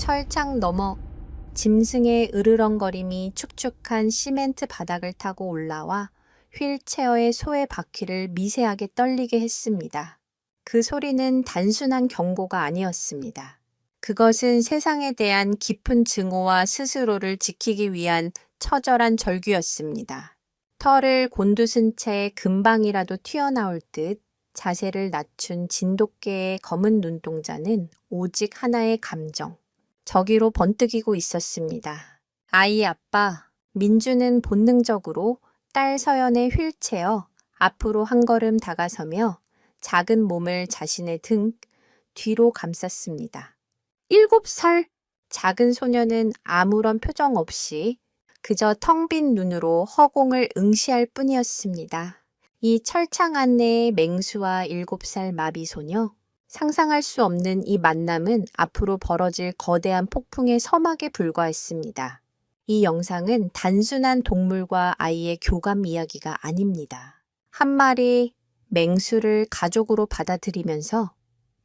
철창 너머 짐승의 으르렁거림이 축축한 시멘트 바닥을 타고 올라와 휠체어의 소의 바퀴를 미세하게 떨리게 했습니다. 그 소리는 단순한 경고가 아니었습니다. 그것은 세상에 대한 깊은 증오와 스스로를 지키기 위한 처절한 절규였습니다. 털을 곤두선 채 금방이라도 튀어나올 듯 자세를 낮춘 진돗개의 검은 눈동자는 오직 하나의 감정, 저기로 번뜩이고 있었습니다. 아이 아빠, 민주는 본능적으로 딸 서연의 휠체어 앞으로 한 걸음 다가서며 작은 몸을 자신의 등 뒤로 감쌌습니다. 7살! 작은 소녀는 아무런 표정 없이 그저 텅 빈 눈으로 허공을 응시할 뿐이었습니다. 이 철창 안내의 맹수와 7살 마비 소녀, 상상할 수 없는 이 만남은 앞으로 벌어질 거대한 폭풍의 서막에 불과했습니다. 이 영상은 단순한 동물과 아이의 교감 이야기가 아닙니다. 한 마리 맹수를 가족으로 받아들이면서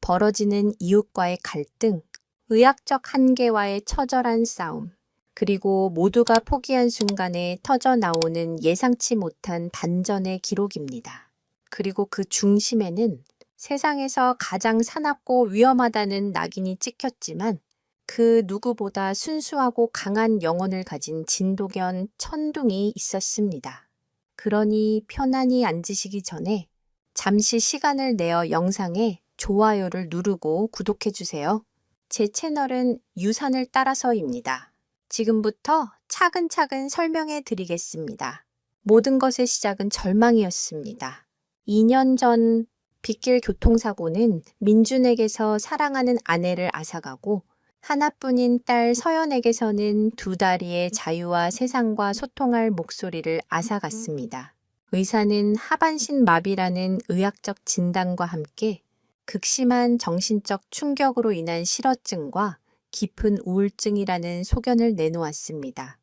벌어지는 이웃과의 갈등, 의학적 한계와의 처절한 싸움, 그리고 모두가 포기한 순간에 터져 나오는 예상치 못한 반전의 기록입니다. 그리고 그 중심에는 세상에서 가장 사납고 위험하다는 낙인이 찍혔지만 그 누구보다 순수하고 강한 영혼을 가진 진돗견 천둥이 있었습니다. 그러니 편안히 앉으시기 전에 잠시 시간을 내어 영상에 좋아요를 누르고 구독해주세요. 제 채널은 유산을 따라서입니다. 지금부터 차근차근 설명해 드리겠습니다. 모든 것의 시작은 절망이었습니다. 2년 전 빗길 교통사고는 민준에게서 사랑하는 아내를 앗아가고 하나뿐인 딸 서연에게서는 두 다리의 자유와 세상과 소통할 목소리를 앗아갔습니다. 의사는 하반신 마비라는 의학적 진단과 함께 극심한 정신적 충격으로 인한 실어증과 깊은 우울증이라는 소견을 내놓았습니다.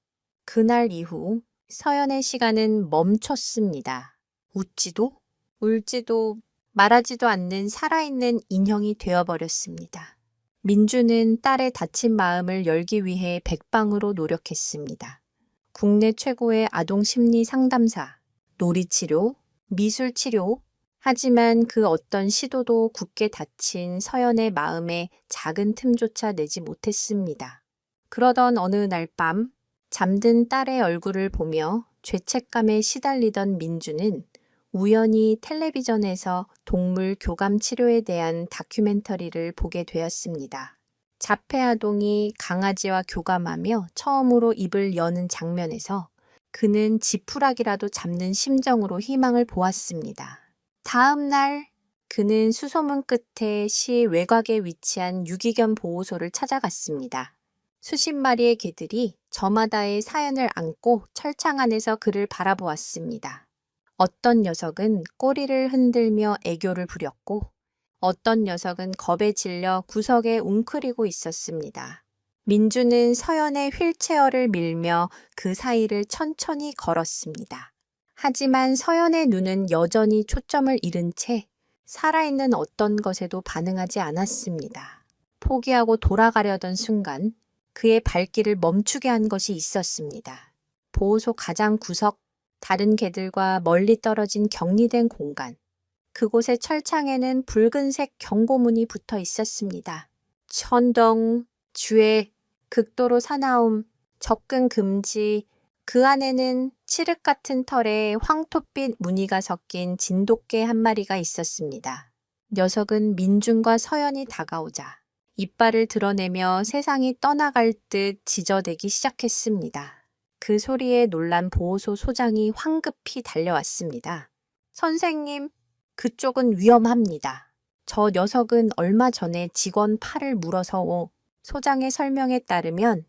그날 이후 서연의 시간은 멈췄습니다. 웃지도 울지도 말하지도 않는 살아있는 인형이 되어버렸습니다. 민주는 딸의 다친 마음을 열기 위해 백방으로 노력했습니다. 국내 최고의 아동 심리 상담사, 놀이치료, 미술치료, 하지만 그 어떤 시도도 굳게 닫힌 서연의 마음에 작은 틈조차 내지 못했습니다. 그러던 어느 날 밤, 잠든 딸의 얼굴을 보며 죄책감에 시달리던 민주는 우연히 텔레비전에서 동물 교감 치료에 대한 다큐멘터리를 보게 되었습니다. 자폐아동이 강아지와 교감하며 처음으로 입을 여는 장면에서 그는 지푸라기라도 잡는 심정으로 희망을 보았습니다. 다음 날 그는 수소문 끝에 시 외곽에 위치한 유기견 보호소를 찾아갔습니다. 수십 마리의 개들이 저마다의 사연을 안고 철창 안에서 그를 바라보았습니다. 어떤 녀석은 꼬리를 흔들며 애교를 부렸고 어떤 녀석은 겁에 질려 구석에 웅크리고 있었습니다. 민주는 서연의 휠체어를 밀며 그 사이를 천천히 걸었습니다. 하지만 서연의 눈은 여전히 초점을 잃은 채 살아있는 어떤 것에도 반응하지 않았습니다. 포기하고 돌아가려던 순간 그의 발길을 멈추게 한 것이 있었습니다. 보호소 가장 구석, 다른 개들과 멀리 떨어진 격리된 공간. 그곳의 철창에는 붉은색 경고문이 붙어 있었습니다. 천동, 주의, 극도로 사나움, 접근 금지. 그 안에는 칠흑 같은 털에 황토빛 무늬가 섞인 진돗개 한 마리가 있었습니다. 녀석은 민준과 서연이 다가오자 이빨을 드러내며 세상이 떠나갈 듯 지저대기 시작했습니다. 그 소리에 놀란 보호소 소장이 황급히 달려왔습니다. 선생님, 그쪽은 위험합니다. 저 녀석은 얼마 전에 직원 팔을 물어서 소장의 설명에 따르면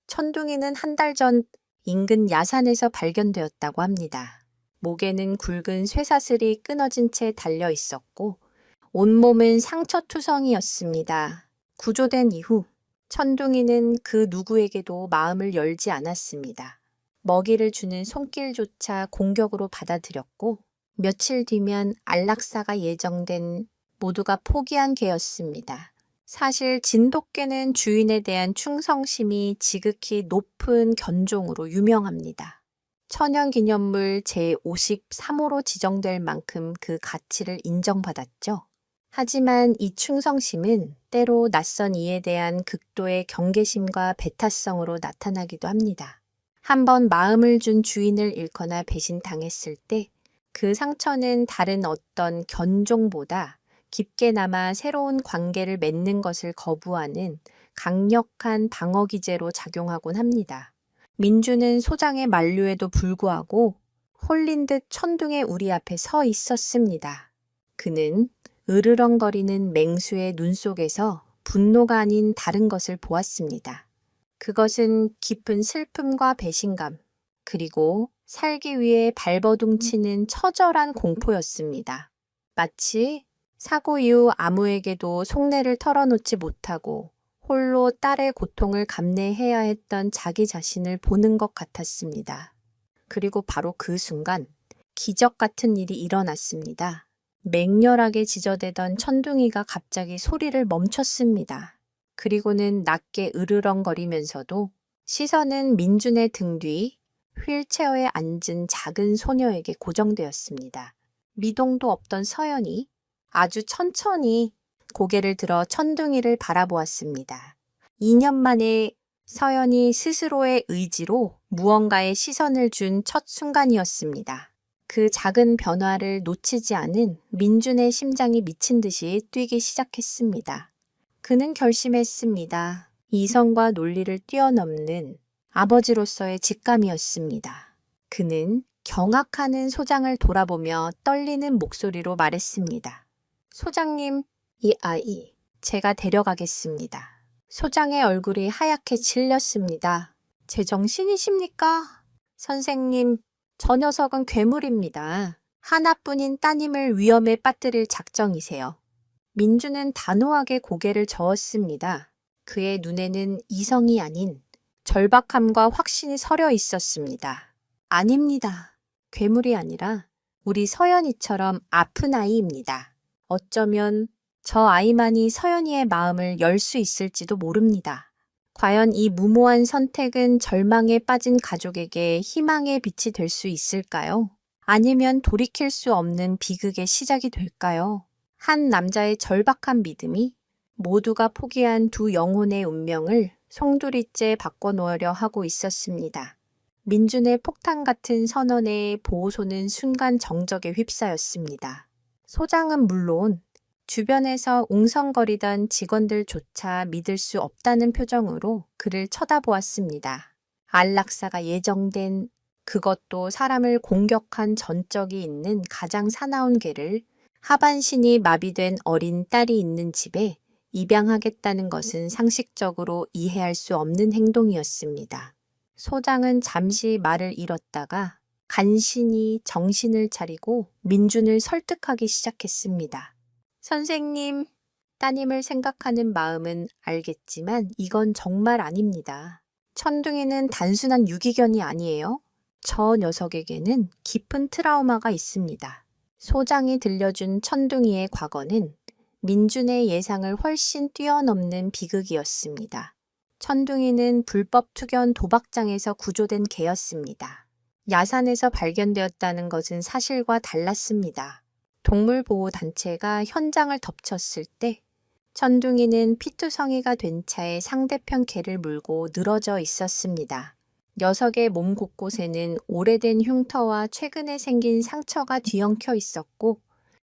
천둥이는 한 달 전 인근 야산에서 발견되었다고 합니다. 목에는 굵은 쇠사슬이 끊어진 채 달려 있었고 온몸은 상처투성이었습니다. 구조된 이후 천둥이는 그 누구에게도 마음을 열지 않았습니다. 먹이를 주는 손길조차 공격으로 받아들였고 며칠 뒤면 안락사가 예정된 모두가 포기한 개였습니다. 사실 진돗개는 주인에 대한 충성심이 지극히 높은 견종으로 유명합니다. 천연기념물 제53호로 지정될 만큼 그 가치를 인정받았죠. 하지만 이 충성심은 때로 낯선 이에 대한 극도의 경계심과 배타성으로 나타나기도 합니다. 한번 마음을 준 주인을 잃거나 배신당했을 때 그 상처는 다른 어떤 견종보다 깊게 남아 새로운 관계를 맺는 것을 거부하는 강력한 방어 기제로 작용하곤 합니다. 민주는 소장의 만류에도 불구하고 홀린 듯 천둥의 우리 앞에 서 있었습니다. 그는 으르렁거리는 맹수의 눈 속에서 분노가 아닌 다른 것을 보았습니다. 그것은 깊은 슬픔과 배신감, 그리고 살기 위해 발버둥치는 처절한 공포였습니다. 마치 사고 이후 아무에게도 속내를 털어놓지 못하고 홀로 딸의 고통을 감내해야 했던 자기 자신을 보는 것 같았습니다. 그리고 바로 그 순간 기적 같은 일이 일어났습니다. 맹렬하게 지저대던 천둥이가 갑자기 소리를 멈췄습니다. 그리고는 낮게 으르렁거리면서도 시선은 민준의 등 뒤 휠체어에 앉은 작은 소녀에게 고정되었습니다. 미동도 없던 서연이 아주 천천히 고개를 들어 천둥이를 바라보았습니다. 2년 만에 서연이 스스로의 의지로 무언가에 시선을 준 첫 순간이었습니다. 그 작은 변화를 놓치지 않은 민준의 심장이 미친 듯이 뛰기 시작했습니다. 그는 결심했습니다. 이성과 논리를 뛰어넘는 아버지로서의 직감이었습니다. 그는 경악하는 소장을 돌아보며 떨리는 목소리로 말했습니다. 소장님, 이 아이, 제가 데려가겠습니다. 소장의 얼굴이 하얗게 질렸습니다. 제정신이십니까? 선생님, 저 녀석은 괴물입니다. 하나뿐인 따님을 위험에 빠뜨릴 작정이세요. 민주는 단호하게 고개를 저었습니다. 그의 눈에는 이성이 아닌 절박함과 확신이 서려 있었습니다. 아닙니다. 괴물이 아니라 우리 서연이처럼 아픈 아이입니다. 어쩌면 저 아이만이 서연이의 마음을 열 수 있을지도 모릅니다. 과연 이 무모한 선택은 절망에 빠진 가족에게 희망의 빛이 될 수 있을까요? 아니면 돌이킬 수 없는 비극의 시작이 될까요? 한 남자의 절박한 믿음이 모두가 포기한 두 영혼의 운명을 송두리째 바꿔놓으려 하고 있었습니다. 민준의 폭탄 같은 선언에 보호소는 순간 정적에 휩싸였습니다. 소장은 물론 주변에서 웅성거리던 직원들조차 믿을 수 없다는 표정으로 그를 쳐다보았습니다. 안락사가 예정된, 그것도 사람을 공격한 전적이 있는 가장 사나운 개를 하반신이 마비된 어린 딸이 있는 집에 입양하겠다는 것은 상식적으로 이해할 수 없는 행동이었습니다. 소장은 잠시 말을 잃었다가 간신히 정신을 차리고 민준을 설득하기 시작했습니다. 선생님, 따님을 생각하는 마음은 알겠지만 이건 정말 아닙니다. 천둥이는 단순한 유기견이 아니에요. 저 녀석에게는 깊은 트라우마가 있습니다. 소장이 들려준 천둥이의 과거는 민준의 예상을 훨씬 뛰어넘는 비극이었습니다. 천둥이는 불법 투견 도박장에서 구조된 개였습니다. 야산에서 발견되었다는 것은 사실과 달랐습니다. 동물보호단체가 현장을 덮쳤을 때 천둥이는 피투성이가 된 차에 상대편 개를 물고 늘어져 있었습니다. 녀석의 몸 곳곳에는 오래된 흉터와 최근에 생긴 상처가 뒤엉켜 있었고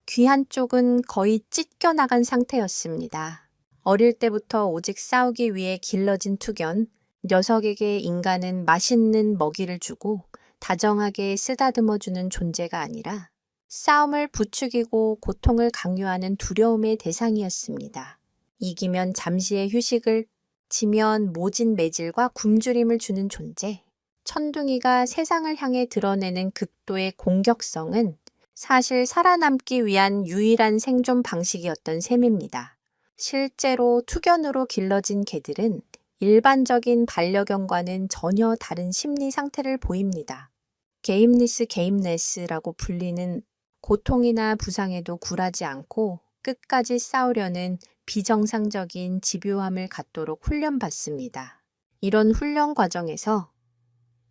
귀 한쪽은 거의 찢겨나간 상태였습니다. 어릴 때부터 오직 싸우기 위해 길러진 투견, 녀석에게 인간은 맛있는 먹이를 주고 다정하게 쓰다듬어주는 존재가 아니라 싸움을 부추기고 고통을 강요하는 두려움의 대상이었습니다. 이기면 잠시의 휴식을, 지면 모진 매질과 굶주림을 주는 존재. 천둥이가 세상을 향해 드러내는 극도의 공격성은 사실 살아남기 위한 유일한 생존 방식이었던 셈입니다. 실제로 투견으로 길러진 개들은 일반적인 반려견과는 전혀 다른 심리 상태를 보입니다. 게임리스라고 불리는 고통이나 부상에도 굴하지 않고 끝까지 싸우려는 비정상적인 집요함을 갖도록 훈련받습니다. 이런 훈련 과정에서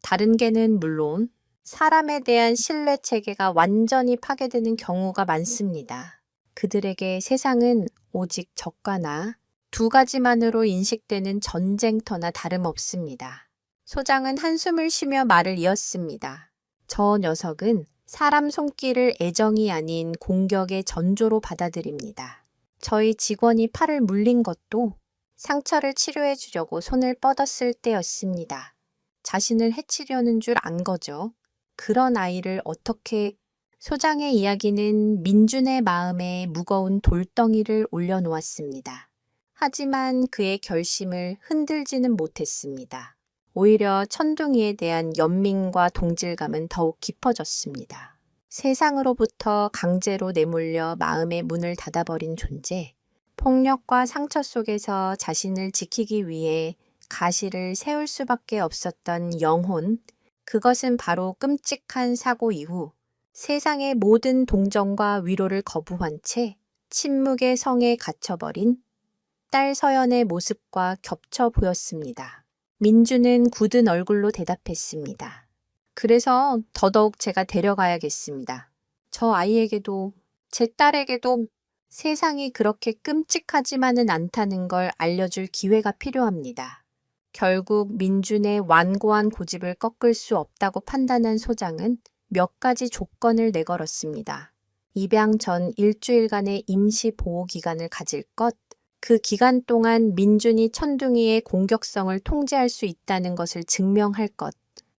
다른 개는 물론 사람에 대한 신뢰 체계가 완전히 파괴되는 경우가 많습니다. 그들에게 세상은 오직 적과 나 두 가지만으로 인식되는 전쟁터나 다름없습니다. 소장은 한숨을 쉬며 말을 이었습니다. 저 녀석은 사람 손길을 애정이 아닌 공격의 전조로 받아들입니다. 저희 직원이 팔을 물린 것도 상처를 치료해 주려고 손을 뻗었을 때였습니다. 자신을 해치려는 줄 안 거죠. 그런 아이를 어떻게... 소장의 이야기는 민준의 마음에 무거운 돌덩이를 올려놓았습니다. 하지만 그의 결심을 흔들지는 못했습니다. 오히려 천둥이에 대한 연민과 동질감은 더욱 깊어졌습니다. 세상으로부터 강제로 내몰려 마음의 문을 닫아버린 존재, 폭력과 상처 속에서 자신을 지키기 위해 가시를 세울 수밖에 없었던 영혼, 그것은 바로 끔찍한 사고 이후 세상의 모든 동정과 위로를 거부한 채 침묵의 성에 갇혀버린 딸 서연의 모습과 겹쳐 보였습니다. 민주는 굳은 얼굴로 대답했습니다. 그래서 더더욱 제가 데려가야겠습니다. 저 아이에게도, 제 딸에게도 세상이 그렇게 끔찍하지만은 않다는 걸 알려줄 기회가 필요합니다. 결국 민준의 완고한 고집을 꺾을 수 없다고 판단한 소장은 몇 가지 조건을 내걸었습니다. 입양 전 일주일간의 임시 보호 기간을 가질 것, 그 기간 동안 민준이 천둥이의 공격성을 통제할 수 있다는 것을 증명할 것,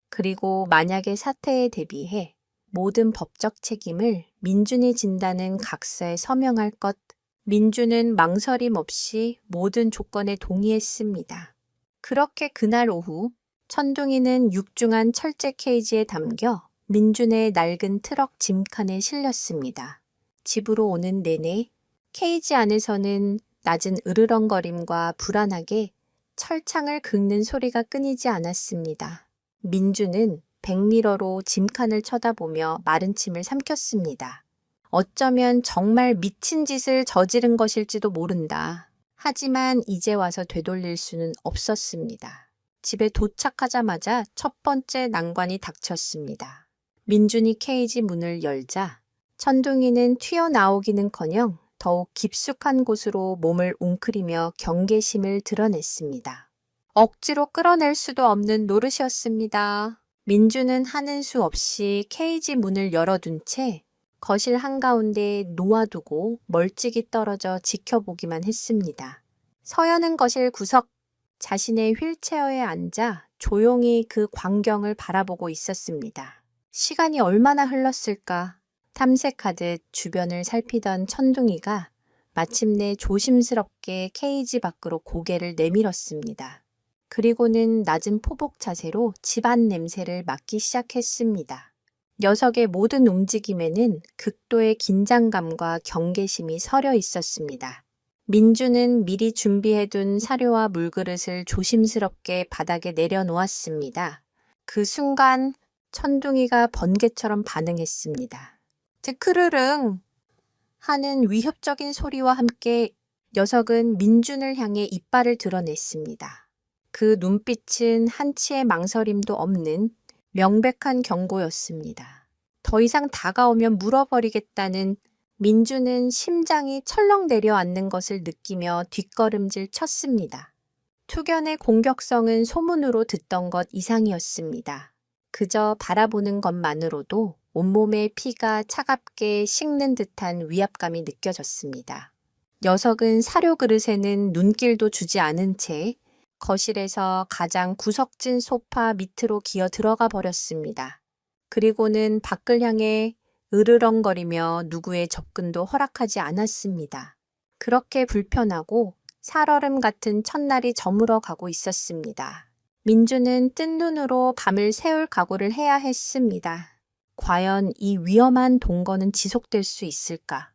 그리고 만약의 사태에 대비해 모든 법적 책임을 민준이 진다는 각서에 서명할 것. 민준은 망설임 없이 모든 조건에 동의했습니다. 그렇게 그날 오후 천둥이는 육중한 철제 케이지에 담겨 민준의 낡은 트럭 짐칸에 실렸습니다. 집으로 오는 내내 케이지 안에서는 낮은 으르렁거림과 불안하게 철창을 긁는 소리가 끊이지 않았습니다. 민준은 백미러로 짐칸을 쳐다보며 마른 침을 삼켰습니다. 어쩌면 정말 미친 짓을 저지른 것일지도 모른다. 하지만 이제 와서 되돌릴 수는 없었습니다. 집에 도착하자마자 첫 번째 난관이 닥쳤습니다. 민준이 케이지 문을 열자 천둥이는 튀어나오기는커녕 더욱 깊숙한 곳으로 몸을 웅크리며 경계심을 드러냈습니다. 억지로 끌어낼 수도 없는 노릇이었습니다. 민준은 하는 수 없이 케이지 문을 열어둔 채 거실 한가운데에 놓아두고 멀찍이 떨어져 지켜보기만 했습니다. 서연은 거실 구석, 자신의 휠체어에 앉아 조용히 그 광경을 바라보고 있었습니다. 시간이 얼마나 흘렀을까? 탐색하듯 주변을 살피던 천둥이가 마침내 조심스럽게 케이지 밖으로 고개를 내밀었습니다. 그리고는 낮은 포복 자세로 집안 냄새를 맡기 시작했습니다. 녀석의 모든 움직임에는 극도의 긴장감과 경계심이 서려 있었습니다. 민주는 미리 준비해둔 사료와 물그릇을 조심스럽게 바닥에 내려놓았습니다. 그 순간 천둥이가 번개처럼 반응했습니다. 드크르릉 하는 위협적인 소리와 함께 녀석은 민준을 향해 이빨을 드러냈습니다. 그 눈빛은 한치의 망설임도 없는 명백한 경고였습니다. 더 이상 다가오면 물어버리겠다는. 민준은 심장이 철렁 내려앉는 것을 느끼며 뒷걸음질 쳤습니다. 투견의 공격성은 소문으로 듣던 것 이상이었습니다. 그저 바라보는 것만으로도 온몸의 피가 차갑게 식는 듯한 위압감이 느껴졌습니다. 녀석은 사료 그릇에는 눈길도 주지 않은 채 거실에서 가장 구석진 소파 밑으로 기어 들어가 버렸습니다. 그리고는 밖을 향해 으르렁거리며 누구의 접근도 허락하지 않았습니다. 그렇게 불편하고 살얼음 같은 첫날이 저물어 가고 있었습니다. 민주는 뜬 눈으로 밤을 새울 각오를 해야 했습니다. 과연 이 위험한 동거는 지속될 수 있을까?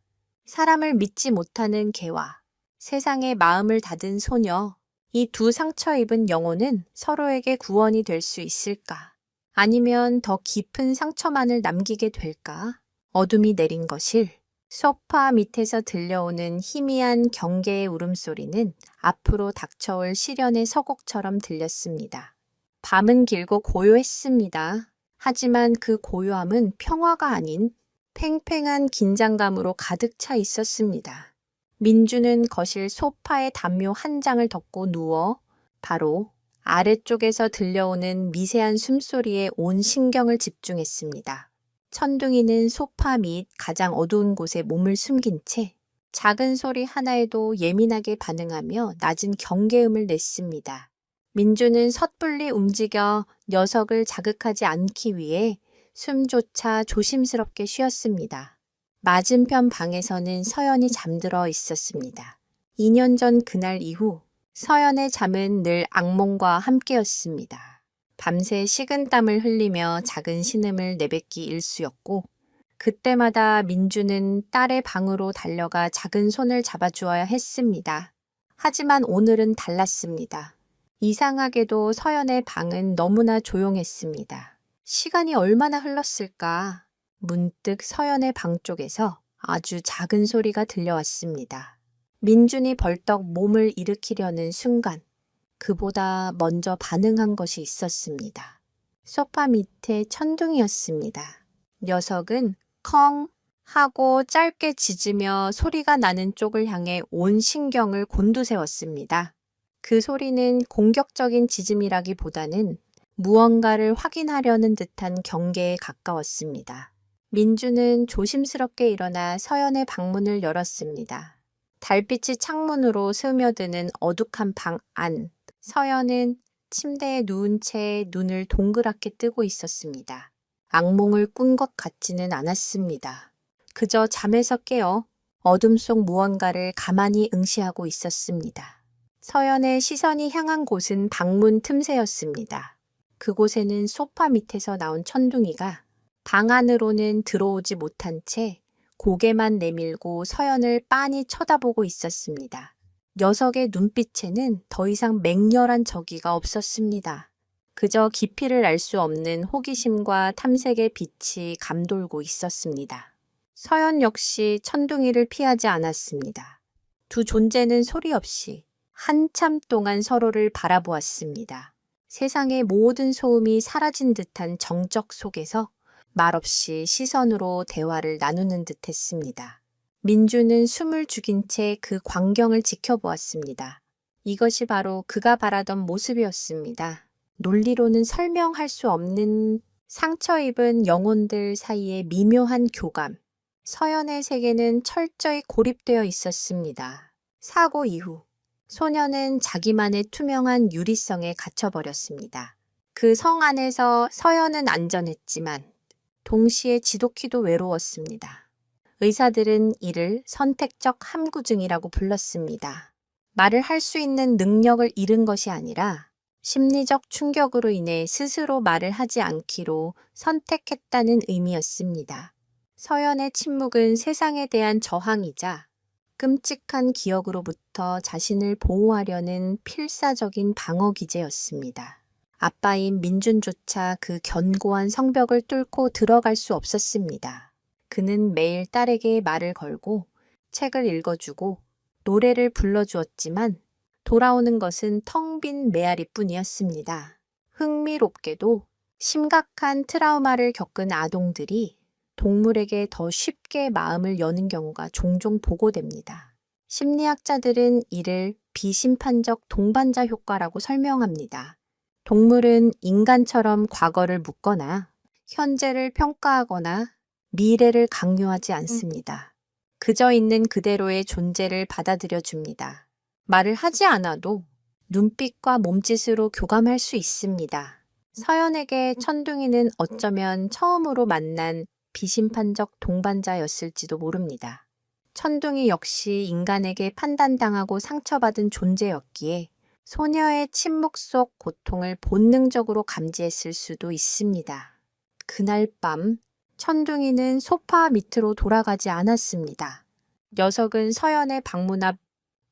사람을 믿지 못하는 개와 세상에 마음을 닫은 소녀, 이 두 상처 입은 영혼은 서로에게 구원이 될 수 있을까? 아니면 더 깊은 상처만을 남기게 될까? 어둠이 내린 거실, 소파 밑에서 들려오는 희미한 경계의 울음소리는 앞으로 닥쳐올 시련의 서곡처럼 들렸습니다. 밤은 길고 고요했습니다. 하지만 그 고요함은 평화가 아닌 팽팽한 긴장감으로 가득 차 있었습니다. 민주는 거실 소파에 담요 한 장을 덮고 누워 바로 아래쪽에서 들려오는 미세한 숨소리에 온 신경을 집중했습니다. 천둥이는 소파 밑 가장 어두운 곳에 몸을 숨긴 채 작은 소리 하나에도 예민하게 반응하며 낮은 경계음을 냈습니다. 민주는 섣불리 움직여 녀석을 자극하지 않기 위해 숨조차 조심스럽게 쉬었습니다. 맞은편 방에서는 서연이 잠들어 있었습니다. 2년 전 그날 이후 서연의 잠은 늘 악몽과 함께였습니다. 밤새 식은땀을 흘리며 작은 신음을 내뱉기 일쑤였고 그때마다 민주는 딸의 방으로 달려가 작은 손을 잡아주어야 했습니다. 하지만 오늘은 달랐습니다. 이상하게도 서연의 방은 너무나 조용했습니다. 시간이 얼마나 흘렀을까? 문득 서연의 방 쪽에서 아주 작은 소리가 들려왔습니다. 민준이 벌떡 몸을 일으키려는 순간 그보다 먼저 반응한 것이 있었습니다. 소파 밑에 천둥이었습니다. 녀석은 컹 하고 짧게 짖으며 소리가 나는 쪽을 향해 온 신경을 곤두세웠습니다. 그 소리는 공격적인 짖음이라기보다는 무언가를 확인하려는 듯한 경계에 가까웠습니다. 민주는 조심스럽게 일어나 서연의 방문을 열었습니다. 달빛이 창문으로 스며드는 어둑한 방 안, 서연은 침대에 누운 채 눈을 동그랗게 뜨고 있었습니다. 악몽을 꾼 것 같지는 않았습니다. 그저 잠에서 깨어 어둠 속 무언가를 가만히 응시하고 있었습니다. 서연의 시선이 향한 곳은 방문 틈새였습니다. 그곳에는 소파 밑에서 나온 천둥이가 방 안으로는 들어오지 못한 채 고개만 내밀고 서연을 빤히 쳐다보고 있었습니다. 녀석의 눈빛에는 더 이상 맹렬한 저기가 없었습니다. 그저 깊이를 알 수 없는 호기심과 탐색의 빛이 감돌고 있었습니다. 서연 역시 천둥이를 피하지 않았습니다. 두 존재는 소리 없이 한참 동안 서로를 바라보았습니다. 세상의 모든 소음이 사라진 듯한 정적 속에서 말없이 시선으로 대화를 나누는 듯 했습니다. 민주는 숨을 죽인 채 그 광경을 지켜보았습니다. 이것이 바로 그가 바라던 모습이었습니다. 논리로는 설명할 수 없는 상처 입은 영혼들 사이의 미묘한 교감. 서연의 세계는 철저히 고립되어 있었습니다. 사고 이후 소녀는 자기만의 투명한 유리성에 갇혀버렸습니다. 그 성 안에서 서연은 안전했지만 동시에 지독히도 외로웠습니다. 의사들은 이를 선택적 함구증이라고 불렀습니다. 말을 할 수 있는 능력을 잃은 것이 아니라 심리적 충격으로 인해 스스로 말을 하지 않기로 선택했다는 의미였습니다. 서연의 침묵은 세상에 대한 저항이자 끔찍한 기억으로부터 자신을 보호하려는 필사적인 방어 기제였습니다. 아빠인 민준조차 그 견고한 성벽을 뚫고 들어갈 수 없었습니다. 그는 매일 딸에게 말을 걸고 책을 읽어주고 노래를 불러주었지만 돌아오는 것은 텅 빈 메아리뿐이었습니다. 흥미롭게도 심각한 트라우마를 겪은 아동들이 동물에게 더 쉽게 마음을 여는 경우가 종종 보고됩니다. 심리학자들은 이를 비심판적 동반자 효과라고 설명합니다. 동물은 인간처럼 과거를 묻거나 현재를 평가하거나 미래를 강요하지 않습니다. 그저 있는 그대로의 존재를 받아들여 줍니다. 말을 하지 않아도 눈빛과 몸짓으로 교감할 수 있습니다. 서연에게 천둥이는 어쩌면 처음으로 만난 비심판적 동반자였을지도 모릅니다. 천둥이 역시 인간에게 판단당하고 상처받은 존재였기에 소녀의 침묵 속 고통을 본능적으로 감지했을 수도 있습니다. 그날 밤 천둥이는 소파 밑으로 돌아가지 않았습니다. 녀석은 서연의 방문 앞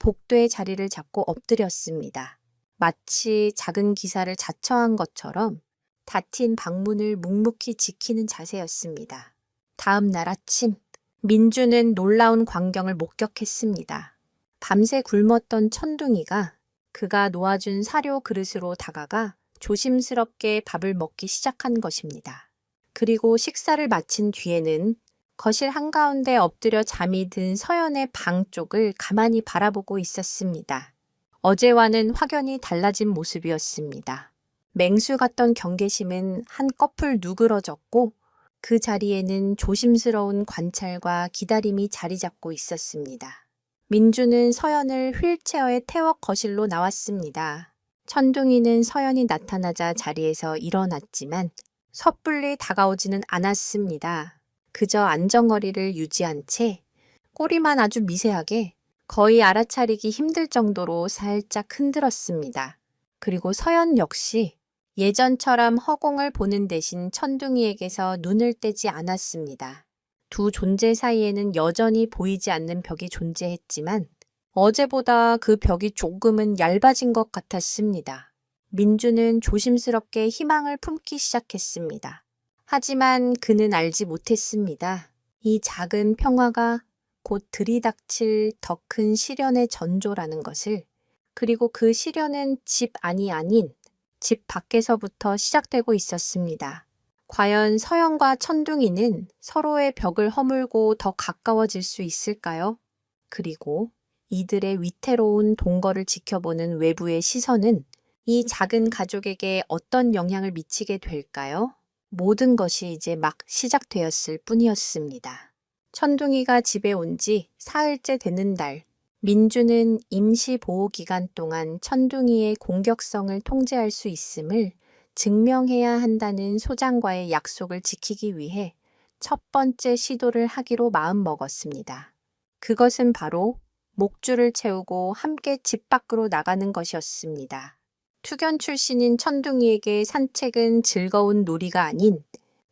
복도의 자리를 잡고 엎드렸습니다. 마치 작은 기사를 자처한 것처럼 닫힌 방문을 묵묵히 지키는 자세였습니다. 다음 날 아침 민주는 놀라운 광경을 목격했습니다. 밤새 굶었던 천둥이가 그가 놓아준 사료 그릇으로 다가가 조심스럽게 밥을 먹기 시작한 것입니다. 그리고 식사를 마친 뒤에는 거실 한가운데 엎드려 잠이 든 서연의 방 쪽을 가만히 바라보고 있었습니다. 어제와는 확연히 달라진 모습이었습니다. 맹수 같던 경계심은 한꺼풀 누그러졌고 그 자리에는 조심스러운 관찰과 기다림이 자리 잡고 있었습니다. 민주는 서연을 휠체어에 태워 거실로 나왔습니다. 천둥이는 서연이 나타나자 자리에서 일어났지만 섣불리 다가오지는 않았습니다. 그저 안정거리를 유지한 채 꼬리만 아주 미세하게 거의 알아차리기 힘들 정도로 살짝 흔들었습니다. 그리고 서연 역시 예전처럼 허공을 보는 대신 천둥이에게서 눈을 떼지 않았습니다. 두 존재 사이에는 여전히 보이지 않는 벽이 존재했지만 어제보다 그 벽이 조금은 얇아진 것 같았습니다. 민주는 조심스럽게 희망을 품기 시작했습니다. 하지만 그는 알지 못했습니다. 이 작은 평화가 곧 들이닥칠 더 큰 시련의 전조라는 것을, 그리고 그 시련은 집 안이 아닌 집 밖에서부터 시작되고 있었습니다. 과연 서연과 천둥이는 서로의 벽을 허물고 더 가까워질 수 있을까요? 그리고 이들의 위태로운 동거를 지켜보는 외부의 시선은 이 작은 가족에게 어떤 영향을 미치게 될까요? 모든 것이 이제 막 시작되었을 뿐이었습니다. 천둥이가 집에 온 지 사흘째 되는 날, 민주는 임시 보호 기간 동안 천둥이의 공격성을 통제할 수 있음을 증명해야 한다는 소장과의 약속을 지키기 위해 첫 번째 시도를 하기로 마음먹었습니다. 그것은 바로 목줄을 채우고 함께 집 밖으로 나가는 것이었습니다. 투견 출신인 천둥이에게 산책은 즐거운 놀이가 아닌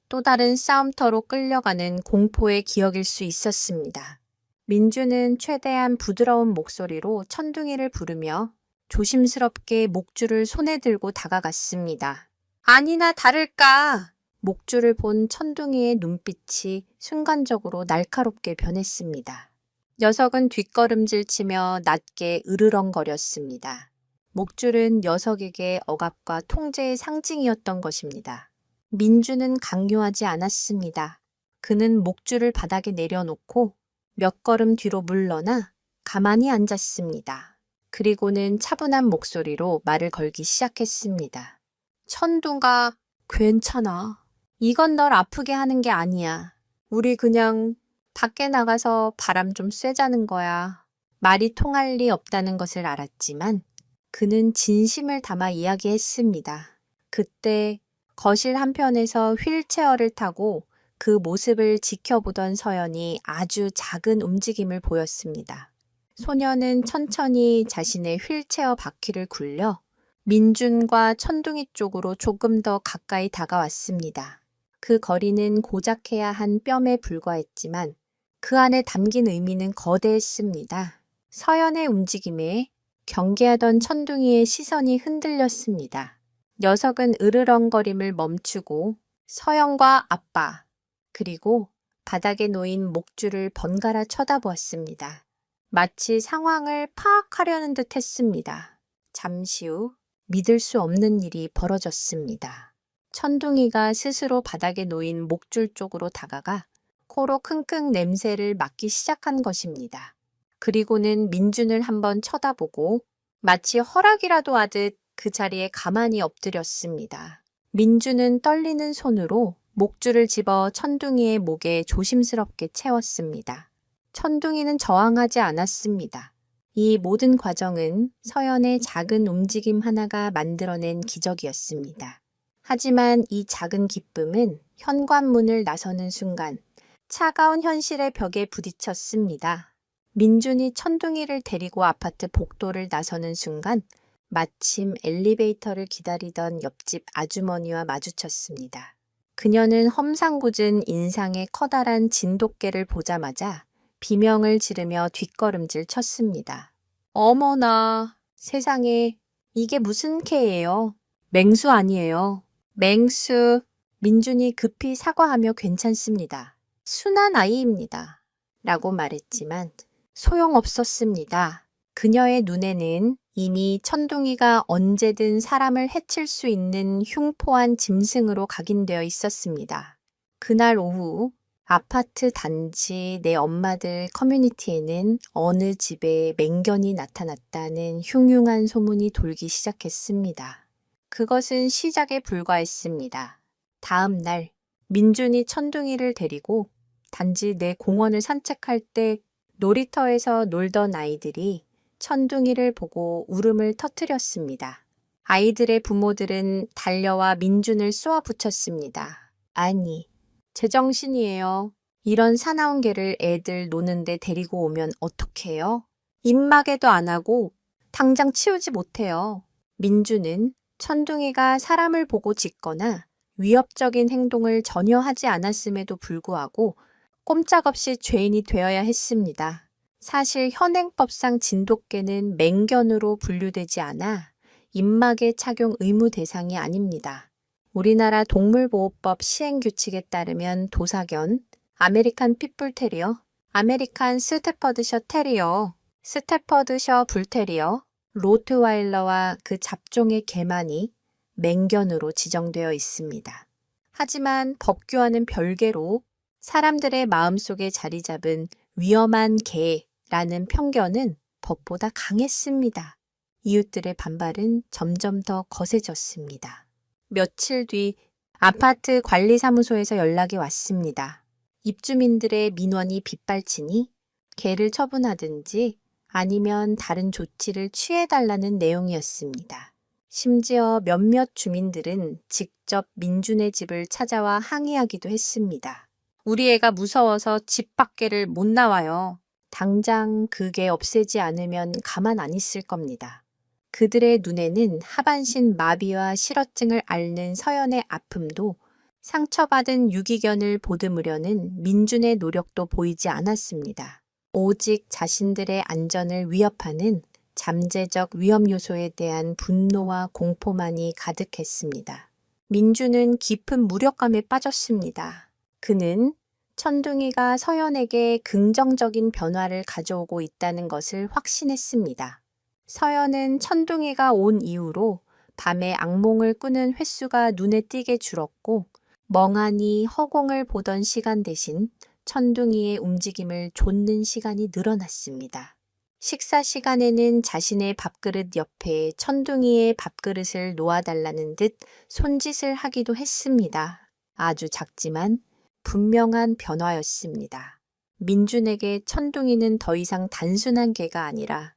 또 다른 싸움터로 끌려가는 공포의 기억일 수 있었습니다. 민주는 최대한 부드러운 목소리로 천둥이를 부르며 조심스럽게 목줄을 손에 들고 다가갔습니다. 아니나 다를까. 목줄을 본 천둥이의 눈빛이 순간적으로 날카롭게 변했습니다. 녀석은 뒷걸음질치며 낮게 으르렁거렸습니다. 목줄은 녀석에게 억압과 통제의 상징이었던 것입니다. 민주는 강요하지 않았습니다. 그는 목줄을 바닥에 내려놓고 몇 걸음 뒤로 물러나 가만히 앉았습니다. 그리고는 차분한 목소리로 말을 걸기 시작했습니다. 천둥아, 괜찮아. 이건 널 아프게 하는 게 아니야. 우리 그냥 밖에 나가서 바람 좀 쐬자는 거야. 말이 통할 리 없다는 것을 알았지만 그는 진심을 담아 이야기했습니다. 그때 거실 한편에서 휠체어를 타고 그 모습을 지켜보던 서연이 아주 작은 움직임을 보였습니다. 소녀는 천천히 자신의 휠체어 바퀴를 굴려 민준과 천둥이 쪽으로 조금 더 가까이 다가왔습니다. 그 거리는 고작해야 한 뼘에 불과했지만 그 안에 담긴 의미는 거대했습니다. 서연의 움직임에 경계하던 천둥이의 시선이 흔들렸습니다. 녀석은 으르렁거림을 멈추고 서연과 아빠, 그리고 바닥에 놓인 목줄을 번갈아 쳐다보았습니다. 마치 상황을 파악하려는 듯 했습니다. 잠시 후 믿을 수 없는 일이 벌어졌습니다. 천둥이가 스스로 바닥에 놓인 목줄 쪽으로 다가가 코로 킁킁 냄새를 맡기 시작한 것입니다. 그리고는 민준을 한번 쳐다보고 마치 허락이라도 하듯 그 자리에 가만히 엎드렸습니다. 민준은 떨리는 손으로 목줄을 집어 천둥이의 목에 조심스럽게 채웠습니다. 천둥이는 저항하지 않았습니다. 이 모든 과정은 서연의 작은 움직임 하나가 만들어낸 기적이었습니다. 하지만 이 작은 기쁨은 현관문을 나서는 순간 차가운 현실의 벽에 부딪혔습니다. 민준이 천둥이를 데리고 아파트 복도를 나서는 순간 마침 엘리베이터를 기다리던 옆집 아주머니와 마주쳤습니다. 그녀는 험상궂은 인상의 커다란 진돗개를 보자마자 비명을 지르며 뒷걸음질 쳤습니다. 어머나, 세상에, 이게 무슨 개예요? 맹수 아니에요. 맹수. 민준이 급히 사과하며 괜찮습니다. 순한 아이입니다. 라고 말했지만 소용없었습니다. 그녀의 눈에는 이미 천둥이가 언제든 사람을 해칠 수 있는 흉포한 짐승으로 각인되어 있었습니다. 그날 오후 아파트 단지 내 엄마들 커뮤니티에는 어느 집에 맹견이 나타났다는 흉흉한 소문이 돌기 시작했습니다. 그것은 시작에 불과했습니다. 다음 날 민준이 천둥이를 데리고 단지 내 공원을 산책할 때 놀이터에서 놀던 아이들이 천둥이를 보고 울음을 터뜨렸습니다. 아이들의 부모들은 달려와 민준을 쏘아붙였습니다. 아니, 제정신이에요. 이런 사나운 개를 애들 노는데 데리고 오면 어떡해요? 입마개도 안 하고 당장 치우지 못해요. 민준은 천둥이가 사람을 보고 짖거나 위협적인 행동을 전혀 하지 않았음에도 불구하고 꼼짝없이 죄인이 되어야 했습니다. 사실 현행법상 진돗개는 맹견으로 분류되지 않아 입마개 착용 의무 대상이 아닙니다. 우리나라 동물보호법 시행규칙에 따르면 도사견, 아메리칸 핏불테리어, 아메리칸 스테퍼드셔 테리어, 스테퍼드셔 불테리어, 로트와일러와 그 잡종의 개만이 맹견으로 지정되어 있습니다. 하지만 법규와는 별개로 사람들의 마음속에 자리 잡은 위험한 개라는 편견은 법보다 강했습니다. 이웃들의 반발은 점점 더 거세졌습니다. 며칠 뒤 아파트 관리사무소에서 연락이 왔습니다. 입주민들의 민원이 빗발치니 개를 처분하든지 아니면 다른 조치를 취해달라는 내용이었습니다. 심지어 몇몇 주민들은 직접 민준의 집을 찾아와 항의하기도 했습니다. 우리 애가 무서워서 집 밖에를 못 나와요. 당장 그 개 없애지 않으면 가만 안 있을 겁니다. 그들의 눈에는 하반신 마비와 실어증을 앓는 서연의 아픔도 상처받은 유기견을 보듬으려는 민준의 노력도 보이지 않았습니다. 오직 자신들의 안전을 위협하는 잠재적 위험 요소에 대한 분노와 공포만이 가득했습니다. 민준은 깊은 무력감에 빠졌습니다. 그는 천둥이가 서연에게 긍정적인 변화를 가져오고 있다는 것을 확신했습니다. 서연은 천둥이가 온 이후로 밤에 악몽을 꾸는 횟수가 눈에 띄게 줄었고 멍하니 허공을 보던 시간 대신 천둥이의 움직임을 좇는 시간이 늘어났습니다. 식사 시간에는 자신의 밥그릇 옆에 천둥이의 밥그릇을 놓아달라는 듯 손짓을 하기도 했습니다. 아주 작지만 분명한 변화였습니다. 민준에게 천둥이는 더 이상 단순한 개가 아니라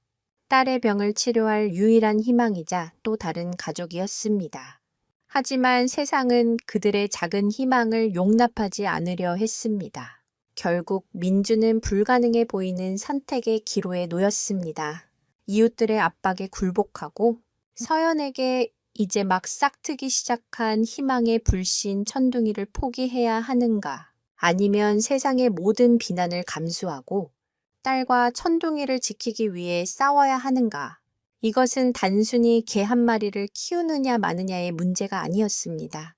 딸의 병을 치료할 유일한 희망이자 또 다른 가족이었습니다. 하지만 세상은 그들의 작은 희망을 용납하지 않으려 했습니다. 결국 민준은 불가능해 보이는 선택의 기로에 놓였습니다. 이웃들의 압박에 굴복하고 서연에게 이제 막 싹트기 시작한 희망의 불신 천둥이를 포기해야 하는가, 아니면 세상의 모든 비난을 감수하고 딸과 천둥이를 지키기 위해 싸워야 하는가. 이것은 단순히 개 한 마리를 키우느냐 마느냐의 문제가 아니었습니다.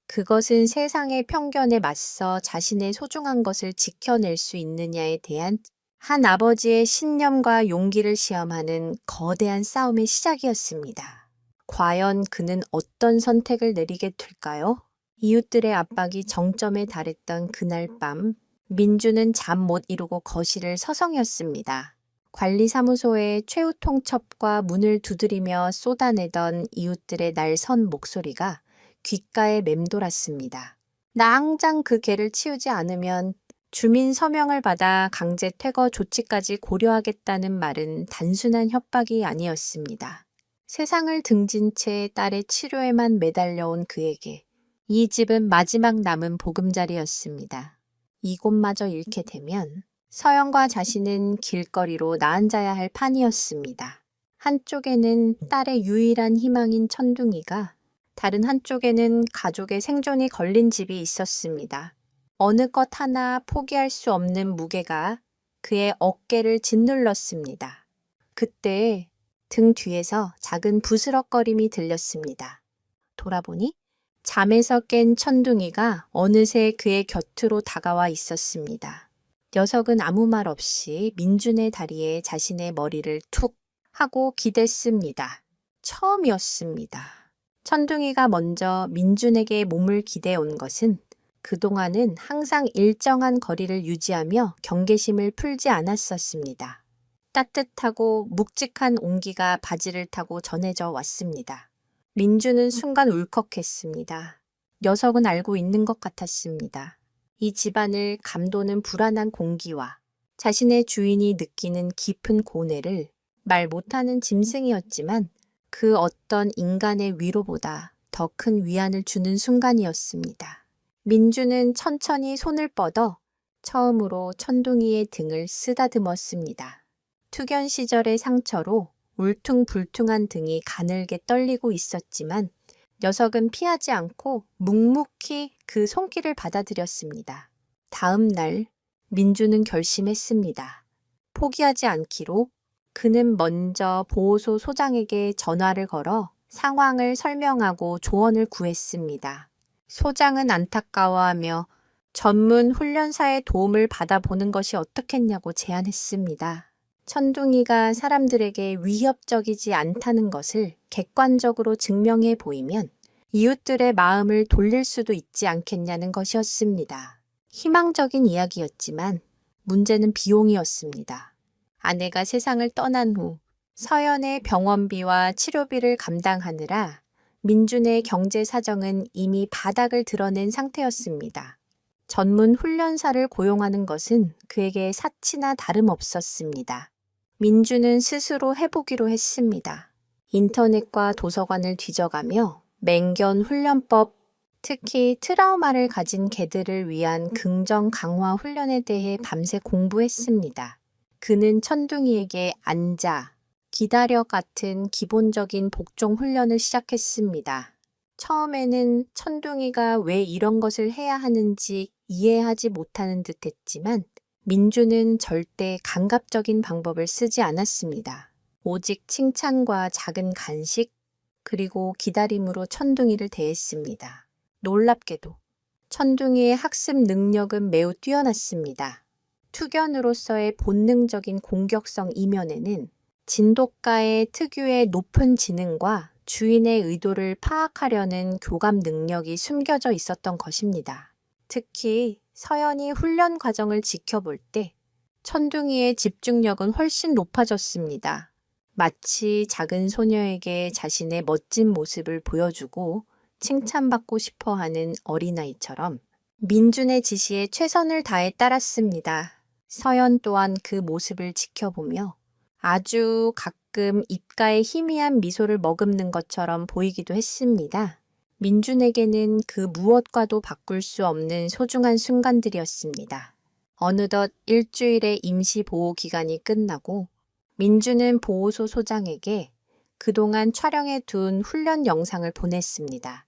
그것은 세상의 편견에 맞서 자신의 소중한 것을 지켜낼 수 있느냐에 대한 한 아버지의 신념과 용기를 시험하는 거대한 싸움의 시작이었습니다. 과연 그는 어떤 선택을 내리게 될까요? 이웃들의 압박이 정점에 달했던 그날 밤, 민주는 잠 못 이루고 거실을 서성였습니다. 관리사무소의 최후 통첩과 문을 두드리며 쏟아내던 이웃들의 날선 목소리가 귓가에 맴돌았습니다. 당장 그 개를 치우지 않으면 주민 서명을 받아 강제 퇴거 조치까지 고려하겠다는 말은 단순한 협박이 아니었습니다. 세상을 등진 채 딸의 치료에만 매달려온 그에게 이 집은 마지막 남은 보금자리였습니다. 이곳마저 잃게 되면 서연과 자신은 길거리로 나앉아야 할 판이었습니다. 한쪽에는 딸의 유일한 희망인 천둥이가, 다른 한쪽에는 가족의 생존이 걸린 집이 있었습니다. 어느 것 하나 포기할 수 없는 무게가 그의 어깨를 짓눌렀습니다. 그때 등 뒤에서 작은 부스럭거림이 들렸습니다. 돌아보니 잠에서 깬 천둥이가 어느새 그의 곁으로 다가와 있었습니다. 녀석은 아무 말 없이 민준의 다리에 자신의 머리를 툭 하고 기댔습니다. 처음이었습니다. 천둥이가 먼저 민준에게 몸을 기대 온 것은 그동안은 항상 일정한 거리를 유지하며 경계심을 풀지 않았었습니다. 따뜻하고 묵직한 온기가 바지를 타고 전해져 왔습니다. 민준은 순간 울컥했습니다. 녀석은 알고 있는 것 같았습니다. 이 집안을 감도는 불안한 공기와 자신의 주인이 느끼는 깊은 고뇌를 말 못하는 짐승이었지만 그 어떤 인간의 위로보다 더 큰 위안을 주는 순간이었습니다. 민주는 천천히 손을 뻗어 처음으로 천둥이의 등을 쓰다듬었습니다. 투견 시절의 상처로 울퉁불퉁한 등이 가늘게 떨리고 있었지만 녀석은 피하지 않고 묵묵히 그 손길을 받아들였습니다. 다음 날 민주는 결심했습니다. 포기하지 않기로 그는 먼저 보호소 소장에게 전화를 걸어 상황을 설명하고 조언을 구했습니다. 소장은 안타까워하며 전문 훈련사의 도움을 받아보는 것이 어떻겠냐고 제안했습니다. 천둥이가 사람들에게 위협적이지 않다는 것을 객관적으로 증명해 보이면 이웃들의 마음을 돌릴 수도 있지 않겠냐는 것이었습니다. 희망적인 이야기였지만 문제는 비용이었습니다. 아내가 세상을 떠난 후 서연의 병원비와 치료비를 감당하느라 민준의 경제 사정은 이미 바닥을 드러낸 상태였습니다. 전문 훈련사를 고용하는 것은 그에게 사치나 다름없었습니다. 민준은 스스로 해보기로 했습니다. 인터넷과 도서관을 뒤져가며 맹견 훈련법, 특히 트라우마를 가진 개들을 위한 긍정 강화 훈련에 대해 밤새 공부했습니다. 그는 천둥이에게 앉아, 기다려 같은 기본적인 복종 훈련을 시작했습니다. 처음에는 천둥이가 왜 이런 것을 해야 하는지 이해하지 못하는 듯 했지만 민주는 절대 강압적인 방법을 쓰지 않았습니다. 오직 칭찬과 작은 간식, 그리고 기다림으로 천둥이를 대했습니다. 놀랍게도 천둥이의 학습 능력은 매우 뛰어났습니다. 투견으로서의 본능적인 공격성 이면에는 진돗가의 특유의 높은 지능과 주인의 의도를 파악하려는 교감 능력이 숨겨져 있었던 것입니다. 특히 서연이 훈련 과정을 지켜볼 때 천둥이의 집중력은 훨씬 높아졌습니다. 마치 작은 소녀에게 자신의 멋진 모습을 보여주고 칭찬받고 싶어하는 어린아이처럼 민준의 지시에 최선을 다해 따랐습니다. 서연 또한 그 모습을 지켜보며 아주 가끔 입가에 희미한 미소를 머금는 것처럼 보이기도 했습니다. 민준에게는 그 무엇과도 바꿀 수 없는 소중한 순간들이었습니다. 어느덧 일주일의 임시 보호 기간이 끝나고 민준은 보호소 소장에게 그동안 촬영해 둔 훈련 영상을 보냈습니다.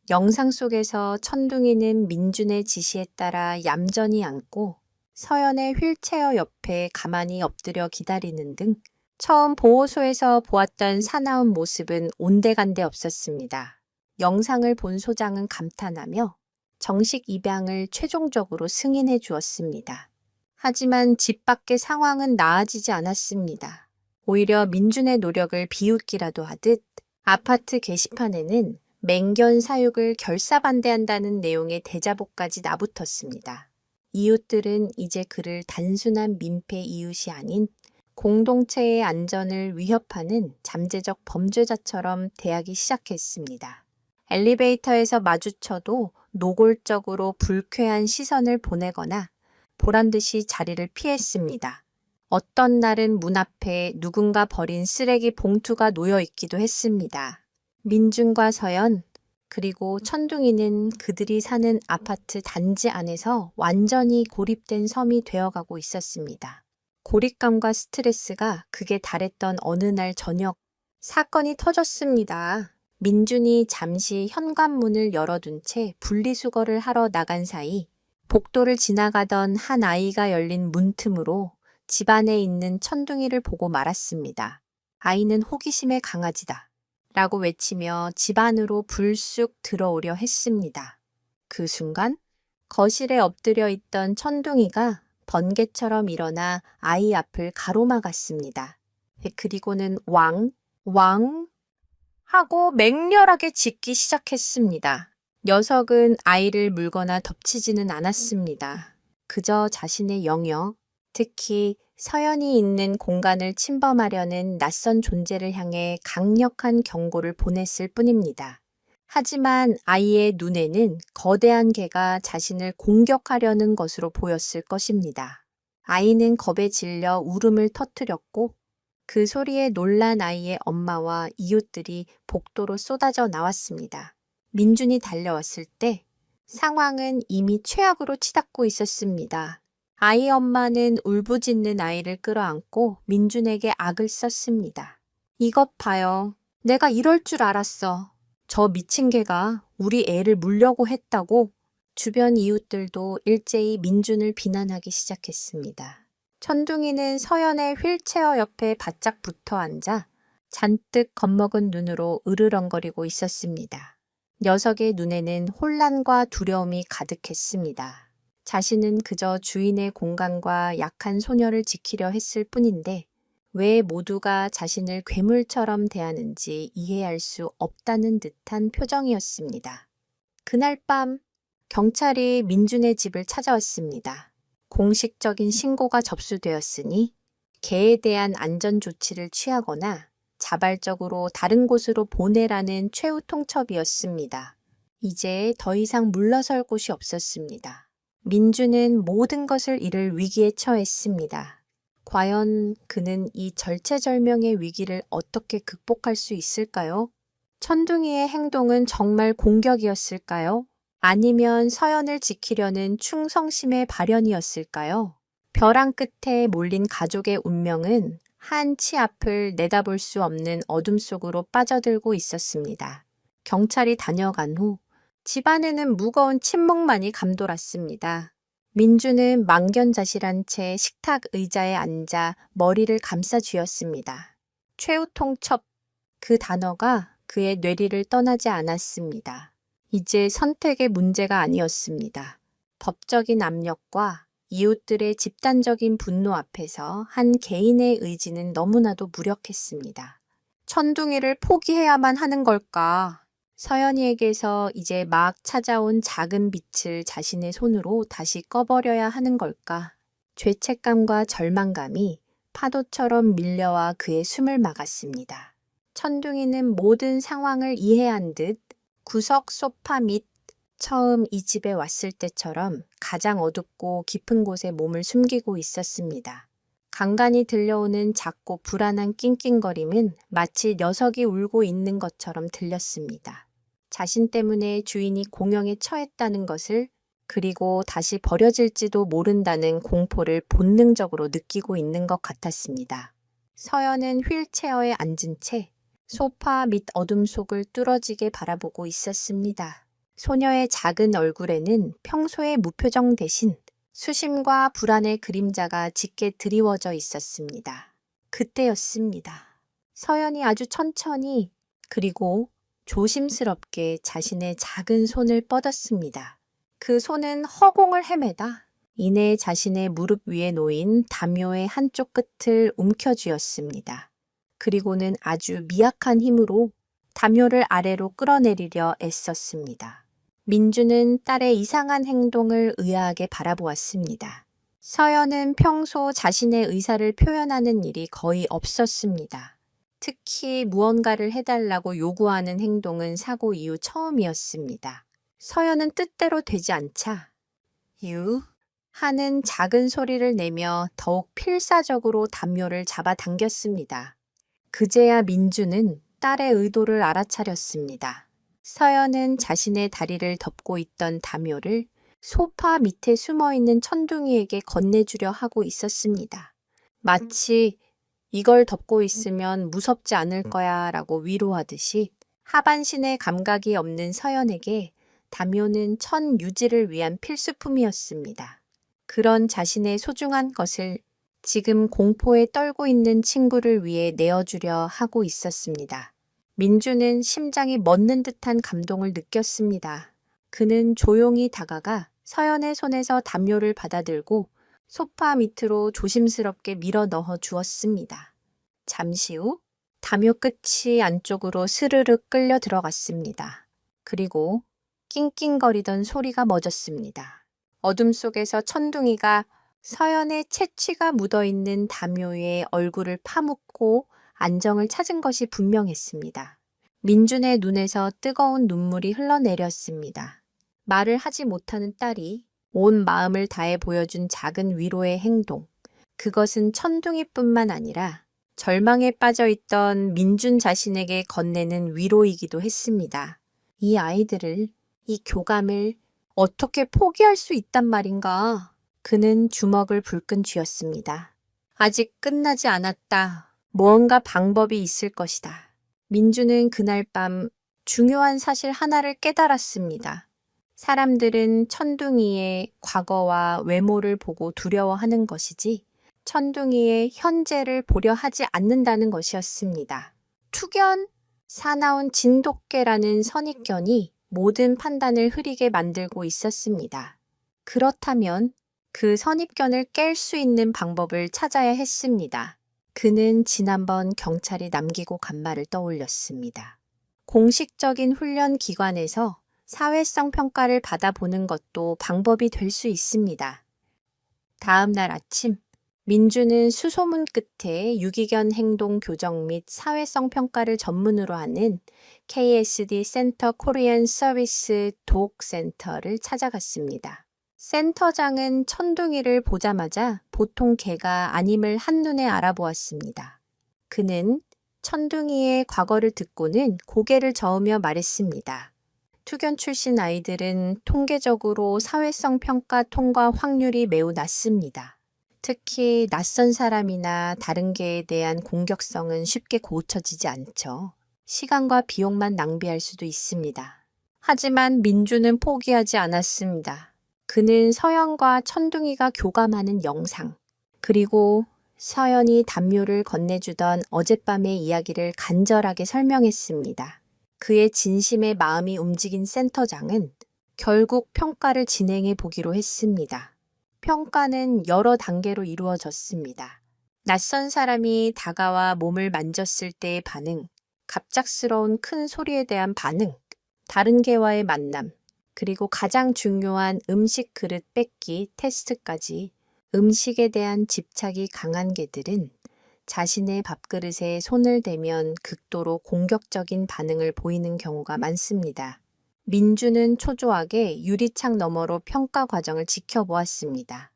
영상 속에서 천둥이는 민준의 지시에 따라 얌전히 앉고 서연의 휠체어 옆에 가만히 엎드려 기다리는 등 처음 보호소에서 보았던 사나운 모습은 온데간데 없었습니다. 영상을 본 소장은 감탄하며 정식 입양을 최종적으로 승인해 주었습니다. 하지만 집 밖의 상황은 나아지지 않았습니다. 오히려 민준의 노력을 비웃기라도 하듯 아파트 게시판에는 맹견 사육을 결사반대한다는 내용의 대자보까지 나붙었습니다. 이웃들은 이제 그를 단순한 민폐 이웃이 아닌 공동체의 안전을 위협하는 잠재적 범죄자처럼 대하기 시작했습니다. 엘리베이터에서 마주쳐도 노골적으로 불쾌한 시선을 보내거나 보란듯이 자리를 피했습니다. 어떤 날은 문 앞에 누군가 버린 쓰레기 봉투가 놓여 있기도 했습니다. 민준과 서연, 그리고 천둥이는 그들이 사는 아파트 단지 안에서 완전히 고립된 섬이 되어가고 있었습니다. 고립감과 스트레스가 극에 달했던 어느 날 저녁, 사건이 터졌습니다. 민준이 잠시 현관문을 열어둔 채 분리수거를 하러 나간 사이 복도를 지나가던 한 아이가 열린 문틈으로 집 안에 있는 천둥이를 보고 말았습니다. 아이는 호기심의 강아지다 라고 외치며 집 안으로 불쑥 들어오려 했습니다. 그 순간 거실에 엎드려 있던 천둥이가 번개처럼 일어나 아이 앞을 가로막았습니다. 그리고는 왕 하고 맹렬하게 짖기 시작했습니다. 녀석은 아이를 물거나 덮치지는 않았습니다. 그저 자신의 영역, 특히 서연이 있는 공간을 침범하려는 낯선 존재를 향해 강력한 경고를 보냈을 뿐입니다. 하지만 아이의 눈에는 거대한 개가 자신을 공격하려는 것으로 보였을 것입니다. 아이는 겁에 질려 울음을 터뜨렸고 그 소리에 놀란 아이의 엄마와 이웃들이 복도로 쏟아져 나왔습니다. 민준이 달려왔을 때 상황은 이미 최악으로 치닫고 있었습니다. 아이 엄마는 울부짖는 아이를 끌어안고 민준에게 악을 썼습니다. 이것 봐요. 내가 이럴 줄 알았어. 저 미친 개가 우리 애를 물려고 했다고. 주변 이웃들도 일제히 민준을 비난하기 시작했습니다. 천둥이는 서연의 휠체어 옆에 바짝 붙어 앉아 잔뜩 겁먹은 눈으로 으르렁거리고 있었습니다. 녀석의 눈에는 혼란과 두려움이 가득했습니다. 자신은 그저 주인의 공간과 약한 소녀를 지키려 했을 뿐인데 왜 모두가 자신을 괴물처럼 대하는지 이해할 수 없다는 듯한 표정이었습니다. 그날 밤 경찰이 민준의 집을 찾아왔습니다. 공식적인 신고가 접수되었으니 개에 대한 안전 조치를 취하거나 자발적으로 다른 곳으로 보내라는 최후 통첩이었습니다. 이제 더 이상 물러설 곳이 없었습니다. 민준은 모든 것을 잃을 위기에 처했습니다. 과연 그는 이 절체절명의 위기를 어떻게 극복할 수 있을까요? 천둥이의 행동은 정말 공격이었을까요? 아니면 서연을 지키려는 충성심의 발현이었을까요? 벼랑 끝에 몰린 가족의 운명은 한 치 앞을 내다볼 수 없는 어둠 속으로 빠져들고 있었습니다. 경찰이 다녀간 후 집안에는 무거운 침묵만이 감돌았습니다. 민주는 망견자실한 채 식탁 의자에 앉아 머리를 감싸 쥐었습니다. 최후 통첩, 그 단어가 그의 뇌리를 떠나지 않았습니다. 이제 선택의 문제가 아니었습니다. 법적인 압력과 이웃들의 집단적인 분노 앞에서 한 개인의 의지는 너무나도 무력했습니다. 천둥이를 포기해야만 하는 걸까? 서연이에게서 이제 막 찾아온 작은 빛을 자신의 손으로 다시 꺼버려야 하는 걸까? 죄책감과 절망감이 파도처럼 밀려와 그의 숨을 막았습니다. 천둥이는 모든 상황을 이해한 듯 구석 소파 밑 처음 이 집에 왔을 때처럼 가장 어둡고 깊은 곳에 몸을 숨기고 있었습니다. 간간이 들려오는 작고 불안한 낑낑거림은 마치 녀석이 울고 있는 것처럼 들렸습니다. 자신 때문에 주인이 공영에 처했다는 것을, 그리고 다시 버려질지도 모른다는 공포를 본능적으로 느끼고 있는 것 같았습니다. 서연은 휠체어에 앉은 채 소파 밑 어둠 속을 뚫어지게 바라보고 있었습니다. 소녀의 작은 얼굴에는 평소의 무표정 대신 수심과 불안의 그림자가 짙게 드리워져 있었습니다. 그때였습니다. 서연이 아주 천천히 그리고 조심스럽게 자신의 작은 손을 뻗었습니다. 그 손은 허공을 헤매다 이내 자신의 무릎 위에 놓인 담요의 한쪽 끝을 움켜쥐었습니다. 그리고는 아주 미약한 힘으로 담요를 아래로 끌어내리려 애썼습니다. 민주는 딸의 이상한 행동을 의아하게 바라보았습니다. 서연은 평소 자신의 의사를 표현하는 일이 거의 없었습니다. 특히 무언가를 해달라고 요구하는 행동은 사고 이후 처음이었습니다. 서연은 뜻대로 되지 않자 "유" 하는 작은 소리를 내며 더욱 필사적으로 담요를 잡아당겼습니다. 그제야 민주는 딸의 의도를 알아차렸습니다. 서연은 자신의 다리를 덮고 있던 담요를 소파 밑에 숨어있는 천둥이에게 건네주려 하고 있었습니다. 마치 "이걸 덮고 있으면 무섭지 않을 거야" 라고 위로하듯이 하반신의 감각이 없는 서연에게 담요는 천유지를 위한 필수품이었습니다. 그런 자신의 소중한 것을 지금 공포에 떨고 있는 친구를 위해 내어주려 하고 있었습니다. 민주는 심장이 멎는 듯한 감동을 느꼈습니다. 그는 조용히 다가가 서연의 손에서 담요를 받아들고 소파 밑으로 조심스럽게 밀어 넣어 주었습니다. 잠시 후 담요 끝이 안쪽으로 스르륵 끌려 들어갔습니다. 그리고 낑낑거리던 소리가 멎었습니다. 어둠 속에서 천둥이가 서연의 채취가 묻어있는 담요에 얼굴을 파묻고 안정을 찾은 것이 분명했습니다. 민준의 눈에서 뜨거운 눈물이 흘러내렸습니다. 말을 하지 못하는 딸이 온 마음을 다해 보여준 작은 위로의 행동. 그것은 천둥이뿐만 아니라 절망에 빠져있던 민준 자신에게 건네는 위로이기도 했습니다. 이 아이들을, 이 교감을 어떻게 포기할 수 있단 말인가? 그는 주먹을 불끈 쥐었습니다. 아직 끝나지 않았다. 무언가 방법이 있을 것이다. 민주는 그날 밤 중요한 사실 하나를 깨달았습니다. 사람들은 천둥이의 과거와 외모를 보고 두려워하는 것이지 천둥이의 현재를 보려 하지 않는다는 것이었습니다. 투견, 사나운 진돗개라는 선입견이 모든 판단을 흐리게 만들고 있었습니다. 그렇다면 그 선입견을 깰 수 있는 방법을 찾아야 했습니다. 그는 지난번 경찰이 남기고 간 말을 떠올렸습니다. 공식적인 훈련 기관에서 사회성 평가를 받아보는 것도 방법이 될 수 있습니다. 다음 날 아침, 민주는 수소문 끝에 유기견 행동 교정 및 사회성 평가를 전문으로 하는 KSD 센터 코리안 서비스 독 센터를 찾아갔습니다. 센터장은 천둥이를 보자마자 보통 개가 아님을 한눈에 알아보았습니다. 그는 천둥이의 과거를 듣고는 고개를 저으며 말했습니다. 투견 출신 아이들은 통계적으로 사회성 평가 통과 확률이 매우 낮습니다. 특히 낯선 사람이나 다른 개에 대한 공격성은 쉽게 고쳐지지 않죠. 시간과 비용만 낭비할 수도 있습니다. 하지만 민주는 포기하지 않았습니다. 그는 서연과 천둥이가 교감하는 영상, 그리고 서연이 담요를 건네주던 어젯밤의 이야기를 간절하게 설명했습니다. 그의 진심의 마음이 움직인 센터장은 결국 평가를 진행해 보기로 했습니다. 평가는 여러 단계로 이루어졌습니다. 낯선 사람이 다가와 몸을 만졌을 때의 반응, 갑작스러운 큰 소리에 대한 반응, 다른 개와의 만남, 그리고 가장 중요한 음식 그릇 뺏기 테스트까지 음식에 대한 집착이 강한 개들은 자신의 밥그릇에 손을 대면 극도로 공격적인 반응을 보이는 경우가 많습니다. 민주는 초조하게 유리창 너머로 평가 과정을 지켜보았습니다.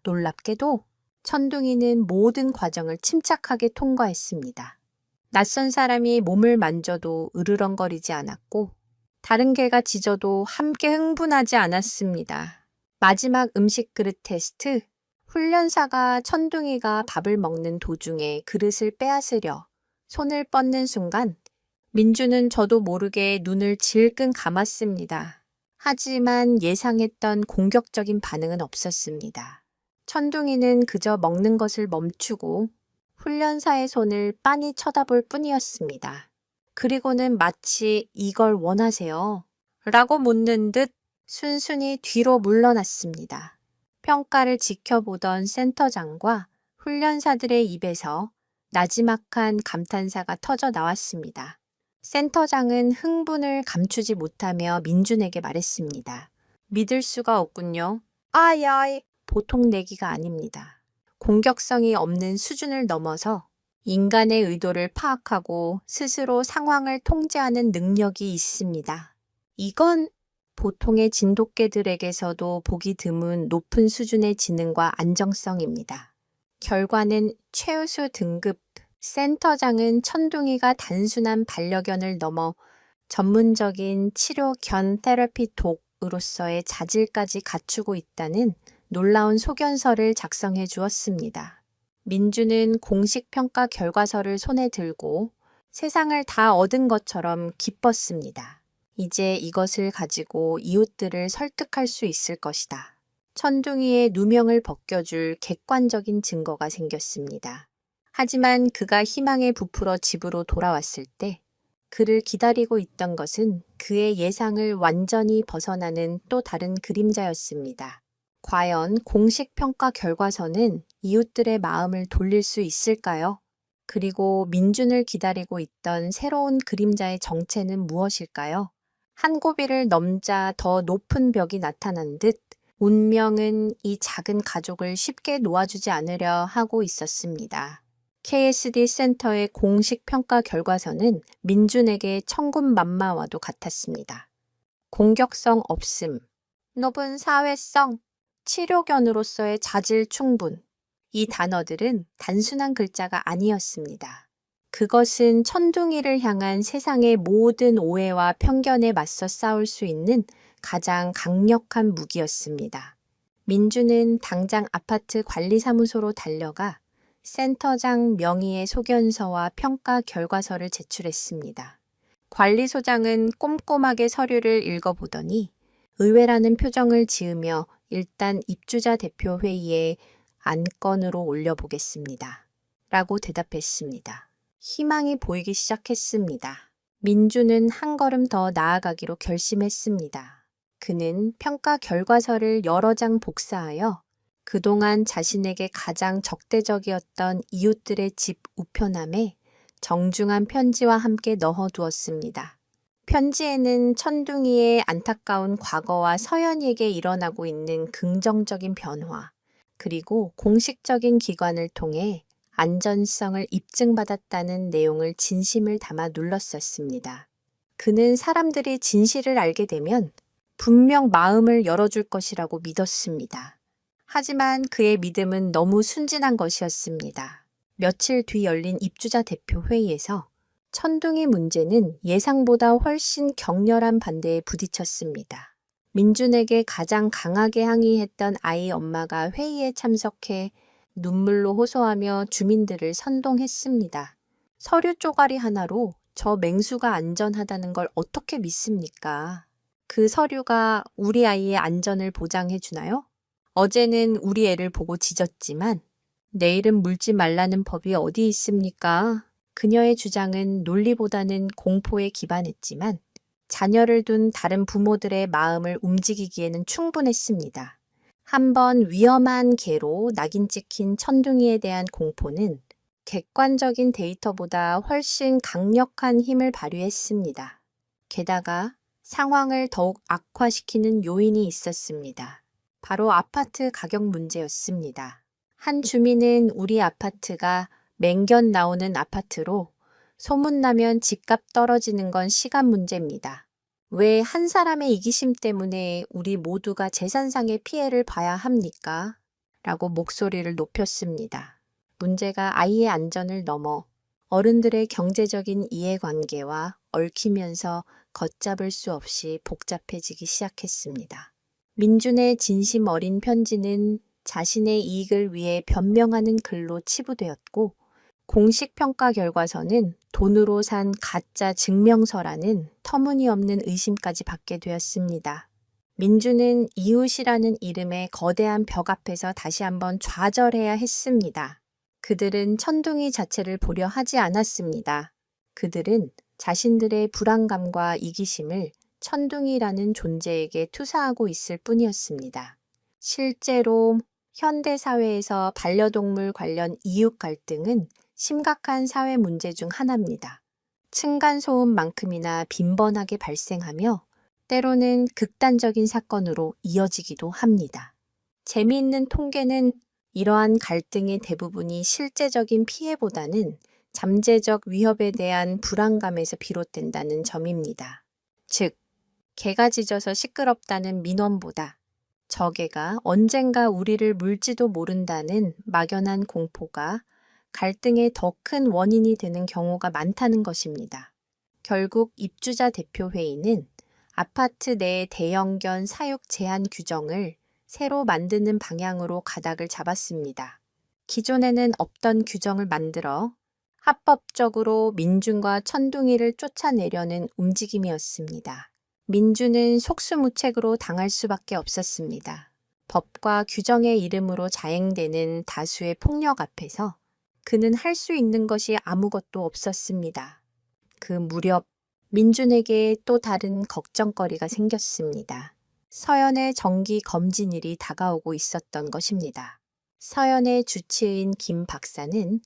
놀랍게도 천둥이는 모든 과정을 침착하게 통과했습니다. 낯선 사람이 몸을 만져도 으르렁거리지 않았고 다른 개가 짖어도 함께 흥분하지 않았습니다. 마지막 음식 그릇 테스트, 훈련사가 천둥이가 밥을 먹는 도중에 그릇을 빼앗으려 손을 뻗는 순간 민주는 저도 모르게 눈을 질끈 감았습니다. 하지만 예상했던 공격적인 반응은 없었습니다. 천둥이는 그저 먹는 것을 멈추고 훈련사의 손을 빤히 쳐다볼 뿐이었습니다. 그리고는 마치 이걸 원하세요? 라고 묻는 듯 순순히 뒤로 물러났습니다. 평가를 지켜보던 센터장과 훈련사들의 입에서 나지막한 감탄사가 터져 나왔습니다. 센터장은 흥분을 감추지 못하며 민준에게 말했습니다. 믿을 수가 없군요. 아야이, 보통 내기가 아닙니다. 공격성이 없는 수준을 넘어서 인간의 의도를 파악하고 스스로 상황을 통제하는 능력이 있습니다. 이건 보통의 진돗개들에게서도 보기 드문 높은 수준의 지능과 안정성입니다. 결과는 최우수 등급. 센터장은 천둥이가 단순한 반려견을 넘어 전문적인 치료견 테라피 독으로서의 자질까지 갖추고 있다는 놀라운 소견서를 작성해 주었습니다. 민주는 공식 평가 결과서를 손에 들고 세상을 다 얻은 것처럼 기뻤습니다. 이제 이것을 가지고 이웃들을 설득할 수 있을 것이다. 천둥이의 누명을 벗겨줄 객관적인 증거가 생겼습니다. 하지만 그가 희망에 부풀어 집으로 돌아왔을 때 그를 기다리고 있던 것은 그의 예상을 완전히 벗어나는 또 다른 그림자였습니다. 과연 공식 평가 결과서는 이웃들의 마음을 돌릴 수 있을까요? 그리고 민준을 기다리고 있던 새로운 그림자의 정체는 무엇일까요? 한 고비를 넘자 더 높은 벽이 나타난 듯 운명은 이 작은 가족을 쉽게 놓아주지 않으려 하고 있었습니다. KSD 센터의 공식 평가 결과서는 민준에게 천군만마와도 같았습니다. 공격성 없음, 높은 사회성, 치료견으로서의 자질 충분. 이 단어들은 단순한 글자가 아니었습니다. 그것은 천둥이를 향한 세상의 모든 오해와 편견에 맞서 싸울 수 있는 가장 강력한 무기였습니다. 민주는 당장 아파트 관리사무소로 달려가 센터장 명의의 소견서와 평가 결과서를 제출했습니다. 관리소장은 꼼꼼하게 서류를 읽어보더니 의외라는 표정을 지으며 일단 입주자 대표 회의에 안건으로 올려보겠습니다. 라고 대답했습니다. 희망이 보이기 시작했습니다. 민주는 한 걸음 더 나아가기로 결심했습니다. 그는 평가 결과서를 여러 장 복사하여 그동안 자신에게 가장 적대적이었던 이웃들의 집 우편함에 정중한 편지와 함께 넣어두었습니다. 편지에는 천둥이의 안타까운 과거와 서연이에게 일어나고 있는 긍정적인 변화, 그리고 공식적인 기관을 통해 안전성을 입증받았다는 내용을 진심을 담아 눌렀었습니다. 그는 사람들이 진실을 알게 되면 분명 마음을 열어줄 것이라고 믿었습니다. 하지만 그의 믿음은 너무 순진한 것이었습니다. 며칠 뒤 열린 입주자 대표 회의에서 천둥이 문제는 예상보다 훨씬 격렬한 반대에 부딪혔습니다. 민준에게 가장 강하게 항의했던 아이 엄마가 회의에 참석해 눈물로 호소하며 주민들을 선동했습니다. 서류 쪼가리 하나로 저 맹수가 안전하다는 걸 어떻게 믿습니까? 그 서류가 우리 아이의 안전을 보장해 주나요? 어제는 우리 애를 보고 짖었지만 내일은 물지 말라는 법이 어디 있습니까? 그녀의 주장은 논리보다는 공포에 기반했지만 자녀를 둔 다른 부모들의 마음을 움직이기에는 충분했습니다. 한번 위험한 개로 낙인 찍힌 천둥이에 대한 공포는 객관적인 데이터보다 훨씬 강력한 힘을 발휘했습니다. 게다가 상황을 더욱 악화시키는 요인이 있었습니다. 바로 아파트 가격 문제였습니다. 한 주민은 우리 아파트가 맹견 나오는 아파트로 소문나면 집값 떨어지는 건 시간 문제입니다. 왜 한 사람의 이기심 때문에 우리 모두가 재산상의 피해를 봐야 합니까? 라고 목소리를 높였습니다. 문제가 아이의 안전을 넘어 어른들의 경제적인 이해관계와 얽히면서 걷잡을 수 없이 복잡해지기 시작했습니다. 민준의 진심 어린 편지는 자신의 이익을 위해 변명하는 글로 치부되었고 공식 평가 결과서는 돈으로 산 가짜 증명서라는 터무니없는 의심까지 받게 되었습니다. 민주는 이웃이라는 이름의 거대한 벽 앞에서 다시 한번 좌절해야 했습니다. 그들은 천둥이 자체를 보려 하지 않았습니다. 그들은 자신들의 불안감과 이기심을 천둥이라는 존재에게 투사하고 있을 뿐이었습니다. 실제로 현대사회에서 반려동물 관련 이웃 갈등은 심각한 사회 문제 중 하나입니다. 층간소음만큼이나 빈번하게 발생하며 때로는 극단적인 사건으로 이어지기도 합니다. 재미있는 통계는 이러한 갈등의 대부분이 실제적인 피해보다는 잠재적 위협에 대한 불안감에서 비롯된다는 점입니다. 즉, 개가 짖어서 시끄럽다는 민원보다 저 개가 언젠가 우리를 물지도 모른다는 막연한 공포가 갈등의 더 큰 원인이 되는 경우가 많다는 것입니다. 결국 입주자 대표회의는 아파트 내 대형견 사육 제한 규정을 새로 만드는 방향으로 가닥을 잡았습니다. 기존에는 없던 규정을 만들어 합법적으로 민준과 천둥이를 쫓아내려는 움직임이었습니다. 민준은 속수무책으로 당할 수밖에 없었습니다. 법과 규정의 이름으로 자행되는 다수의 폭력 앞에서 그는 할 수 있는 것이 아무것도 없었습니다. 그 무렵 민준에게 또 다른 걱정거리가 생겼습니다. 서연의 정기 검진일이 다가오고 있었던 것입니다. 서연의 주치의인 김 박사는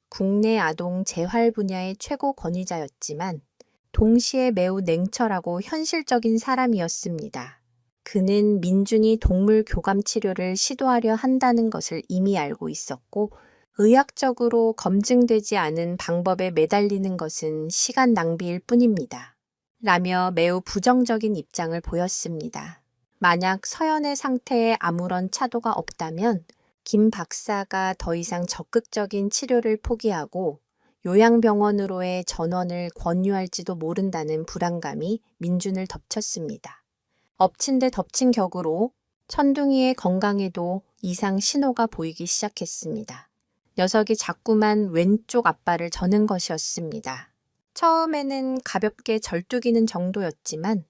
국내 아동 재활 분야의 최고 권위자였지만 동시에 매우 냉철하고 현실적인 사람이었습니다. 그는 민준이 동물 교감 치료를 시도하려 한다는 것을 이미 알고 있었고 의학적으로 검증되지 않은 방법에 매달리는 것은 시간 낭비일 뿐입니다. 라며 매우 부정적인 입장을 보였습니다. 만약 서연의 상태에 아무런 차도가 없다면 김 박사가 더 이상 적극적인 치료를 포기하고 요양병원으로의 전원을 권유할지도 모른다는 불안감이 민준을 덮쳤습니다. 엎친 데 덮친 격으로 천둥이의 건강에도 이상 신호가 보이기 시작했습니다. 녀석이 자꾸만 왼쪽 앞발을 저는 것이었습니다. 처음에는 가볍게 절뚝이는 정도였지만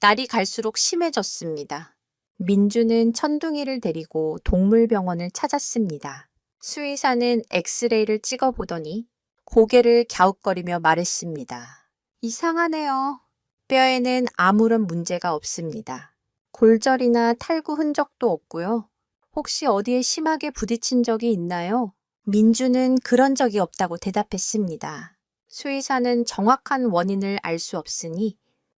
날이 갈수록 심해졌습니다. 민주는 천둥이를 데리고 동물병원을 찾았습니다. 수의사는 엑스레이를 찍어보더니 고개를 갸웃거리며 말했습니다. 이상하네요. 뼈에는 아무런 문제가 없습니다. 골절이나 탈구 흔적도 없고요. 혹시 어디에 심하게 부딪힌 적이 있나요? 민주는 그런 적이 없다고 대답했습니다. 수의사는 정확한 원인을 알 수 없으니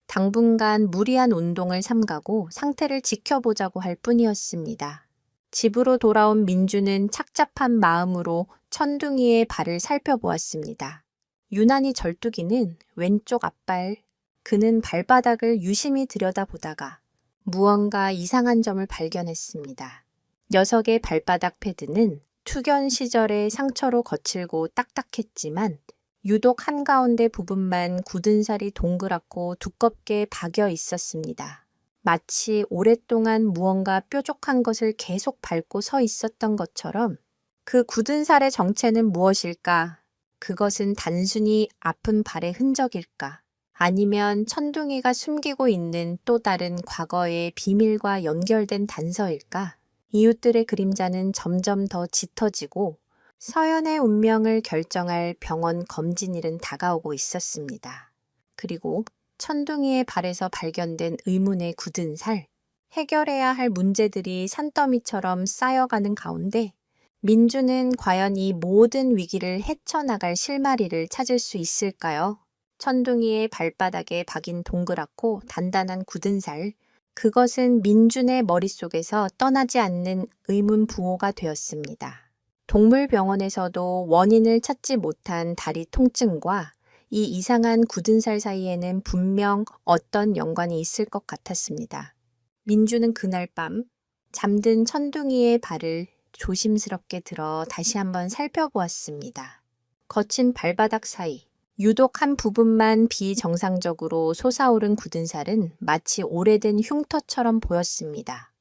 당분간 무리한 운동을 삼가고 상태를 지켜보자고 할 뿐이었습니다. 집으로 돌아온 민주는 착잡한 마음으로 천둥이의 발을 살펴보았습니다. 유난히 절뚝이는 왼쪽 앞발. 그는 발바닥을 유심히 들여다보다가 무언가 이상한 점을 발견했습니다. 녀석의 발바닥 패드는 투견 시절의 상처로 거칠고 딱딱했지만 유독 한가운데 부분만 굳은 살이 동그랗고 두껍게 박여 있었습니다. 마치 오랫동안 무언가 뾰족한 것을 계속 밟고 서 있었던 것처럼 그 굳은 살의 정체는 무엇일까? 그것은 단순히 아픈 발의 흔적일까? 아니면 천둥이가 숨기고 있는 또 다른 과거의 비밀과 연결된 단서일까? 이웃들의 그림자는 점점 더 짙어지고 서연의 운명을 결정할 병원 검진일은 다가오고 있었습니다. 그리고 천둥이의 발에서 발견된 의문의 굳은 살, 해결해야 할 문제들이 산더미처럼 쌓여가는 가운데 민주는 과연 이 모든 위기를 헤쳐나갈 실마리를 찾을 수 있을까요? 천둥이의 발바닥에 박인 동그랗고 단단한 굳은 살, 그것은 민준의 머릿속에서 떠나지 않는 의문 부호가 되었습니다. 동물병원에서도 원인을 찾지 못한 다리 통증과 이 이상한 굳은 살 사이에는 분명 어떤 연관이 있을 것 같았습니다. 민주는 그날 밤 잠든 천둥이의 발을 조심스럽게 들어 다시 한번 살펴보았습니다. 거친 발바닥 사이, 유독 한 부분만 비정상적으로 솟아오른 굳은 살은 마치 오래된 흉터처럼 보였습니다.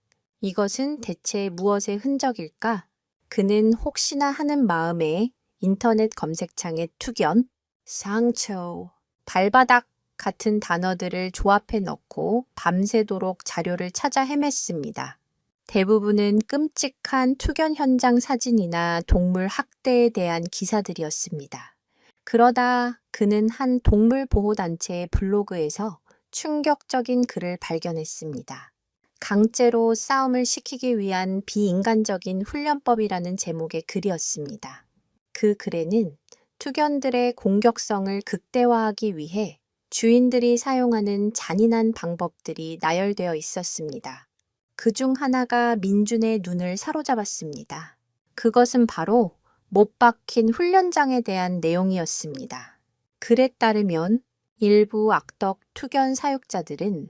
이것은 대체 무엇의 흔적일까? 그는 혹시나 하는 마음에 인터넷 검색창에 투견, 상처, 발바닥 같은 단어들을 조합해 넣고 밤새도록 자료를 찾아 헤맸습니다. 대부분은 끔찍한 투견 현장 사진이나 동물 학대에 대한 기사들이었습니다. 그러다 그는 한 동물보호단체의 블로그에서 충격적인 글을 발견했습니다. 강제로 싸움을 시키기 위한 비인간적인 훈련법이라는 제목의 글이었습니다. 그 글에는 투견들의 공격성을 극대화하기 위해 주인들이 사용하는 잔인한 방법들이 나열되어 있었습니다. 그중 하나가 민준의 눈을 사로잡았습니다. 그것은 바로 못 박힌 훈련장에 대한 내용이었습니다. 글에 따르면 일부 악덕 투견 사육자들은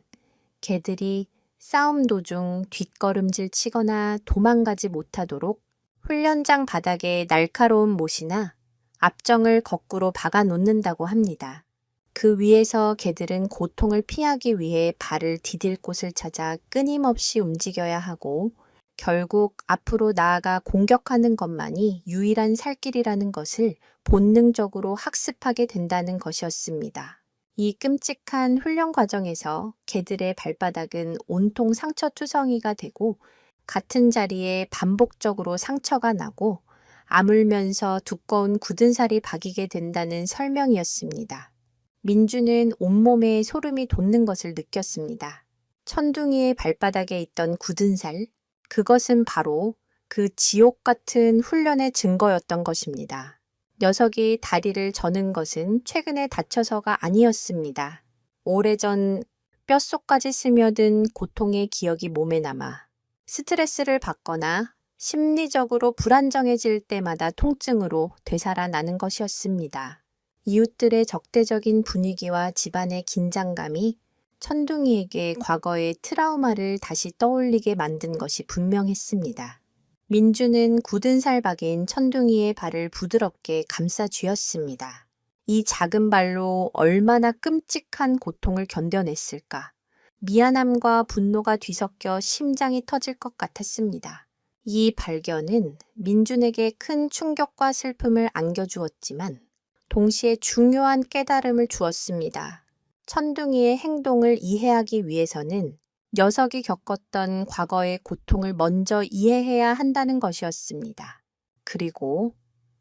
개들이 싸움 도중 뒷걸음질 치거나 도망가지 못하도록 훈련장 바닥에 날카로운 못이나 압정을 거꾸로 박아 놓는다고 합니다. 그 위에서 개들은 고통을 피하기 위해 발을 디딜 곳을 찾아 끊임없이 움직여야 하고 결국 앞으로 나아가 공격하는 것만이 유일한 살길이라는 것을 본능적으로 학습하게 된다는 것이었습니다. 이 끔찍한 훈련 과정에서 개들의 발바닥은 온통 상처투성이가 되고 같은 자리에 반복적으로 상처가 나고 아물면서 두꺼운 굳은 살이 박이게 된다는 설명이었습니다. 민주는 온몸에 소름이 돋는 것을 느꼈습니다. 천둥이의 발바닥에 있던 굳은 살, 그것은 바로 그 지옥 같은 훈련의 증거였던 것입니다. 녀석이 다리를 저는 것은 최근에 다쳐서가 아니었습니다. 오래전 뼛속까지 스며든 고통의 기억이 몸에 남아 스트레스를 받거나 심리적으로 불안정해질 때마다 통증으로 되살아나는 것이었습니다. 이웃들의 적대적인 분위기와 집안의 긴장감이 천둥이에게 과거의 트라우마를 다시 떠올리게 만든 것이 분명했습니다. 민주는 굳은 살 박인 천둥이의 발을 부드럽게 감싸 쥐었습니다. 이 작은 발로 얼마나 끔찍한 고통을 견뎌냈을까. 미안함과 분노가 뒤섞여 심장이 터질 것 같았습니다. 이 발견은 민준에게 큰 충격과 슬픔을 안겨주었지만 동시에 중요한 깨달음을 주었습니다. 천둥이의 행동을 이해하기 위해서는 녀석이 겪었던 과거의 고통을 먼저 이해해야 한다는 것이었습니다. 그리고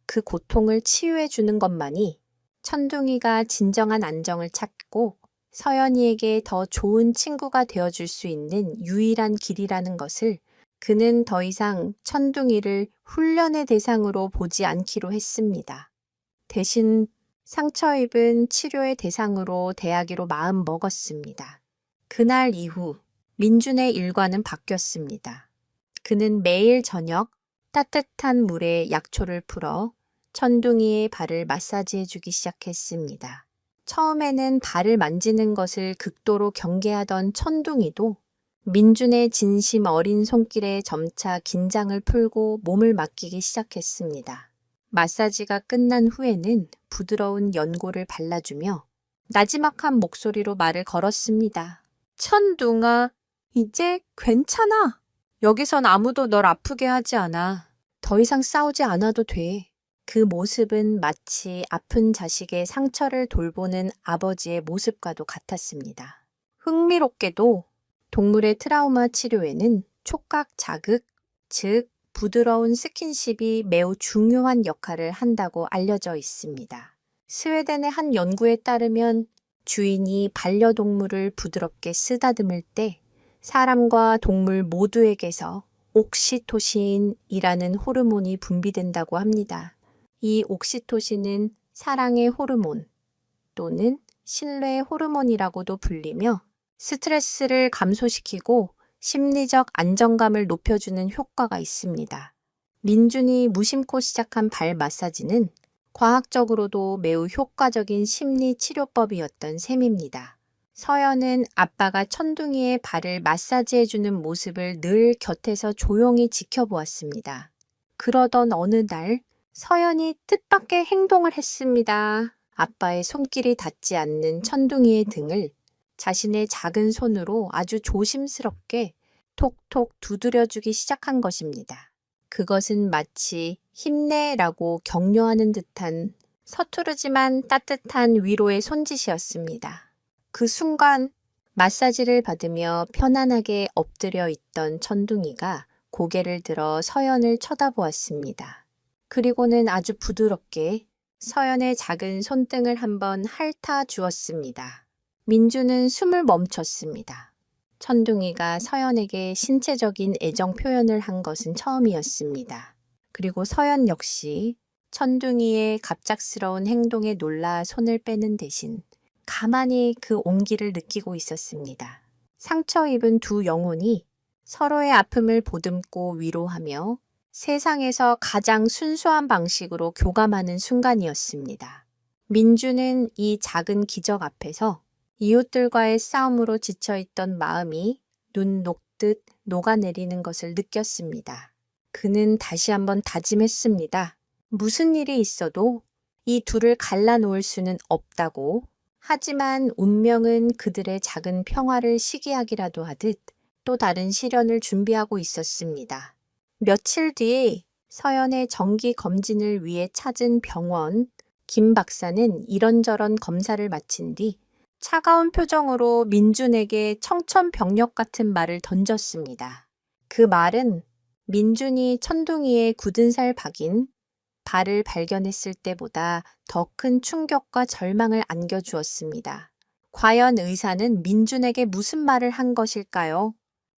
그 고통을 치유해 주는 것만이 천둥이가 진정한 안정을 찾고 서연이에게 더 좋은 친구가 되어줄 수 있는 유일한 길이라는 것을 그는 더 이상 천둥이를 훈련의 대상으로 보지 않기로 했습니다. 대신 상처 입은 치료의 대상으로 대하기로 마음 먹었습니다. 그날 이후 민준의 일과는 바뀌었습니다. 그는 매일 저녁 따뜻한 물에 약초를 풀어 천둥이의 발을 마사지해주기 시작했습니다. 처음에는 발을 만지는 것을 극도로 경계하던 천둥이도 민준의 진심 어린 손길에 점차 긴장을 풀고 몸을 맡기기 시작했습니다. 마사지가 끝난 후에는 부드러운 연고를 발라주며 나지막한 목소리로 말을 걸었습니다. 천둥아, 이제 괜찮아. 여기선 아무도 널 아프게 하지 않아. 더 이상 싸우지 않아도 돼. 그 모습은 마치 아픈 자식의 상처를 돌보는 아버지의 모습과도 같았습니다. 흥미롭게도 동물의 트라우마 치료에는 촉각 자극, 즉 부드러운 스킨십이 매우 중요한 역할을 한다고 알려져 있습니다. 스웨덴의 한 연구에 따르면 주인이 반려동물을 부드럽게 쓰다듬을 때 사람과 동물 모두에게서 옥시토신이라는 호르몬이 분비된다고 합니다. 이 옥시토신은 사랑의 호르몬 또는 신뢰의 호르몬이라고도 불리며 스트레스를 감소시키고 심리적 안정감을 높여주는 효과가 있습니다. 민준이 무심코 시작한 발 마사지는 과학적으로도 매우 효과적인 심리 치료법이었던 셈입니다. 서연은 아빠가 천둥이의 발을 마사지해주는 모습을 늘 곁에서 조용히 지켜보았습니다. 그러던 어느 날 서연이 뜻밖의 행동을 했습니다. 아빠의 손길이 닿지 않는 천둥이의 등을 자신의 작은 손으로 아주 조심스럽게 톡톡 두드려주기 시작한 것입니다. 그것은 마치 힘내라고 격려하는 듯한 서투르지만 따뜻한 위로의 손짓이었습니다. 그 순간 마사지를 받으며 편안하게 엎드려 있던 천둥이가 고개를 들어 서연을 쳐다보았습니다. 그리고는 아주 부드럽게 서연의 작은 손등을 한번 핥아 주었습니다. 민주는 숨을 멈췄습니다. 천둥이가 서연에게 신체적인 애정 표현을 한 것은 처음이었습니다. 그리고 서연 역시 천둥이의 갑작스러운 행동에 놀라 손을 빼는 대신 가만히 그 온기를 느끼고 있었습니다. 상처 입은 두 영혼이 서로의 아픔을 보듬고 위로하며 세상에서 가장 순수한 방식으로 교감하는 순간이었습니다. 민주는 이 작은 기적 앞에서 이웃들과의 싸움으로 지쳐있던 마음이 눈 녹듯 녹아내리는 것을 느꼈습니다. 그는 다시 한번 다짐했습니다. 무슨 일이 있어도 이 둘을 갈라놓을 수는 없다고. 하지만 운명은 그들의 작은 평화를 시기하기라도 하듯 또 다른 시련을 준비하고 있었습니다. 며칠 뒤 서연의 정기 검진을 위해 찾은 병원, 김 박사는 이런저런 검사를 마친 뒤 차가운 표정으로 민준에게 청천벽력 같은 말을 던졌습니다. 그 말은 민준이 천둥이의 굳은 살 박인 발을 발견했을 때보다 더 큰 충격과 절망을 안겨주었습니다. 과연 의사는 민준에게 무슨 말을 한 것일까요?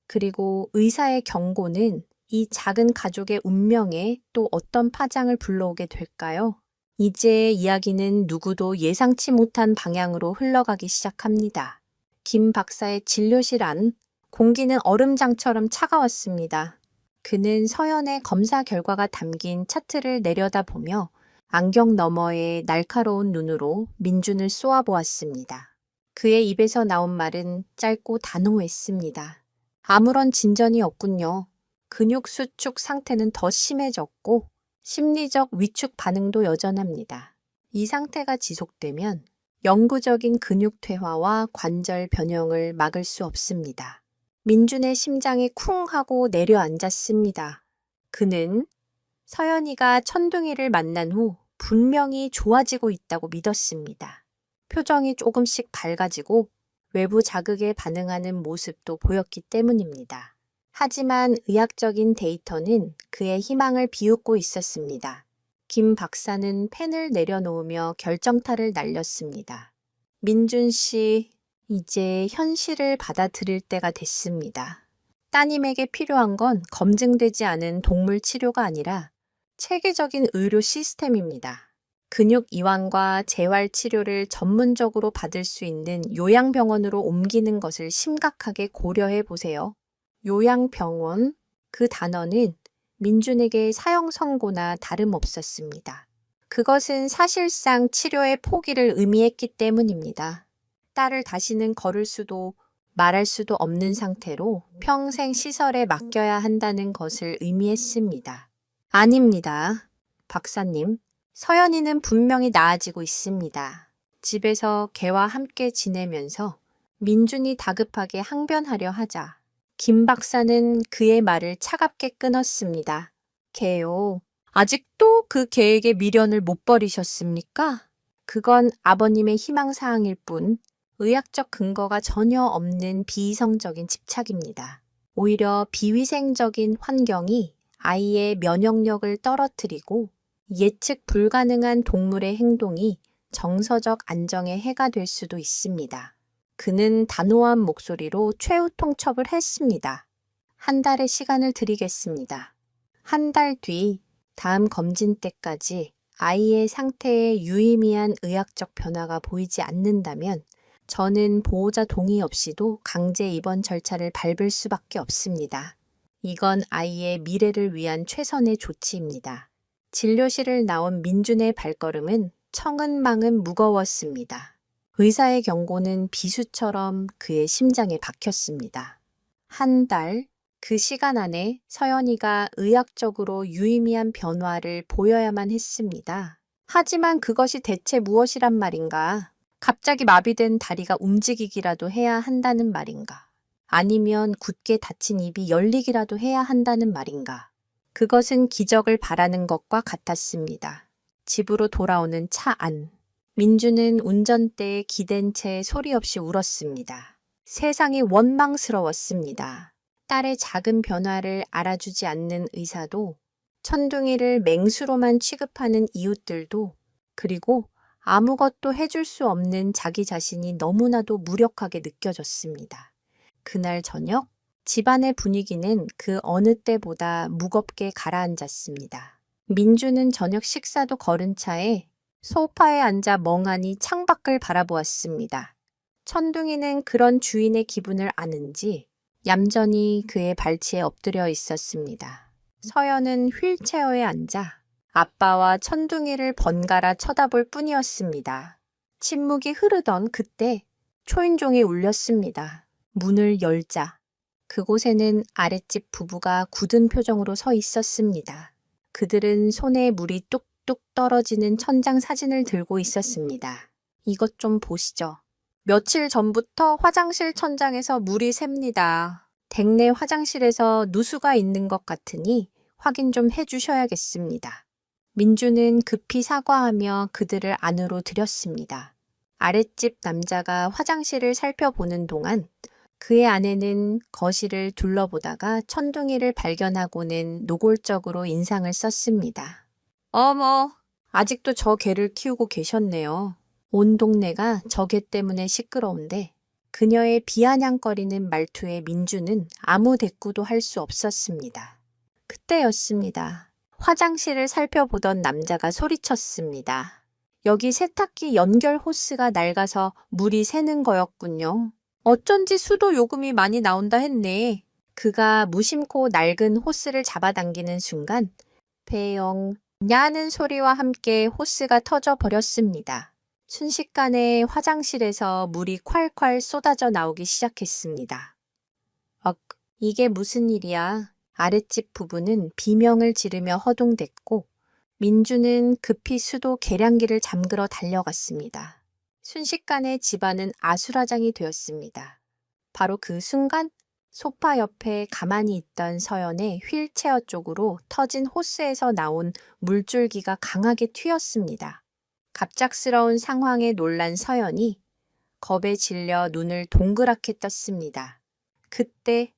그리고 의사의 경고는 이 작은 가족의 운명에 또 어떤 파장을 불러오게 될까요? 이제 이야기는 누구도 예상치 못한 방향으로 흘러가기 시작합니다. 김 박사의 진료실 안, 공기는 얼음장처럼 차가웠습니다. 그는 서연의 검사 결과가 담긴 차트를 내려다보며 안경 너머의 날카로운 눈으로 민준을 쏘아보았습니다. 그의 입에서 나온 말은 짧고 단호했습니다. 아무런 진전이 없군요. 근육 수축 상태는 더 심해졌고 심리적 위축 반응도 여전합니다. 이 상태가 지속되면 영구적인 근육 퇴화와 관절 변형을 막을 수 없습니다. 민준의 심장이 쿵 하고 내려앉았습니다. 그는 서연이가 천둥이를 만난 후 분명히 좋아지고 있다고 믿었습니다. 표정이 조금씩 밝아지고 외부 자극에 반응하는 모습도 보였기 때문입니다. 하지만 의학적인 데이터는 그의 희망을 비웃고 있었습니다. 김 박사는 펜을 내려놓으며 결정타를 날렸습니다. 민준 씨, 이제 현실을 받아들일 때가 됐습니다. 따님에게 필요한 건 검증되지 않은 동물 치료가 아니라 체계적인 의료 시스템입니다. 근육 이완과 재활 치료를 전문적으로 받을 수 있는 요양병원으로 옮기는 것을 심각하게 고려해 보세요. 요양병원, 그 단어는 민준에게 사형 선고나 다름없었습니다. 그것은 사실상 치료의 포기를 의미했기 때문입니다. 딸을 다시는 걸을 수도 말할 수도 없는 상태로 평생 시설에 맡겨야 한다는 것을 의미했습니다. 아닙니다. 박사님, 서연이는 분명히 나아지고 있습니다. 집에서 걔와 함께 지내면서 민준이 다급하게 항변하려 하자 김 박사는 그의 말을 차갑게 끊었습니다. 걔요. 아직도 그 걔에게 미련을 못 버리셨습니까? 그건 아버님의 희망사항일 뿐 의학적 근거가 전혀 없는 비이성적인 집착입니다. 오히려 비위생적인 환경이 아이의 면역력을 떨어뜨리고 예측 불가능한 동물의 행동이 정서적 안정에 해가 될 수도 있습니다. 그는 단호한 목소리로 최후 통첩을 했습니다. 한 달의 시간을 드리겠습니다. 한 달 뒤 다음 검진 때까지 아이의 상태에 유의미한 의학적 변화가 보이지 않는다면 저는 보호자 동의 없이도 강제 입원 절차를 밟을 수밖에 없습니다. 이건 아이의 미래를 위한 최선의 조치입니다. 진료실을 나온 민준의 발걸음은 청은망은 무거웠습니다. 의사의 경고는 비수처럼 그의 심장에 박혔습니다. 한 달, 그 시간 안에 서연이가 의학적으로 유의미한 변화를 보여야만 했습니다. 하지만 그것이 대체 무엇이란 말인가? 갑자기 마비된 다리가 움직이기라도 해야 한다는 말인가? 아니면 굳게 닫힌 입이 열리기라도 해야 한다는 말인가? 그것은 기적을 바라는 것과 같았습니다. 집으로 돌아오는 차 안. 민주는 운전대에 기댄 채 소리 없이 울었습니다. 세상이 원망스러웠습니다. 딸의 작은 변화를 알아주지 않는 의사도, 천둥이를 맹수로만 취급하는 이웃들도, 그리고 아무것도 해줄 수 없는 자기 자신이 너무나도 무력하게 느껴졌습니다. 그날 저녁, 집안의 분위기는 그 어느 때보다 무겁게 가라앉았습니다. 민주는 저녁 식사도 거른 차에 소파에 앉아 멍하니 창밖을 바라보았습니다. 천둥이는 그런 주인의 기분을 아는지 얌전히 그의 발치에 엎드려 있었습니다. 서연은 휠체어에 앉아 아빠와 천둥이를 번갈아 쳐다볼 뿐이었습니다. 침묵이 흐르던 그때 초인종이 울렸습니다. 문을 열자 그곳에는 아랫집 부부가 굳은 표정으로 서 있었습니다. 그들은 손에 물이 뚝뚝 떨어지는 천장 사진을 들고 있었습니다. 이것 좀 보시죠. 며칠 전부터 화장실 천장에서 물이 샙니다. 댁내 화장실에서 누수가 있는 것 같으니 확인 좀 해주셔야겠습니다. 민주는 급히 사과하며 그들을 안으로 들였습니다. 아랫집 남자가 화장실을 살펴보는 동안 그의 아내는 거실을 둘러보다가 천둥이를 발견하고는 노골적으로 인상을 썼습니다. 어머, 아직도 저 개를 키우고 계셨네요. 온 동네가 저 개 때문에 시끄러운데 그녀의 비아냥거리는 말투에 민주는 아무 대꾸도 할 수 없었습니다. 그때였습니다. 화장실을 살펴보던 남자가 소리쳤습니다. 여기 세탁기 연결 호스가 낡아서 물이 새는 거였군요. 어쩐지 수도 요금이 많이 나온다 했네. 그가 무심코 낡은 호스를 잡아당기는 순간 배영 냐는 소리와 함께 호스가 터져 버렸습니다. 순식간에 화장실에서 물이 콸콸 쏟아져 나오기 시작했습니다. 이게 무슨 일이야? 아랫집 부부는 비명을 지르며 허둥댔고 민주는 급히 수도 계량기를 잠그러 달려갔습니다. 순식간에 집안은 아수라장이 되었습니다. 바로 그 순간 소파 옆에 가만히 있던 서연의 휠체어 쪽으로 터진 호스에서 나온 물줄기가 강하게 튀었습니다. 갑작스러운 상황에 놀란 서연이 겁에 질려 눈을 동그랗게 떴습니다. 그때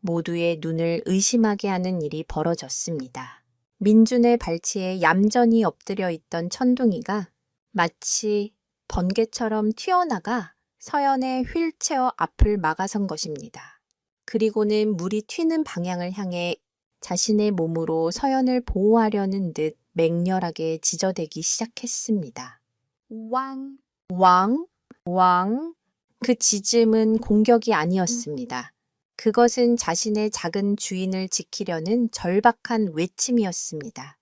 모두의 눈을 의심하게 하는 일이 벌어졌습니다. 민준의 발치에 얌전히 엎드려 있던 천둥이가 마치 번개처럼 튀어나가 서연의 휠체어 앞을 막아선 것입니다. 그리고는 물이 튀는 방향을 향해 자신의 몸으로 서연을 보호하려는 듯 맹렬하게 지저대기 시작했습니다. 왕, 왕, 왕. 그 짖음은 공격이 아니었습니다. 그것은 자신의 작은 주인을 지키려는 절박한 외침이었습니다.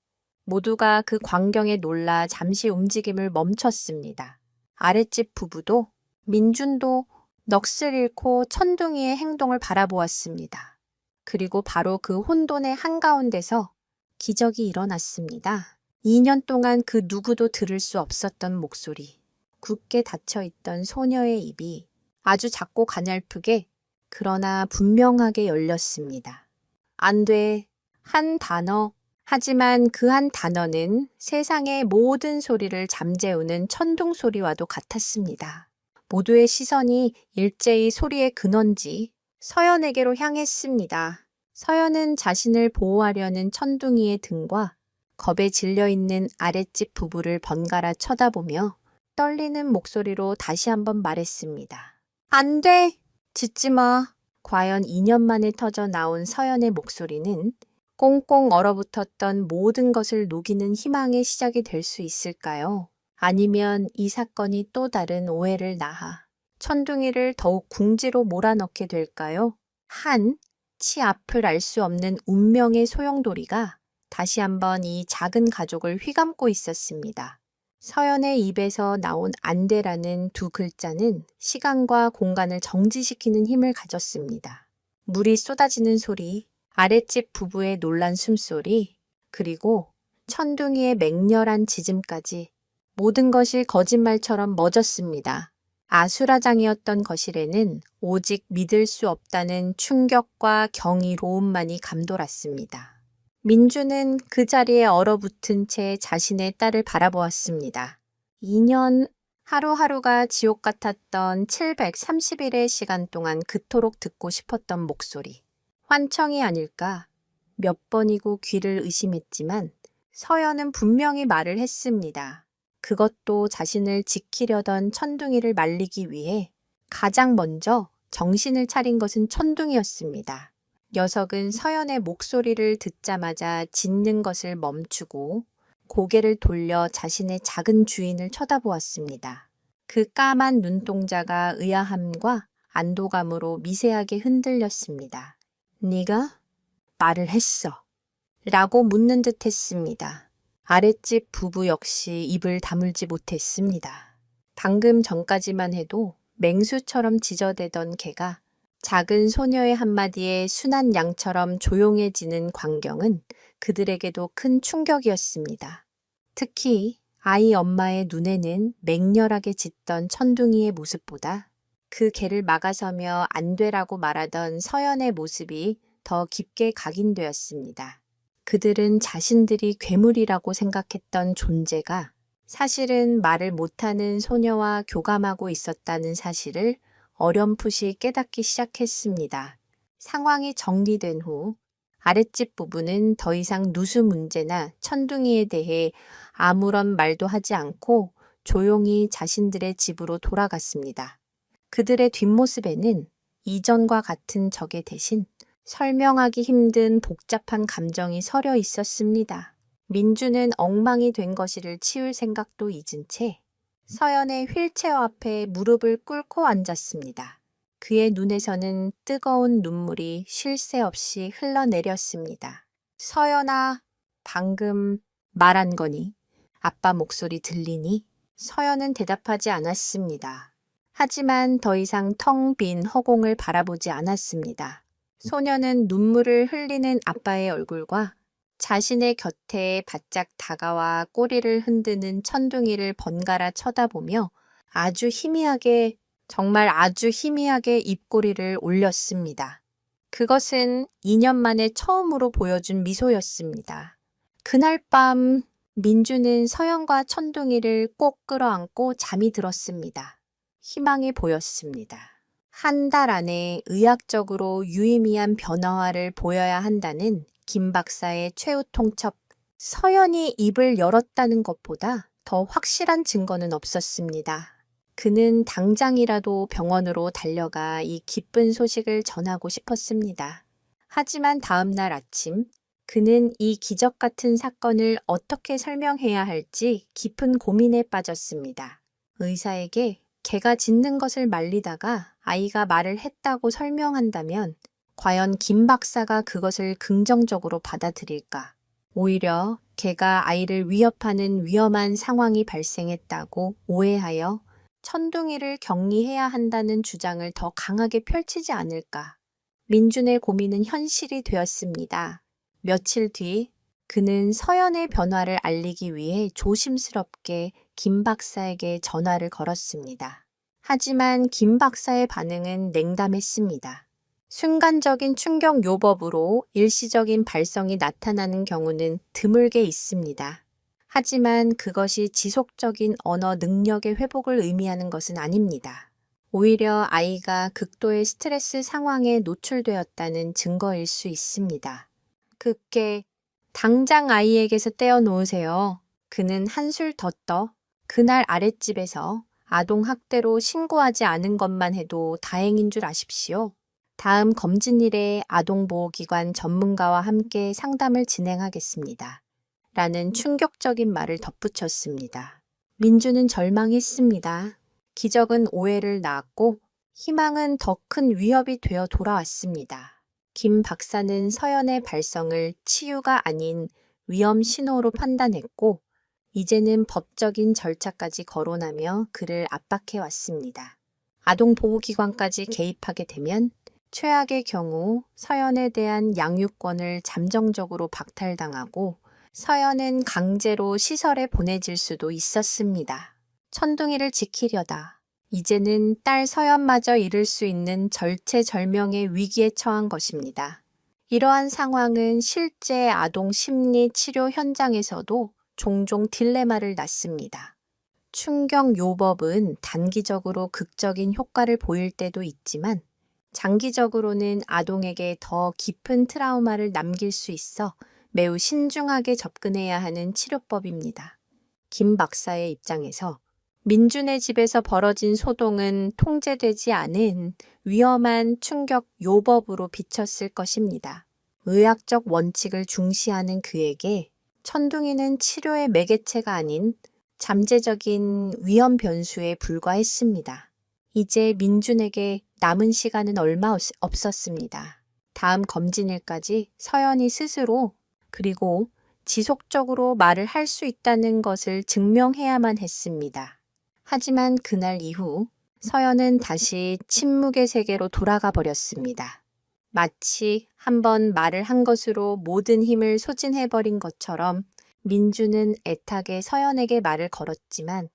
모두가 그 광경에 놀라 잠시 움직임을 멈췄습니다. 아랫집 부부도 민준도 넋을 잃고 천둥이의 행동을 바라보았습니다. 그리고 바로 그 혼돈의 한가운데서 기적이 일어났습니다. 2년 동안 그 누구도 들을 수 없었던 목소리, 굳게 닫혀있던 소녀의 입이 아주 작고 가냘프게 그러나 분명하게 열렸습니다. 안 돼. 한 단어. 하지만 그 한 단어는 세상의 모든 소리를 잠재우는 천둥 소리와도 같았습니다. 모두의 시선이 일제히 소리의 근원지 서연에게로 향했습니다. 서연은 자신을 보호하려는 천둥이의 등과 겁에 질려있는 아랫집 부부를 번갈아 쳐다보며 떨리는 목소리로 다시 한번 말했습니다. 안 돼! 짖지 마. 과연 2년 만에 터져 나온 서연의 목소리는 꽁꽁 얼어붙었던 모든 것을 녹이는 희망의 시작이 될 수 있을까요? 아니면 이 사건이 또 다른 오해를 낳아 천둥이를 더욱 궁지로 몰아넣게 될까요? 치 앞을 알 수 없는 운명의 소용돌이가 다시 한번 이 작은 가족을 휘감고 있었습니다. 서연의 입에서 나온 안돼라는 두 글자는 시간과 공간을 정지시키는 힘을 가졌습니다. 물이 쏟아지는 소리, 아랫집 부부의 놀란 숨소리, 그리고 천둥이의 맹렬한 짖음까지 모든 것이 거짓말처럼 멎었습니다. 아수라장이었던 거실에는 오직 믿을 수 없다는 충격과 경이로움만이 감돌았습니다. 민주는 그 자리에 얼어붙은 채 자신의 딸을 바라보았습니다. 2년 하루하루가 지옥 같았던 730일의 시간 동안 그토록 듣고 싶었던 목소리. 환청이 아닐까? 몇 번이고 귀를 의심했지만 서연은 분명히 말을 했습니다. 그것도 자신을 지키려던 천둥이를 말리기 위해 가장 먼저 정신을 차린 것은 천둥이였습니다. 녀석은 서연의 목소리를 듣자마자 짖는 것을 멈추고 고개를 돌려 자신의 작은 주인을 쳐다보았습니다. 그 까만 눈동자가 의아함과 안도감으로 미세하게 흔들렸습니다. 네가 말을 했어. 라고 묻는 듯 했습니다. 아랫집 부부 역시 입을 다물지 못했습니다. 방금 전까지만 해도 맹수처럼 지저대던 개가 작은 소녀의 한마디에 순한 양처럼 조용해지는 광경은 그들에게도 큰 충격이었습니다. 특히 아이 엄마의 눈에는 맹렬하게 짖던 천둥이의 모습보다 그 개를 막아서며 안 되라고 말하던 서연의 모습이 더 깊게 각인되었습니다. 그들은 자신들이 괴물이라고 생각했던 존재가 사실은 말을 못하는 소녀와 교감하고 있었다는 사실을 어렴풋이 깨닫기 시작했습니다. 상황이 정리된 후 아랫집 부부는 더 이상 누수 문제나 천둥이에 대해 아무런 말도 하지 않고 조용히 자신들의 집으로 돌아갔습니다. 그들의 뒷모습에는 이전과 같은 적의 대신 설명하기 힘든 복잡한 감정이 서려 있었습니다. 민주는 엉망이 된 것이를 치울 생각도 잊은 채 서연의 휠체어 앞에 무릎을 꿇고 앉았습니다. 그의 눈에서는 뜨거운 눈물이 쉴 새 없이 흘러내렸습니다. 서연아, 방금 말한 거니? 아빠 목소리 들리니? 서연은 대답하지 않았습니다. 하지만 더 이상 텅 빈 허공을 바라보지 않았습니다. 소녀는 눈물을 흘리는 아빠의 얼굴과 자신의 곁에 바짝 다가와 꼬리를 흔드는 천둥이를 번갈아 쳐다보며 정말 아주 희미하게 입꼬리를 올렸습니다. 그것은 2년 만에 처음으로 보여준 미소였습니다. 그날 밤 민주는 서연과 천둥이를 꼭 끌어안고 잠이 들었습니다. 희망이 보였습니다. 한 달 안에 의학적으로 유의미한 변화를 보여야 한다는 김 박사의 최후 통첩. 서연이 입을 열었다는 것보다 더 확실한 증거는 없었습니다. 그는 당장이라도 병원으로 달려가 이 기쁜 소식을 전하고 싶었습니다. 하지만 다음 날 아침 그는 이 기적 같은 사건을 어떻게 설명해야 할지 깊은 고민에 빠졌습니다. 의사에게 개가 짖는 것을 말리다가 아이가 말을 했다고 설명한다면 과연 김 박사가 그것을 긍정적으로 받아들일까? 오히려 개가 아이를 위협하는 위험한 상황이 발생했다고 오해하여 천둥이를 격리해야 한다는 주장을 더 강하게 펼치지 않을까? 민준의 고민은 현실이 되었습니다. 며칠 뒤 그는 서연의 변화를 알리기 위해 조심스럽게 김 박사에게 전화를 걸었습니다. 하지만 김 박사의 반응은 냉담했습니다. 순간적인 충격 요법으로 일시적인 발성이 나타나는 경우는 드물게 있습니다. 하지만 그것이 지속적인 언어 능력의 회복을 의미하는 것은 아닙니다. 오히려 아이가 극도의 스트레스 상황에 노출되었다는 증거일 수 있습니다. 그께 당장 아이에게서 떼어놓으세요. 그는 한술 더 떠 그날 아랫집에서 아동학대로 신고하지 않은 것만 해도 다행인 줄 아십시오. 다음 검진일에 아동보호기관 전문가와 함께 상담을 진행하겠습니다. 라는 충격적인 말을 덧붙였습니다. 민주는 절망했습니다. 기적은 오해를 낳았고 희망은 더 큰 위협이 되어 돌아왔습니다. 김 박사는 서연의 발성을 치유가 아닌 위험 신호로 판단했고 이제는 법적인 절차까지 거론하며 그를 압박해 왔습니다. 아동보호기관까지 개입하게 되면 최악의 경우 서연에 대한 양육권을 잠정적으로 박탈당하고 서연은 강제로 시설에 보내질 수도 있었습니다. 천둥이를 지키려다 이제는 딸 서연마저 잃을 수 있는 절체절명의 위기에 처한 것입니다. 이러한 상황은 실제 아동 심리 치료 현장에서도 종종 딜레마를 낳습니다. 충격 요법은 단기적으로 극적인 효과를 보일 때도 있지만 장기적으로는 아동에게 더 깊은 트라우마를 남길 수 있어 매우 신중하게 접근해야 하는 치료법입니다. 김 박사의 입장에서 민준의 집에서 벌어진 소동은 통제되지 않은 위험한 충격 요법으로 비쳤을 것입니다. 의학적 원칙을 중시하는 그에게 천둥이는 치료의 매개체가 아닌 잠재적인 위험 변수에 불과했습니다. 이제 민준에게 남은 시간은 얼마 없었습니다. 다음 검진일까지 서연이 스스로 그리고 지속적으로 말을 할 수 있다는 것을 증명해야만 했습니다. 하지만 그날 이후 서연은 다시 침묵의 세계로 돌아가 버렸습니다. 마치 한번 말을 한 것으로 모든 힘을 소진해버린 것처럼 민주는 애타게 서연에게 말을 걸었지만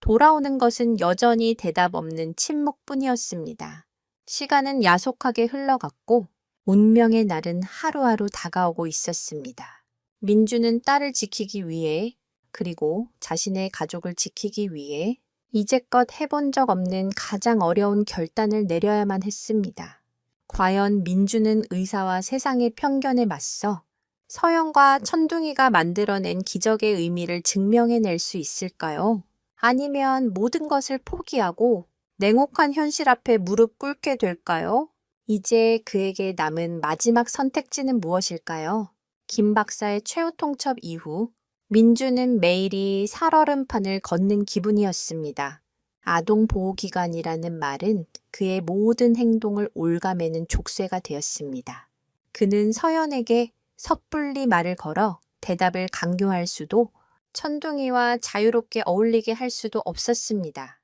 돌아오는 것은 여전히 대답 없는 침묵뿐이었습니다. 시간은 야속하게 흘러갔고 운명의 날은 하루하루 다가오고 있었습니다. 민주는 딸을 지키기 위해 그리고 자신의 가족을 지키기 위해 이제껏 해본 적 없는 가장 어려운 결단을 내려야만 했습니다. 과연 민주는 의사와 세상의 편견에 맞서 서연과 천둥이가 만들어낸 기적의 의미를 증명해낼 수 있을까요? 아니면 모든 것을 포기하고 냉혹한 현실 앞에 무릎 꿇게 될까요? 이제 그에게 남은 마지막 선택지는 무엇일까요? 김 박사의 최후 통첩 이후 민주는 매일이 살얼음판을 걷는 기분이었습니다. 아동보호기관이라는 말은 그의 모든 행동을 옭아매는 족쇄가 되었습니다. 그는 서연에게 섣불리 말을 걸어 대답을 강요할 수도 천둥이와 자유롭게 어울리게 할 수도 없었습니다.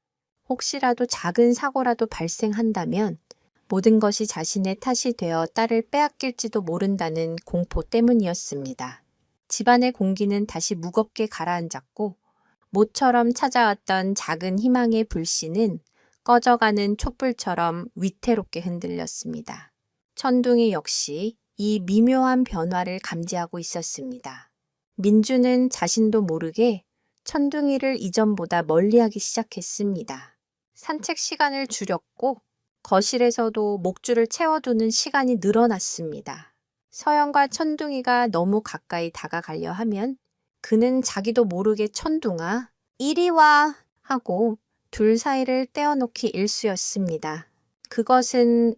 혹시라도 작은 사고라도 발생한다면 모든 것이 자신의 탓이 되어 딸을 빼앗길지도 모른다는 공포 때문이었습니다. 집안의 공기는 다시 무겁게 가라앉았고 모처럼 찾아왔던 작은 희망의 불씨는 꺼져가는 촛불처럼 위태롭게 흔들렸습니다. 천둥이 역시 이 미묘한 변화를 감지하고 있었습니다. 민주는 자신도 모르게 천둥이를 이전보다 멀리하기 시작했습니다. 산책 시간을 줄였고 거실에서도 목줄을 채워두는 시간이 늘어났습니다. 서연과 천둥이가 너무 가까이 다가가려 하면 그는 자기도 모르게 천둥아, 이리 와! 하고 둘 사이를 떼어놓기 일쑤였습니다. 그것은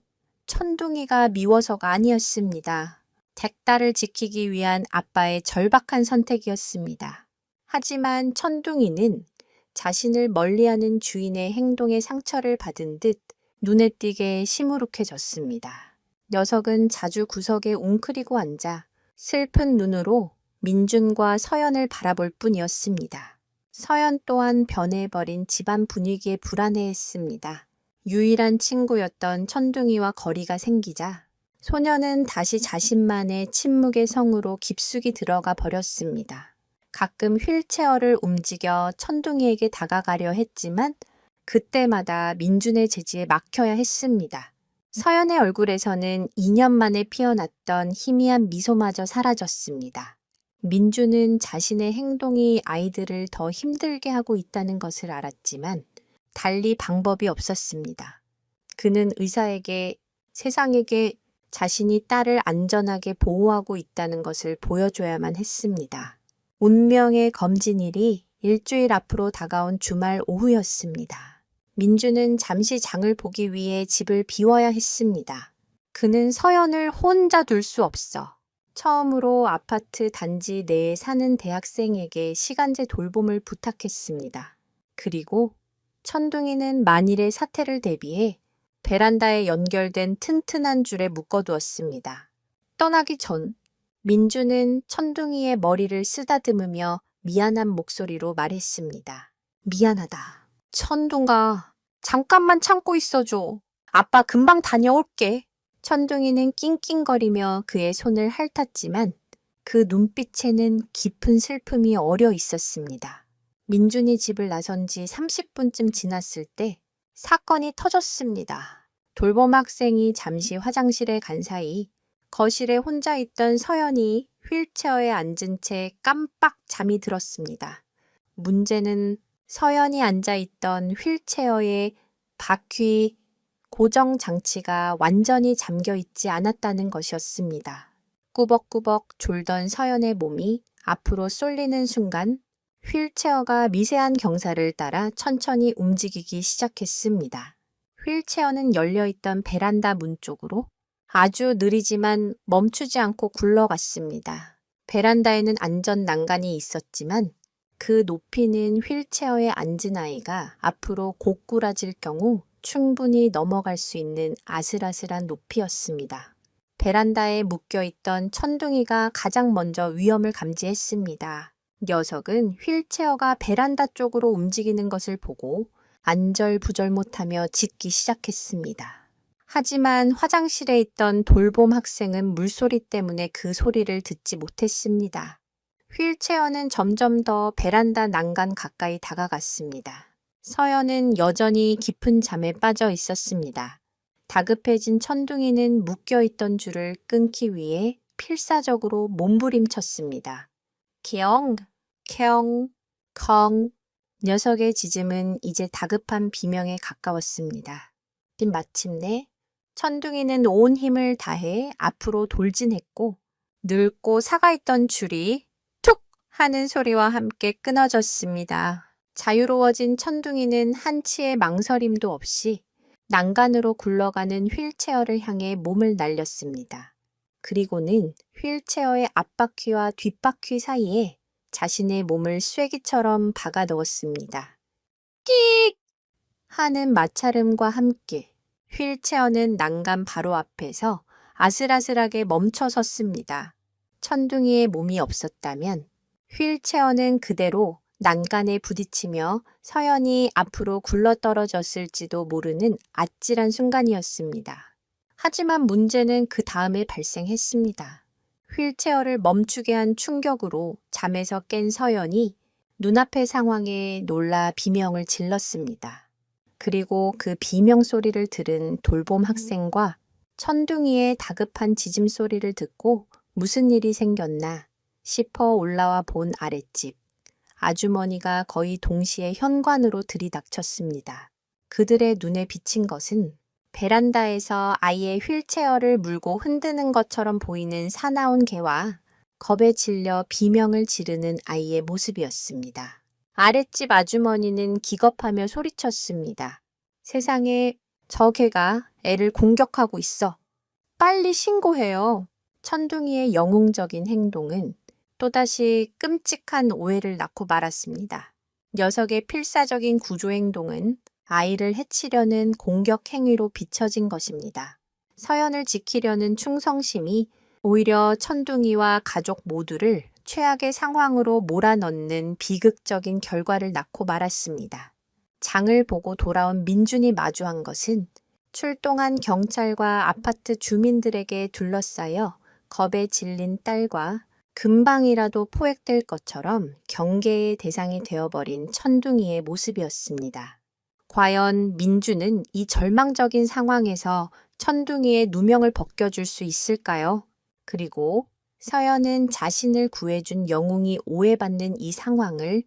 천둥이가 미워서가 아니었습니다. 댁딸을 지키기 위한 아빠의 절박한 선택이었습니다. 하지만 천둥이는 자신을 멀리하는 주인의 행동에 상처를 받은 듯 눈에 띄게 시무룩해졌습니다. 녀석은 자주 구석에 웅크리고 앉아 슬픈 눈으로 민준과 서연을 바라볼 뿐이었습니다. 서연 또한 변해버린 집안 분위기에 불안해했습니다. 유일한 친구였던 천둥이와 거리가 생기자 소녀는 다시 자신만의 침묵의 성으로 깊숙이 들어가 버렸습니다. 가끔 휠체어를 움직여 천둥이에게 다가가려 했지만 그때마다 민준의 제지에 막혀야 했습니다. 서연의 얼굴에서는 2년 만에 피어났던 희미한 미소마저 사라졌습니다. 민준은 자신의 행동이 아이들을 더 힘들게 하고 있다는 것을 알았지만 달리 방법이 없었습니다. 그는 의사에게 세상에게 자신이 딸을 안전하게 보호하고 있다는 것을 보여줘야만 했습니다. 운명의 검진일이 일주일 앞으로 다가온 주말 오후였습니다. 민주는 잠시 장을 보기 위해 집을 비워야 했습니다. 그는 서연을 혼자 둘 수 없어 처음으로 아파트 단지 내에 사는 대학생에게 시간제 돌봄을 부탁했습니다. 그리고 천둥이는 만일의 사태를 대비해 베란다에 연결된 튼튼한 줄에 묶어두었습니다. 떠나기 전 민주는 천둥이의 머리를 쓰다듬으며 미안한 목소리로 말했습니다. 미안하다. 천둥아, 잠깐만 참고 있어줘. 아빠 금방 다녀올게. 천둥이는 낑낑거리며 그의 손을 핥았지만 그 눈빛에는 깊은 슬픔이 어려 있었습니다. 민준이 집을 나선 지 30분쯤 지났을 때 사건이 터졌습니다. 돌봄 학생이 잠시 화장실에 간 사이 거실에 혼자 있던 서연이 휠체어에 앉은 채 깜빡 잠이 들었습니다. 문제는 서연이 앉아있던 휠체어의 바퀴 고정 장치가 완전히 잠겨 있지 않았다는 것이었습니다. 꾸벅꾸벅 졸던 서연의 몸이 앞으로 쏠리는 순간 휠체어가 미세한 경사를 따라 천천히 움직이기 시작했습니다. 휠체어는 열려있던 베란다 문 쪽으로 아주 느리지만 멈추지 않고 굴러갔습니다. 베란다에는 안전 난간이 있었지만 그 높이는 휠체어에 앉은 아이가 앞으로 고꾸라질 경우 충분히 넘어갈 수 있는 아슬아슬한 높이였습니다. 베란다에 묶여있던 천둥이가 가장 먼저 위험을 감지했습니다. 녀석은 휠체어가 베란다 쪽으로 움직이는 것을 보고 안절부절 못하며 짖기 시작했습니다. 하지만 화장실에 있던 돌봄 학생은 물소리 때문에 그 소리를 듣지 못했습니다. 휠체어는 점점 더 베란다 난간 가까이 다가갔습니다. 서연은 여전히 깊은 잠에 빠져 있었습니다. 다급해진 천둥이는 묶여있던 줄을 끊기 위해 필사적으로 몸부림쳤습니다. 경, 경, 컹. 녀석의 짖음은 이제 다급한 비명에 가까웠습니다. 마침내 천둥이는 온 힘을 다해 앞으로 돌진했고 늙고 사가있던 줄이 툭 하는 소리와 함께 끊어졌습니다. 자유로워진 천둥이는 한치의 망설임도 없이 난간으로 굴러가는 휠체어를 향해 몸을 날렸습니다. 그리고는 휠체어의 앞바퀴와 뒷바퀴 사이에 자신의 몸을 쐐기처럼 박아 넣었습니다. 끽! 하는 마찰음과 함께 휠체어는 난간 바로 앞에서 아슬아슬하게 멈춰 섰습니다. 천둥이의 몸이 없었다면 휠체어는 그대로 난간에 부딪히며 서연이 앞으로 굴러떨어졌을지도 모르는 아찔한 순간이었습니다. 하지만 문제는 그 다음에 발생했습니다. 휠체어를 멈추게 한 충격으로 잠에서 깬 서연이 눈앞의 상황에 놀라 비명을 질렀습니다. 그리고 그 비명 소리를 들은 돌봄 학생과 천둥이의 다급한 짖음 소리를 듣고 무슨 일이 생겼나 싶어 올라와 본 아랫집. 아주머니가 거의 동시에 현관으로 들이닥쳤습니다. 그들의 눈에 비친 것은 베란다에서 아이의 휠체어를 물고 흔드는 것처럼 보이는 사나운 개와 겁에 질려 비명을 지르는 아이의 모습이었습니다. 아랫집 아주머니는 기겁하며 소리쳤습니다. 세상에, 저 개가 애를 공격하고 있어. 빨리 신고해요. 천둥이의 영웅적인 행동은 또다시 끔찍한 오해를 낳고 말았습니다. 녀석의 필사적인 구조 행동은 아이를 해치려는 공격 행위로 비춰진 것입니다. 서연을 지키려는 충성심이 오히려 천둥이와 가족 모두를 최악의 상황으로 몰아넣는 비극적인 결과를 낳고 말았습니다. 장을 보고 돌아온 민준이 마주한 것은 출동한 경찰과 아파트 주민들에게 둘러싸여 겁에 질린 딸과 금방이라도 포획될 것처럼 경계의 대상이 되어버린 천둥이의 모습이었습니다. 과연 민주는 이 절망적인 상황에서 천둥이의 누명을 벗겨줄 수 있을까요? 그리고 서연은 자신을 구해준 영웅이 오해받는 이 상황을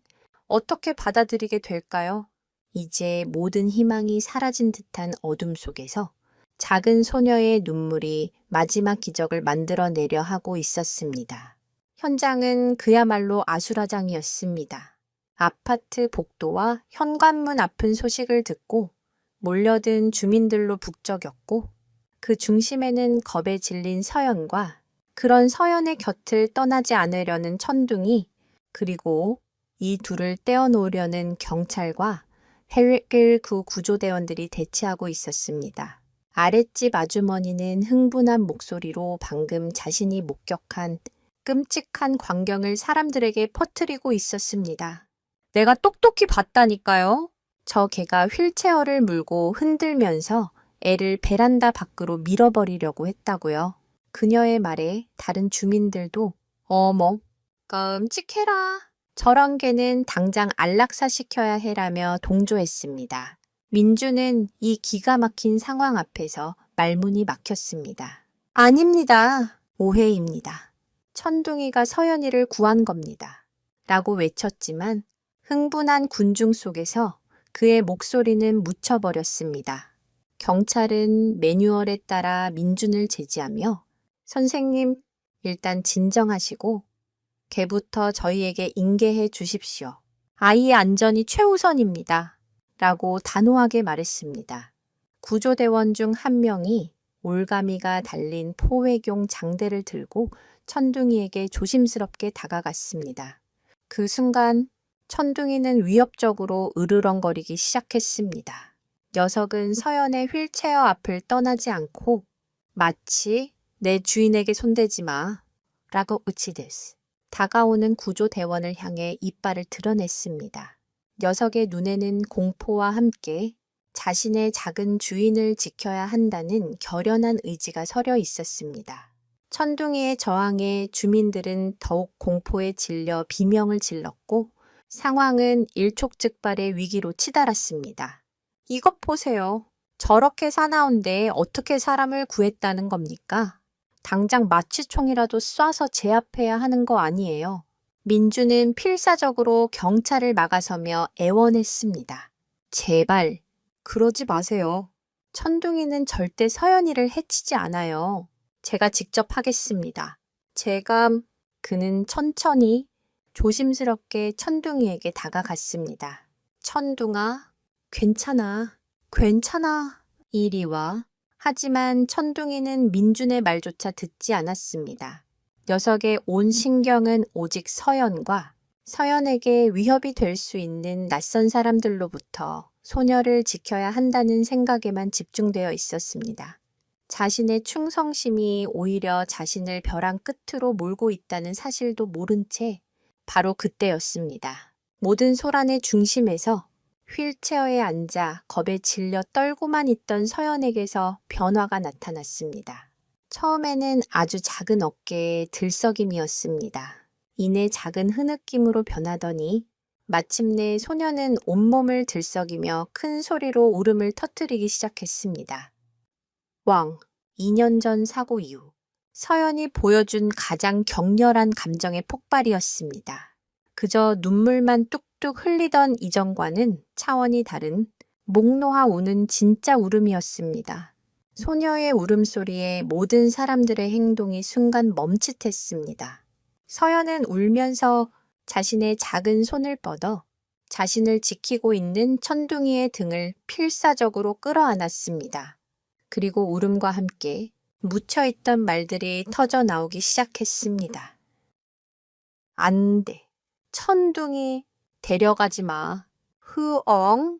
어떻게 받아들이게 될까요? 이제 모든 희망이 사라진 듯한 어둠 속에서 작은 소녀의 눈물이 마지막 기적을 만들어내려 하고 있었습니다. 현장은 그야말로 아수라장이었습니다. 아파트 복도와 현관문 앞은 소식을 듣고 몰려든 주민들로 북적였고 그 중심에는 겁에 질린 서연과 그런 서연의 곁을 떠나지 않으려는 천둥이 그리고 이 둘을 떼어놓으려는 경찰과 헬길구 구조대원들이 대치하고 있었습니다. 아랫집 아주머니는 흥분한 목소리로 방금 자신이 목격한 끔찍한 광경을 사람들에게 퍼뜨리고 있었습니다. 내가 똑똑히 봤다니까요. 저 개가 휠체어를 물고 흔들면서 애를 베란다 밖으로 밀어버리려고 했다고요. 그녀의 말에 다른 주민들도 어머, 끔찍해라. 저런 개는 당장 안락사시켜야 해라며 동조했습니다. 민주는 이 기가 막힌 상황 앞에서 말문이 막혔습니다. 아닙니다. 오해입니다. 천둥이가 서연이를 구한 겁니다. 라고 외쳤지만 흥분한 군중 속에서 그의 목소리는 묻혀버렸습니다. 경찰은 매뉴얼에 따라 민준을 제지하며 선생님, 일단 진정하시고 개부터 저희에게 인계해 주십시오. 아이의 안전이 최우선입니다. 라고 단호하게 말했습니다. 구조대원 중 한 명이 올가미가 달린 포획용 장대를 들고 천둥이에게 조심스럽게 다가갔습니다. 그 순간 천둥이는 위협적으로 으르렁거리기 시작했습니다. 녀석은 서연의 휠체어 앞을 떠나지 않고 마치 내 주인에게 손대지 마 라고 우치듯 다가오는 구조대원을 향해 이빨을 드러냈습니다. 녀석의 눈에는 공포와 함께 자신의 작은 주인을 지켜야 한다는 결연한 의지가 서려 있었습니다. 천둥이의 저항에 주민들은 더욱 공포에 질려 비명을 질렀고 상황은 일촉즉발의 위기로 치달았습니다. 이것 보세요. 저렇게 사나운데 어떻게 사람을 구했다는 겁니까? 당장 마취총이라도 쏴서 제압해야 하는 거 아니에요. 민주는 필사적으로 경찰을 막아서며 애원했습니다. 제발 그러지 마세요. 천둥이는 절대 서연이를 해치지 않아요. 제가 직접 하겠습니다. 그는 천천히 조심스럽게 천둥이에게 다가갔습니다. 천둥아, 괜찮아, 괜찮아. 이리와. 하지만 천둥이는 민준의 말조차 듣지 않았습니다. 녀석의 온 신경은 오직 서연과 서연에게 위협이 될 수 있는 낯선 사람들로부터 소녀를 지켜야 한다는 생각에만 집중되어 있었습니다. 자신의 충성심이 오히려 자신을 벼랑 끝으로 몰고 있다는 사실도 모른 채 바로 그때였습니다. 모든 소란의 중심에서 휠체어에 앉아 겁에 질려 떨고만 있던 서연에게서 변화가 나타났습니다. 처음에는 아주 작은 어깨에 들썩임이었습니다. 이내 작은 흐느낌으로 변하더니 마침내 소녀는 온몸을 들썩이며 큰 소리로 울음을 터뜨리기 시작했습니다. 2년 전 사고 이후 서연이 보여준 가장 격렬한 감정의 폭발이었습니다. 그저 눈물만 뚝뚝 흘리던 이전과는 차원이 다른 목 놓아 우는 진짜 울음이었습니다. 소녀의 울음소리에 모든 사람들의 행동이 순간 멈칫했습니다. 서연은 울면서 자신의 작은 손을 뻗어 자신을 지키고 있는 천둥이의 등을 필사적으로 끌어안았습니다. 그리고 울음과 함께 묻혀있던 말들이 터져 나오기 시작했습니다. 안 돼. 천둥이 데려가지 마. 흐엉.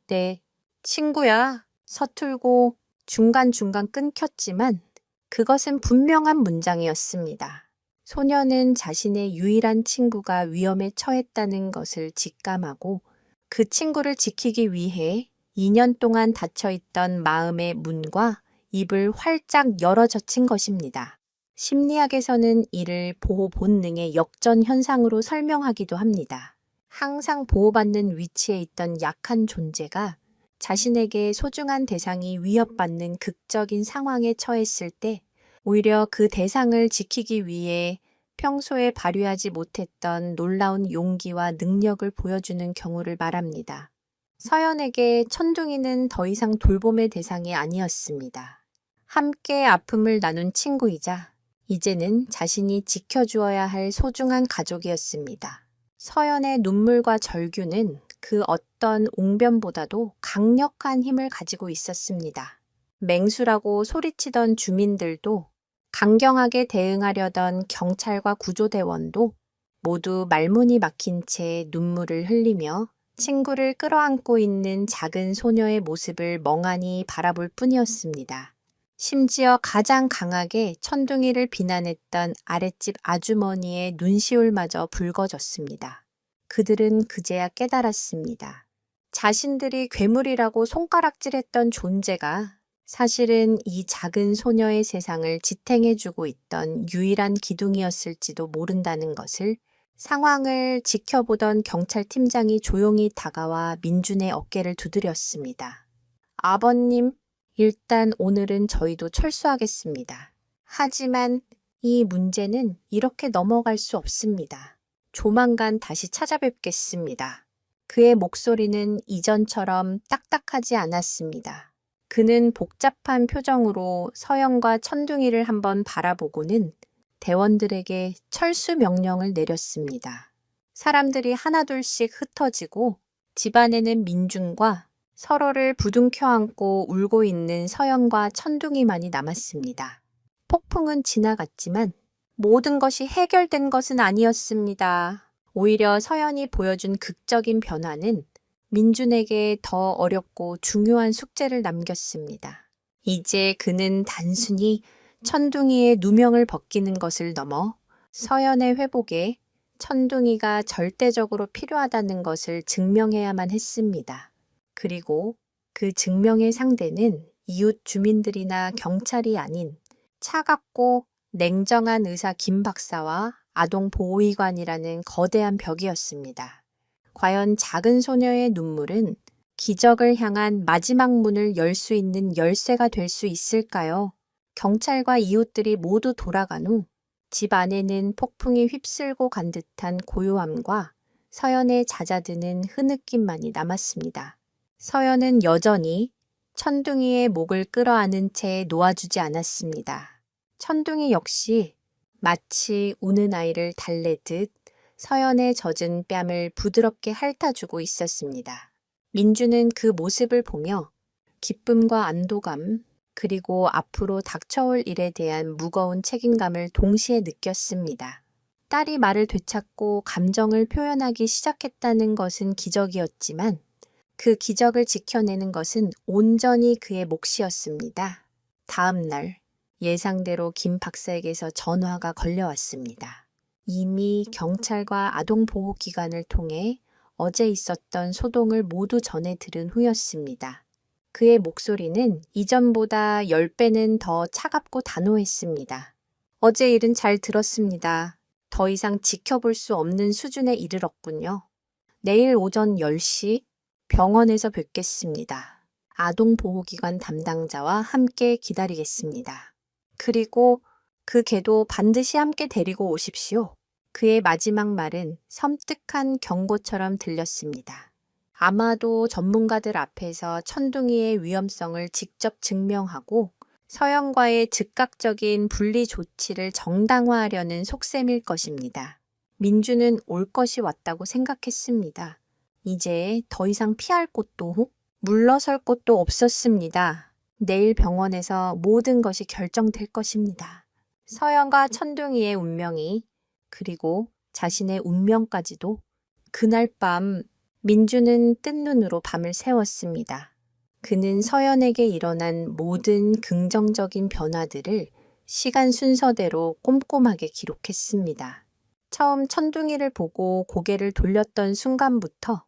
네, 친구야. 서툴고 중간중간 끊겼지만 그것은 분명한 문장이었습니다. 소녀는 자신의 유일한 친구가 위험에 처했다는 것을 직감하고 그 친구를 지키기 위해 2년 동안 닫혀있던 마음의 문과 입을 활짝 열어젖힌 것입니다. 심리학에서는 이를 보호 본능의 역전 현상으로 설명하기도 합니다. 항상 보호받는 위치에 있던 약한 존재가 자신에게 소중한 대상이 위협받는 극적인 상황에 처했을 때 오히려 그 대상을 지키기 위해 평소에 발휘하지 못했던 놀라운 용기와 능력을 보여주는 경우를 말합니다. 서연에게 천둥이는 더 이상 돌봄의 대상이 아니었습니다. 함께 아픔을 나눈 친구이자 이제는 자신이 지켜주어야 할 소중한 가족이었습니다. 서연의 눈물과 절규는 그 어떤 옹변보다도 강력한 힘을 가지고 있었습니다. 맹수라고 소리치던 주민들도 강경하게 대응하려던 경찰과 구조대원도 모두 말문이 막힌 채 눈물을 흘리며 친구를 끌어안고 있는 작은 소녀의 모습을 멍하니 바라볼 뿐이었습니다. 심지어 가장 강하게 천둥이를 비난했던 아랫집 아주머니의 눈시울마저 붉어졌습니다. 그들은 그제야 깨달았습니다. 자신들이 괴물이라고 손가락질했던 존재가 사실은 이 작은 소녀의 세상을 지탱해주고 있던 유일한 기둥이었을지도 모른다는 것을 상황을 지켜보던 경찰팀장이 조용히 다가와 민준의 어깨를 두드렸습니다. 아버님, 일단 오늘은 저희도 철수하겠습니다. 하지만 이 문제는 이렇게 넘어갈 수 없습니다. 조만간 다시 찾아뵙겠습니다. 그의 목소리는 이전처럼 딱딱하지 않았습니다. 그는 복잡한 표정으로 서연과 천둥이를 한번 바라보고는 대원들에게 철수 명령을 내렸습니다. 사람들이 하나둘씩 흩어지고 집안에는 민준과 서로를 부둥켜 안고 울고 있는 서연과 천둥이만이 남았습니다. 폭풍은 지나갔지만 모든 것이 해결된 것은 아니었습니다. 오히려 서연이 보여준 극적인 변화는 민준에게 더 어렵고 중요한 숙제를 남겼습니다. 이제 그는 단순히 천둥이의 누명을 벗기는 것을 넘어 서연의 회복에 천둥이가 절대적으로 필요하다는 것을 증명해야만 했습니다. 그리고 그 증명의 상대는 이웃 주민들이나 경찰이 아닌 차갑고 냉정한 의사 김 박사와 아동 보호의관이라는 거대한 벽이었습니다. 과연 작은 소녀의 눈물은 기적을 향한 마지막 문을 열 수 있는 열쇠가 될 수 있을까요? 경찰과 이웃들이 모두 돌아간 후 집 안에는 폭풍이 휩쓸고 간 듯한 고요함과 서연의 잦아드는 흐느낌만이 남았습니다. 서연은 여전히 천둥이의 목을 끌어안은 채 놓아주지 않았습니다. 천둥이 역시 마치 우는 아이를 달래듯 서연의 젖은 뺨을 부드럽게 핥아주고 있었습니다. 민주는 그 모습을 보며 기쁨과 안도감, 그리고 앞으로 닥쳐올 일에 대한 무거운 책임감을 동시에 느꼈습니다. 딸이 말을 되찾고 감정을 표현하기 시작했다는 것은 기적이었지만 그 기적을 지켜내는 것은 온전히 그의 몫이었습니다. 다음 날 예상대로 김 박사에게서 전화가 걸려왔습니다. 이미 경찰과 아동보호기관을 통해 어제 있었던 소동을 모두 전해 들은 후였습니다. 그의 목소리는 이전보다 10배는 더 차갑고 단호했습니다. 어제 일은 잘 들었습니다. 더 이상 지켜볼 수 없는 수준에 이르렀군요. 내일 오전 10시 병원에서 뵙겠습니다. 아동보호기관 담당자와 함께 기다리겠습니다. 그리고 그 개도 반드시 함께 데리고 오십시오. 그의 마지막 말은 섬뜩한 경고처럼 들렸습니다. 아마도 전문가들 앞에서 천둥이의 위험성을 직접 증명하고 서연과의 즉각적인 분리 조치를 정당화하려는 속셈일 것입니다. 민주는 올 것이 왔다고 생각했습니다. 이제 더 이상 피할 곳도 물러설 곳도 없었습니다. 내일 병원에서 모든 것이 결정될 것입니다. 서연과 천둥이의 운명이, 그리고 자신의 운명까지도. 그날 밤 민주는 뜬 눈으로 밤을 새웠습니다. 그는 서연에게 일어난 모든 긍정적인 변화들을 시간 순서대로 꼼꼼하게 기록했습니다. 처음 천둥이를 보고 고개를 돌렸던 순간부터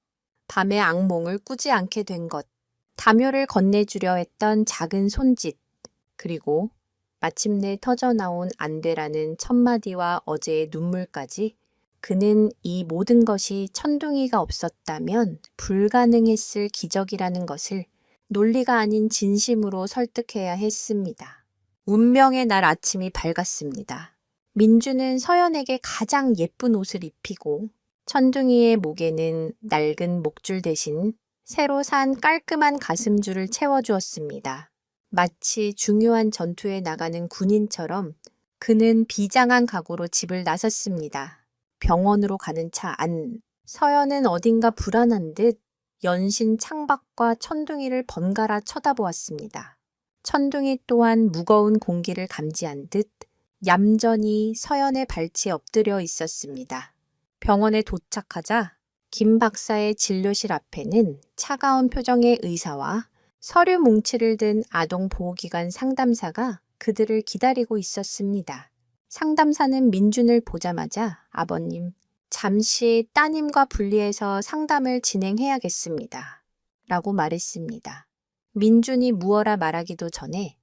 밤의 악몽을 꾸지 않게 된 것, 담요를 건네주려 했던 작은 손짓, 그리고 마침내 터져나온 안 되라는 첫마디와 어제의 눈물까지. 그는 이 모든 것이 천둥이가 없었다면 불가능했을 기적이라는 것을 논리가 아닌 진심으로 설득해야 했습니다. 운명의 날 아침이 밝았습니다. 민주는 서연에게 가장 예쁜 옷을 입히고 천둥이의 목에는 낡은 목줄 대신 새로 산 깔끔한 가슴줄을 채워주었습니다. 마치 중요한 전투에 나가는 군인처럼 그는 비장한 각오로 집을 나섰습니다. 병원으로 가는 차 안, 서연은 어딘가 불안한 듯 연신 창밖과 천둥이를 번갈아 쳐다보았습니다. 천둥이 또한 무거운 공기를 감지한 듯 얌전히 서연의 발치에 엎드려 있었습니다. 병원에 도착하자 김 박사의 진료실 앞에는 차가운 표정의 의사와 서류 뭉치를 든 아동보호기관 상담사가 그들을 기다리고 있었습니다. 상담사는 민준을 보자마자 아버님, 잠시 따님과 분리해서 상담을 진행해야겠습니다. 라고 말했습니다. 민준이 무어라 말하기도 전에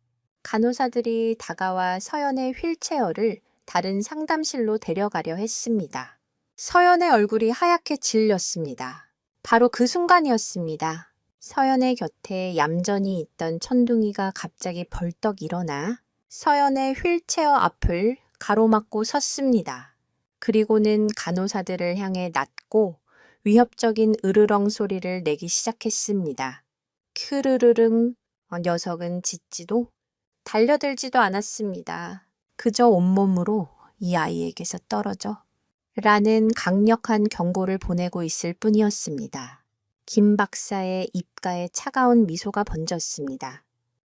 간호사들이 다가와 서연의 휠체어를 다른 상담실로 데려가려 했습니다. 서연의 얼굴이 하얗게 질렸습니다. 바로 그 순간이었습니다. 서연의 곁에 얌전히 있던 천둥이가 갑자기 벌떡 일어나 서연의 휠체어 앞을 가로막고 섰습니다. 그리고는 간호사들을 향해 낮고 위협적인 으르렁 소리를 내기 시작했습니다. 크르르릉. 녀석은 짖지도 달려들지도 않았습니다. 그저 온몸으로 이 아이에게서 떨어져 라는 강력한 경고를 보내고 있을 뿐이었습니다. 김 박사의 입가에 차가운 미소가 번졌습니다.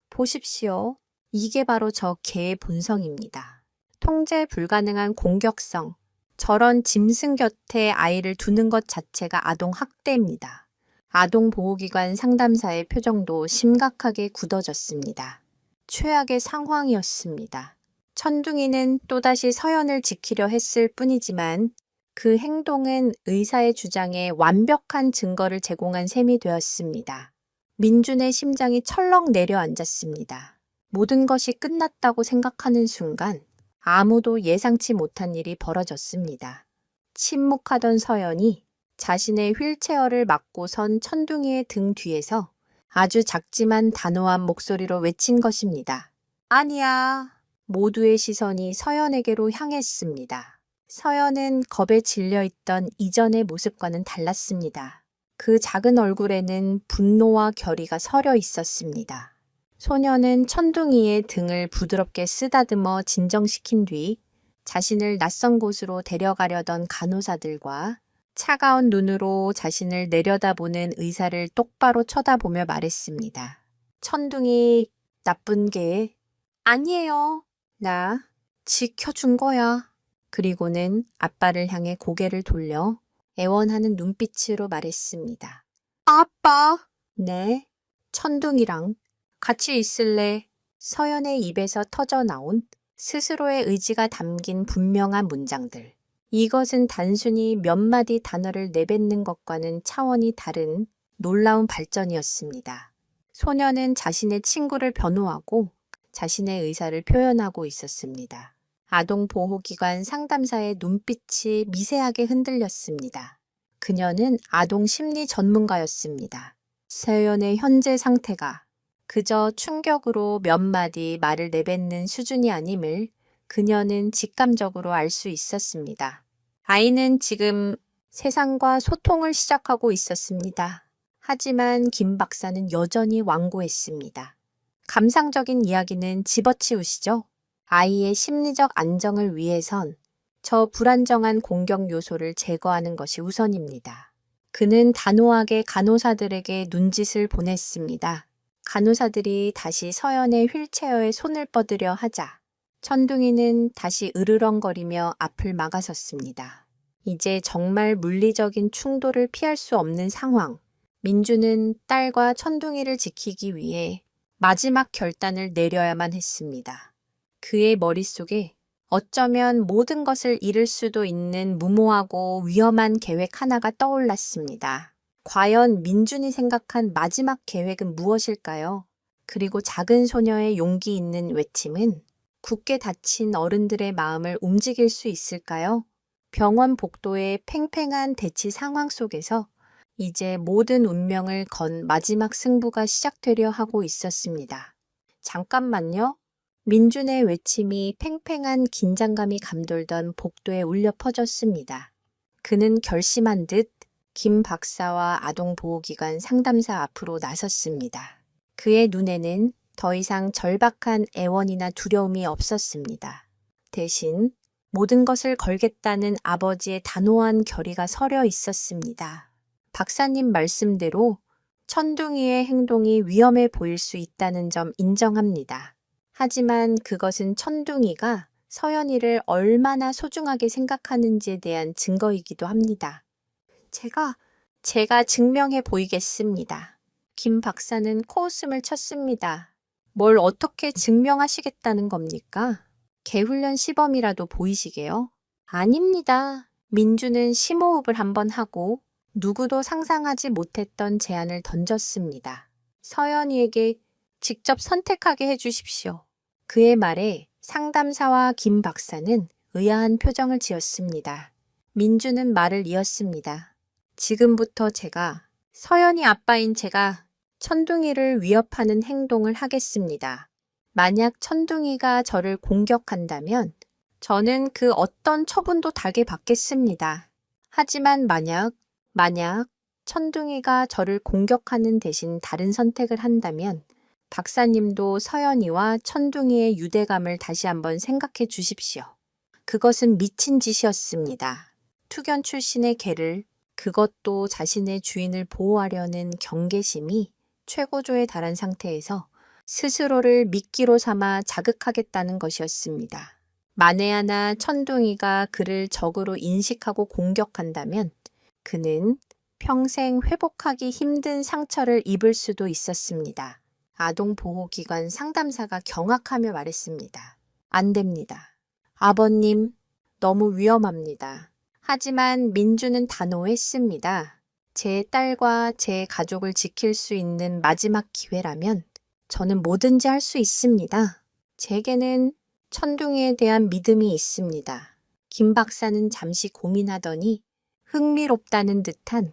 보십시오. 이게 바로 저 개의 본성입니다. 통제 불가능한 공격성. 저런 짐승 곁에 아이를 두는 것 자체가 아동 학대입니다. 아동보호기관 상담사의 표정도 심각하게 굳어졌습니다. 최악의 상황이었습니다. 천둥이는 또다시 서연을 지키려 했을 뿐이지만 그 행동은 의사의 주장에 완벽한 증거를 제공한 셈이 되었습니다. 민준의 심장이 철렁 내려앉았습니다. 모든 것이 끝났다고 생각하는 순간 아무도 예상치 못한 일이 벌어졌습니다. 침묵하던 서연이 자신의 휠체어를 막고 선 천둥이의 등 뒤에서 아주 작지만 단호한 목소리로 외친 것입니다. 아니야. 모두의 시선이 서연에게로 향했습니다. 서연은 겁에 질려있던 이전의 모습과는 달랐습니다. 그 작은 얼굴에는 분노와 결의가 서려 있었습니다. 소녀는 천둥이의 등을 부드럽게 쓰다듬어 진정시킨 뒤 자신을 낯선 곳으로 데려가려던 간호사들과 차가운 눈으로 자신을 내려다보는 의사를 똑바로 쳐다보며 말했습니다. 천둥이 나쁜 게 아니에요. 나 지켜준 거야. 그리고는 아빠를 향해 고개를 돌려 애원하는 눈빛으로 말했습니다. 아빠. 네. 천둥이랑 같이 있을래? 서연의 입에서 터져나온 스스로의 의지가 담긴 분명한 문장들. 이것은 단순히 몇 마디 단어를 내뱉는 것과는 차원이 다른 놀라운 발전이었습니다. 소녀는 자신의 친구를 변호하고 자신의 의사를 표현하고 있었습니다. 아동보호기관 상담사의 눈빛이 미세하게 흔들렸습니다. 그녀는 아동 심리 전문가였습니다. 서연의 현재 상태가 그저 충격으로 몇 마디 말을 내뱉는 수준이 아님을 그녀는 직감적으로 알 수 있었습니다. 아이는 지금 세상과 소통을 시작하고 있었습니다. 하지만 김 박사는 여전히 완고했습니다. 감상적인 이야기는 집어치우시죠. 아이의 심리적 안정을 위해선 저 불안정한 공격 요소를 제거하는 것이 우선입니다. 그는 단호하게 간호사들에게 눈짓을 보냈습니다. 간호사들이 다시 서연의 휠체어에 손을 뻗으려 하자 천둥이는 다시 으르렁거리며 앞을 막아섰습니다. 이제 정말 물리적인 충돌을 피할 수 없는 상황. 민주는 딸과 천둥이를 지키기 위해 마지막 결단을 내려야만 했습니다. 그의 머릿속에 어쩌면 모든 것을 잃을 수도 있는 무모하고 위험한 계획 하나가 떠올랐습니다. 과연 민준이 생각한 마지막 계획은 무엇일까요? 그리고 작은 소녀의 용기 있는 외침은 굳게 닫힌 어른들의 마음을 움직일 수 있을까요? 병원 복도의 팽팽한 대치 상황 속에서 이제 모든 운명을 건 마지막 승부가 시작되려 하고 있었습니다. 잠깐만요. 민준의 외침이 팽팽한 긴장감이 감돌던 복도에 울려 퍼졌습니다. 그는 결심한 듯 김 박사와 아동보호기관 상담사 앞으로 나섰습니다. 그의 눈에는 더 이상 절박한 애원이나 두려움이 없었습니다. 대신 모든 것을 걸겠다는 아버지의 단호한 결의가 서려 있었습니다. 박사님 말씀대로 천둥이의 행동이 위험해 보일 수 있다는 점 인정합니다. 하지만 그것은 천둥이가 서연이를 얼마나 소중하게 생각하는지에 대한 증거이기도 합니다. 제가 증명해 보이겠습니다. 김 박사는 코웃음을 쳤습니다. 뭘 어떻게 증명하시겠다는 겁니까? 개훈련 시범이라도 보이시게요? 아닙니다. 민주는 심호흡을 한번 하고 누구도 상상하지 못했던 제안을 던졌습니다. 서연이에게 직접 선택하게 해주십시오. 그의 말에 상담사와 김 박사는 의아한 표정을 지었습니다. 민주는 말을 이었습니다. 지금부터 서연이 아빠인 제가 천둥이를 위협하는 행동을 하겠습니다. 만약 천둥이가 저를 공격한다면 저는 그 어떤 처분도 달게 받겠습니다. 하지만 만약 천둥이가 저를 공격하는 대신 다른 선택을 한다면 박사님도 서연이와 천둥이의 유대감을 다시 한번 생각해 주십시오. 그것은 미친 짓이었습니다. 투견 출신의 개를, 그것도 자신의 주인을 보호하려는 경계심이 최고조에 달한 상태에서 스스로를 미끼로 삼아 자극하겠다는 것이었습니다. 만에 하나 천둥이가 그를 적으로 인식하고 공격한다면 그는 평생 회복하기 힘든 상처를 입을 수도 있었습니다. 아동보호기관 상담사가 경악하며 말했습니다. 안 됩니다. 아버님, 너무 위험합니다. 하지만 민주는 단호했습니다. 제 딸과 제 가족을 지킬 수 있는 마지막 기회라면 저는 뭐든지 할 수 있습니다. 제게는 천둥이에 대한 믿음이 있습니다. 김 박사는 잠시 고민하더니 흥미롭다는 듯한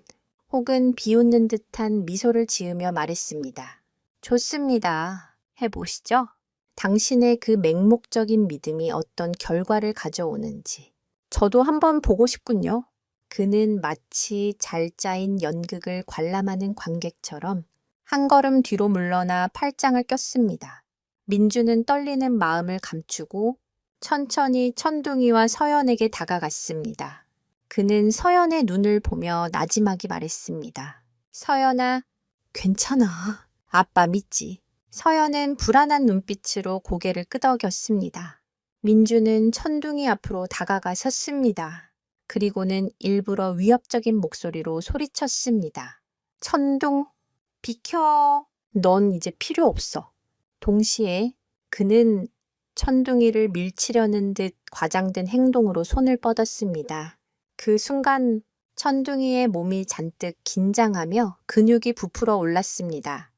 혹은 비웃는 듯한 미소를 지으며 말했습니다. 좋습니다. 해보시죠. 당신의 그 맹목적인 믿음이 어떤 결과를 가져오는지 저도 한번 보고 싶군요. 그는 마치 잘 짜인 연극을 관람하는 관객처럼 한 걸음 뒤로 물러나 팔짱을 꼈습니다. 민주는 떨리는 마음을 감추고 천천히 천둥이와 서연에게 다가갔습니다. 그는 서연의 눈을 보며 나지막이 말했습니다. 서연아, 괜찮아. 아빠 믿지. 서연은 불안한 눈빛으로 고개를 끄덕였습니다. 민주는 천둥이 앞으로 다가가 섰습니다. 그리고는 일부러 위협적인 목소리로 소리쳤습니다. 천둥, 비켜. 넌 이제 필요 없어. 동시에 그는 천둥이를 밀치려는 듯 과장된 행동으로 손을 뻗었습니다. 그 순간 천둥이의 몸이 잔뜩 긴장하며 근육이 부풀어 올랐습니다.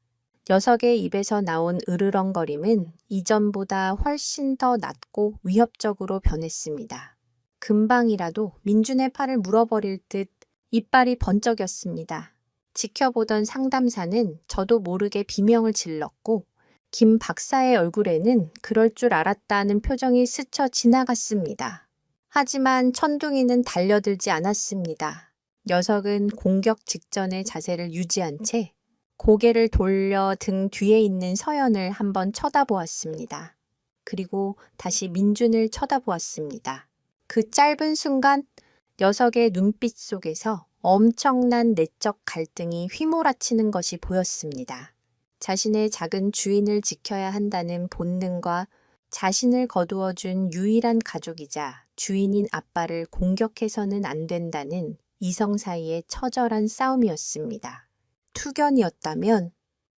녀석의 입에서 나온 으르렁거림은 이전보다 훨씬 더 낮고 위협적으로 변했습니다. 금방이라도 민준의 팔을 물어버릴 듯 이빨이 번쩍였습니다. 지켜보던 상담사는 저도 모르게 비명을 질렀고 김 박사의 얼굴에는 그럴 줄 알았다는 표정이 스쳐 지나갔습니다. 하지만 천둥이는 달려들지 않았습니다. 녀석은 공격 직전의 자세를 유지한 채 고개를 돌려 등 뒤에 있는 서연을 한번 쳐다보았습니다. 그리고 다시 민준을 쳐다보았습니다. 그 짧은 순간 녀석의 눈빛 속에서 엄청난 내적 갈등이 휘몰아치는 것이 보였습니다. 자신의 작은 주인을 지켜야 한다는 본능과 자신을 거두어준 유일한 가족이자 주인인 아빠를 공격해서는 안 된다는 이성 사이의 처절한 싸움이었습니다. 투견이었다면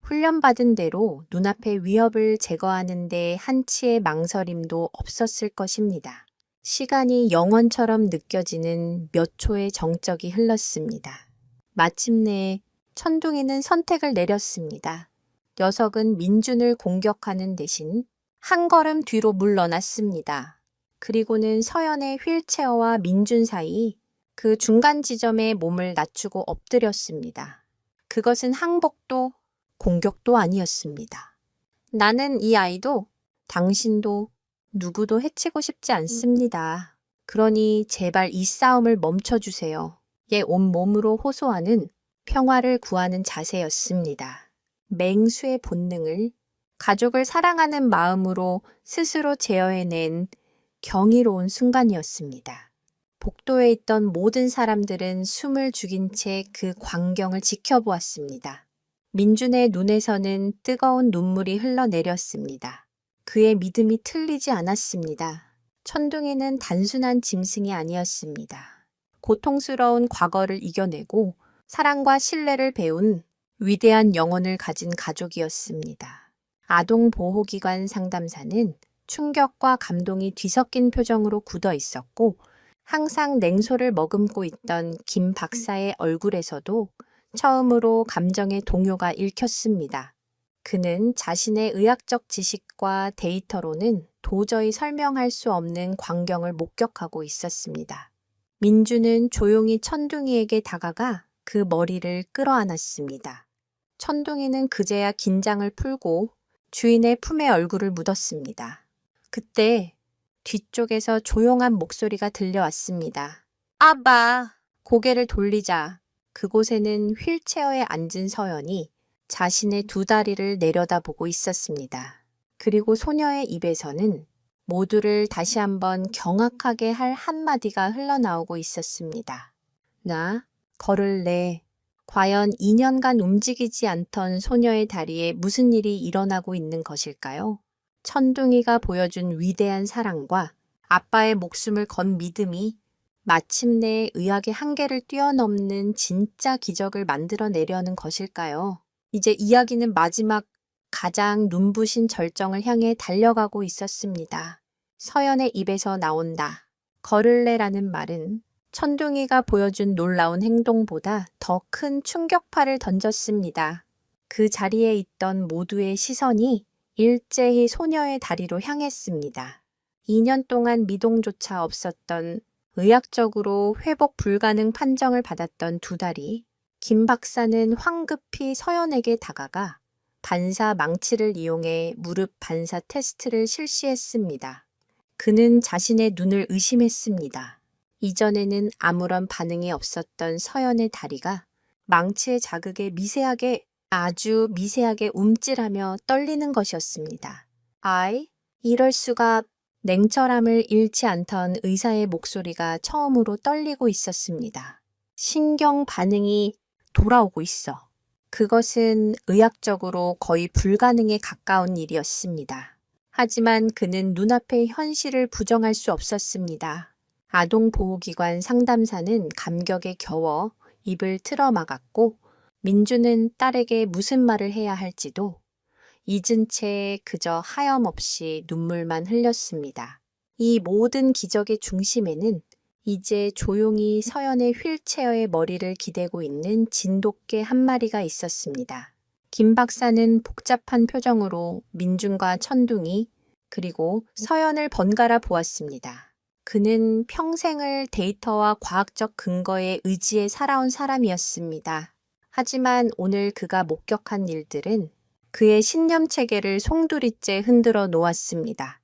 훈련받은 대로 눈앞의 위협을 제거하는 데 한치의 망설임도 없었을 것입니다. 시간이 영원처럼 느껴지는 몇 초의 정적이 흘렀습니다. 마침내 천둥이는 선택을 내렸습니다. 녀석은 민준을 공격하는 대신 한 걸음 뒤로 물러났습니다. 그리고는 서연의 휠체어와 민준 사이 그 중간 지점에 몸을 낮추고 엎드렸습니다. 그것은 항복도 공격도 아니었습니다. 나는 이 아이도 당신도 누구도 해치고 싶지 않습니다. 그러니 제발 이 싸움을 멈춰주세요. 얘 온몸으로 호소하는 평화를 구하는 자세였습니다. 맹수의 본능을 가족을 사랑하는 마음으로 스스로 제어해낸 경이로운 순간이었습니다. 복도에 있던 모든 사람들은 숨을 죽인 채 그 광경을 지켜보았습니다. 민준의 눈에서는 뜨거운 눈물이 흘러내렸습니다. 그의 믿음이 틀리지 않았습니다. 천둥이는 단순한 짐승이 아니었습니다. 고통스러운 과거를 이겨내고 사랑과 신뢰를 배운 위대한 영혼을 가진 가족이었습니다. 아동보호기관 상담사는 충격과 감동이 뒤섞인 표정으로 굳어 있었고 항상 냉소를 머금고 있던 김 박사의 얼굴에서도 처음으로 감정의 동요가 읽혔습니다. 그는 자신의 의학적 지식과 데이터로는 도저히 설명할 수 없는 광경을 목격하고 있었습니다. 민주는 조용히 천둥이에게 다가가 그 머리를 끌어안았습니다. 천둥이는 그제야 긴장을 풀고 주인의 품에 얼굴을 묻었습니다. 그때 뒤쪽에서 조용한 목소리가 들려왔습니다. 아빠! 고개를 돌리자 그곳에는 휠체어에 앉은 서연이 자신의 두 다리를 내려다보고 있었습니다. 그리고 소녀의 입에서는 모두를 다시 한번 경악하게 할 한마디가 흘러나오고 있었습니다. 나 걸을래. 과연 2년간 움직이지 않던 소녀의 다리에 무슨 일이 일어나고 있는 것일까요? 천둥이가 보여준 위대한 사랑과 아빠의 목숨을 건 믿음이 마침내 의학의 한계를 뛰어넘는 진짜 기적을 만들어내려는 것일까요? 이제 이야기는 마지막 가장 눈부신 절정을 향해 달려가고 있었습니다. 서연의 입에서 나온다. 걸을래라는 말은 천둥이가 보여준 놀라운 행동보다 더 큰 충격파를 던졌습니다. 그 자리에 있던 모두의 시선이 일제히 소녀의 다리로 향했습니다. 2년 동안 미동조차 없었던 의학적으로 회복 불가능 판정을 받았던 두 다리. 김 박사는 황급히 서연에게 다가가 반사 망치를 이용해 무릎 반사 테스트를 실시했습니다. 그는 자신의 눈을 의심했습니다. 이전에는 아무런 반응이 없었던 서연의 다리가 망치의 자극에 아주 미세하게 움찔하며 떨리는 것이었습니다. 아이, 이럴 수가. 냉철함을 잃지 않던 의사의 목소리가 처음으로 떨리고 있었습니다. 신경 반응이 돌아오고 있어. 그것은 의학적으로 거의 불가능에 가까운 일이었습니다. 하지만 그는 눈앞의 현실을 부정할 수 없었습니다. 아동보호기관 상담사는 감격에 겨워 입을 틀어막았고 민주는 딸에게 무슨 말을 해야 할지도 잊은 채 그저 하염없이 눈물만 흘렸습니다. 이 모든 기적의 중심에는 이제 조용히 서연의 휠체어의 머리를 기대고 있는 진돗개 한 마리가 있었습니다. 김 박사는 복잡한 표정으로 민준과 천둥이 그리고 서연을 번갈아 보았습니다. 그는 평생을 데이터와 과학적 근거에 의지해 살아온 사람이었습니다. 하지만 오늘 그가 목격한 일들은 그의 신념 체계를 송두리째 흔들어 놓았습니다.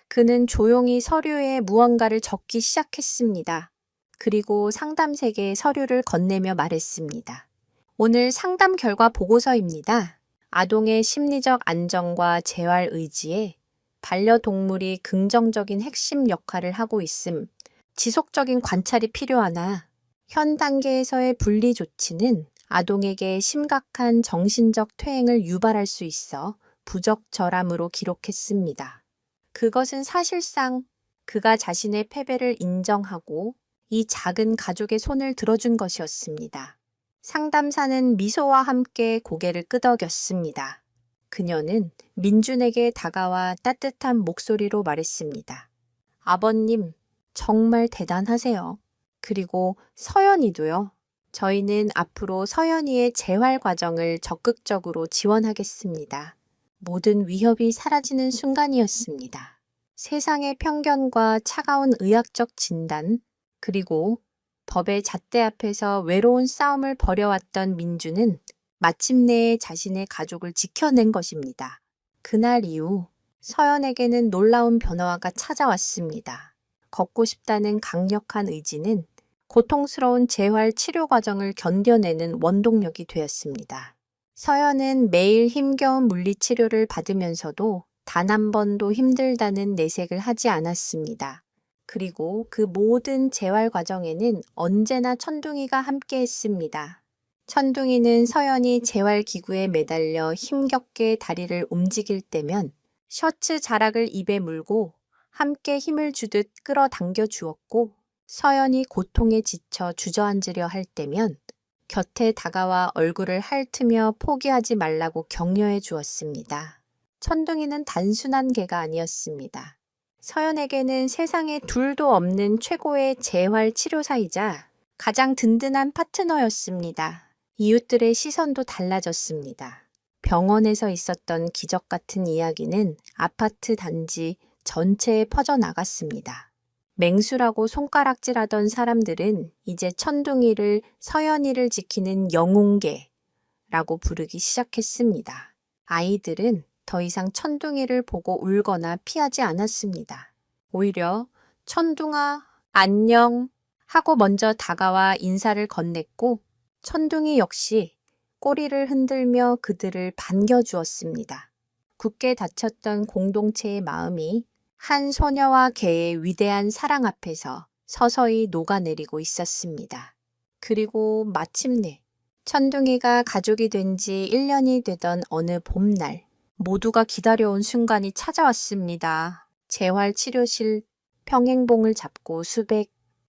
그는 조용히 서류에 무언가를 적기 시작했습니다. 그리고 상담색에 서류를 건네며 말했습니다. 오늘 상담 결과 보고서입니다. 아동의 심리적 안정과 재활 의지에 반려동물이 긍정적인 핵심 역할을 하고 있음. 지속적인 관찰이 필요하나 현 단계에서의 분리 조치는 아동에게 심각한 정신적 퇴행을 유발할 수 있어 부적절함으로 기록했습니다. 그것은 사실상 그가 자신의 패배를 인정하고 이 작은 가족의 손을 들어준 것이었습니다. 상담사는 미소와 함께 고개를 끄덕였습니다. 그녀는 민준에게 다가와 따뜻한 목소리로 말했습니다. 아버님, 정말 대단하세요. 그리고 서연이도요. 저희는 앞으로 서연이의 재활 과정을 적극적으로 지원하겠습니다. 모든 위협이 사라지는 순간이었습니다. 세상의 편견과 차가운 의학적 진단, 그리고 법의 잣대 앞에서 외로운 싸움을 벌여왔던 민주는 마침내 자신의 가족을 지켜낸 것입니다. 그날 이후 서연에게는 놀라운 변화가 찾아왔습니다. 걷고 싶다는 강력한 의지는 고통스러운 재활 치료 과정을 견뎌내는 원동력이 되었습니다. 서연은 매일 힘겨운 물리치료를 받으면서도 단 한 번도 힘들다는 내색을 하지 않았습니다. 그리고 그 모든 재활 과정에는 언제나 천둥이가 함께했습니다. 천둥이는 서연이 재활기구에 매달려 힘겹게 다리를 움직일 때면 셔츠 자락을 입에 물고 함께 힘을 주듯 끌어당겨 주었고 서연이 고통에 지쳐 주저앉으려 할 때면 곁에 다가와 얼굴을 핥으며 포기하지 말라고 격려해 주었습니다. 천둥이는 단순한 개가 아니었습니다. 서연에게는 세상에 둘도 없는 최고의 재활 치료사이자 가장 든든한 파트너였습니다. 이웃들의 시선도 달라졌습니다. 병원에서 있었던 기적 같은 이야기는 아파트 단지 전체에 퍼져나갔습니다. 맹수라고 손가락질하던 사람들은 이제 천둥이를 서연이를 지키는 영웅개라고 부르기 시작했습니다. 아이들은 더 이상 천둥이를 보고 울거나 피하지 않았습니다. 오히려 천둥아, 안녕 하고 먼저 다가와 인사를 건넸고 천둥이 역시 꼬리를 흔들며 그들을 반겨주었습니다. 굳게 닫혔던 공동체의 마음이 한 소녀와 개의 위대한 사랑 앞에서 서서히 녹아내리고 있었습니다. 그리고 마침내 천둥이가 가족이 된 지 1년이 되던 어느 봄날 모두가 기다려온 순간이 찾아왔습니다. 재활치료실 평행봉을 잡고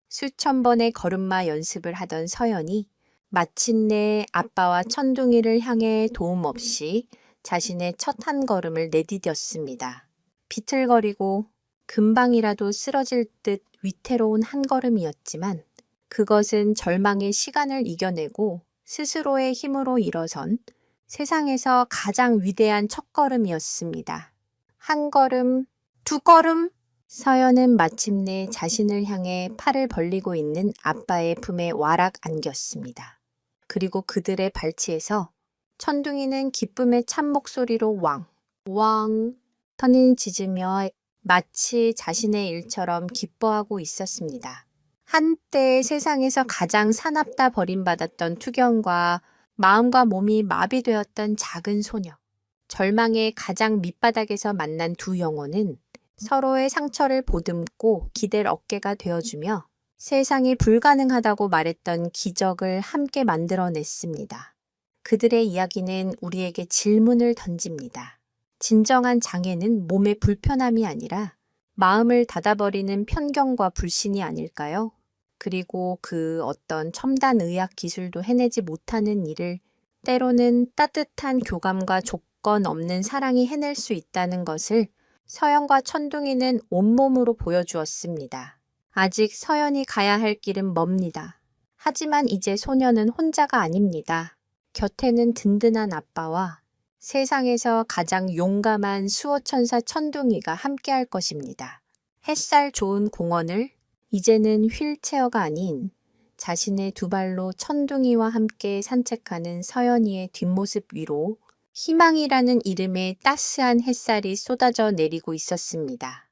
수천 번의 걸음마 연습을 하던 서연이 마침내 아빠와 천둥이를 향해 도움 없이 자신의 첫 한 걸음을 내디뎠습니다. 비틀거리고 금방이라도 쓰러질 듯 위태로운 한 걸음이었지만 그것은 절망의 시간을 이겨내고 스스로의 힘으로 일어선 세상에서 가장 위대한 첫걸음이었습니다. 한 걸음, 두 걸음! 서연은 마침내 자신을 향해 팔을 벌리고 있는 아빠의 품에 와락 안겼습니다. 그리고 그들의 발치에서 천둥이는 기쁨의 찬 목소리로 왕 터닝 짖으며 마치 자신의 일처럼 기뻐하고 있었습니다. 한때 세상에서 가장 사납다 버림받았던 투견과 마음과 몸이 마비되었던 작은 소녀. 절망의 가장 밑바닥에서 만난 두 영혼은 서로의 상처를 보듬고 기댈 어깨가 되어주며 세상이 불가능하다고 말했던 기적을 함께 만들어냈습니다. 그들의 이야기는 우리에게 질문을 던집니다. 진정한 장애는 몸의 불편함이 아니라 마음을 닫아버리는 편견과 불신이 아닐까요? 그리고 그 어떤 첨단 의학 기술도 해내지 못하는 일을 때로는 따뜻한 교감과 조건 없는 사랑이 해낼 수 있다는 것을 서연과 천둥이는 온몸으로 보여주었습니다. 아직 서연이 가야 할 길은 멉니다. 하지만 이제 소녀는 혼자가 아닙니다. 곁에는 든든한 아빠와 세상에서 가장 용감한 수호천사 천둥이가 함께할 것입니다. 햇살 좋은 공원을 이제는 휠체어가 아닌 자신의 두 발로 천둥이와 함께 산책하는 서연이의 뒷모습 위로 희망이라는 이름의 따스한 햇살이 쏟아져 내리고 있었습니다.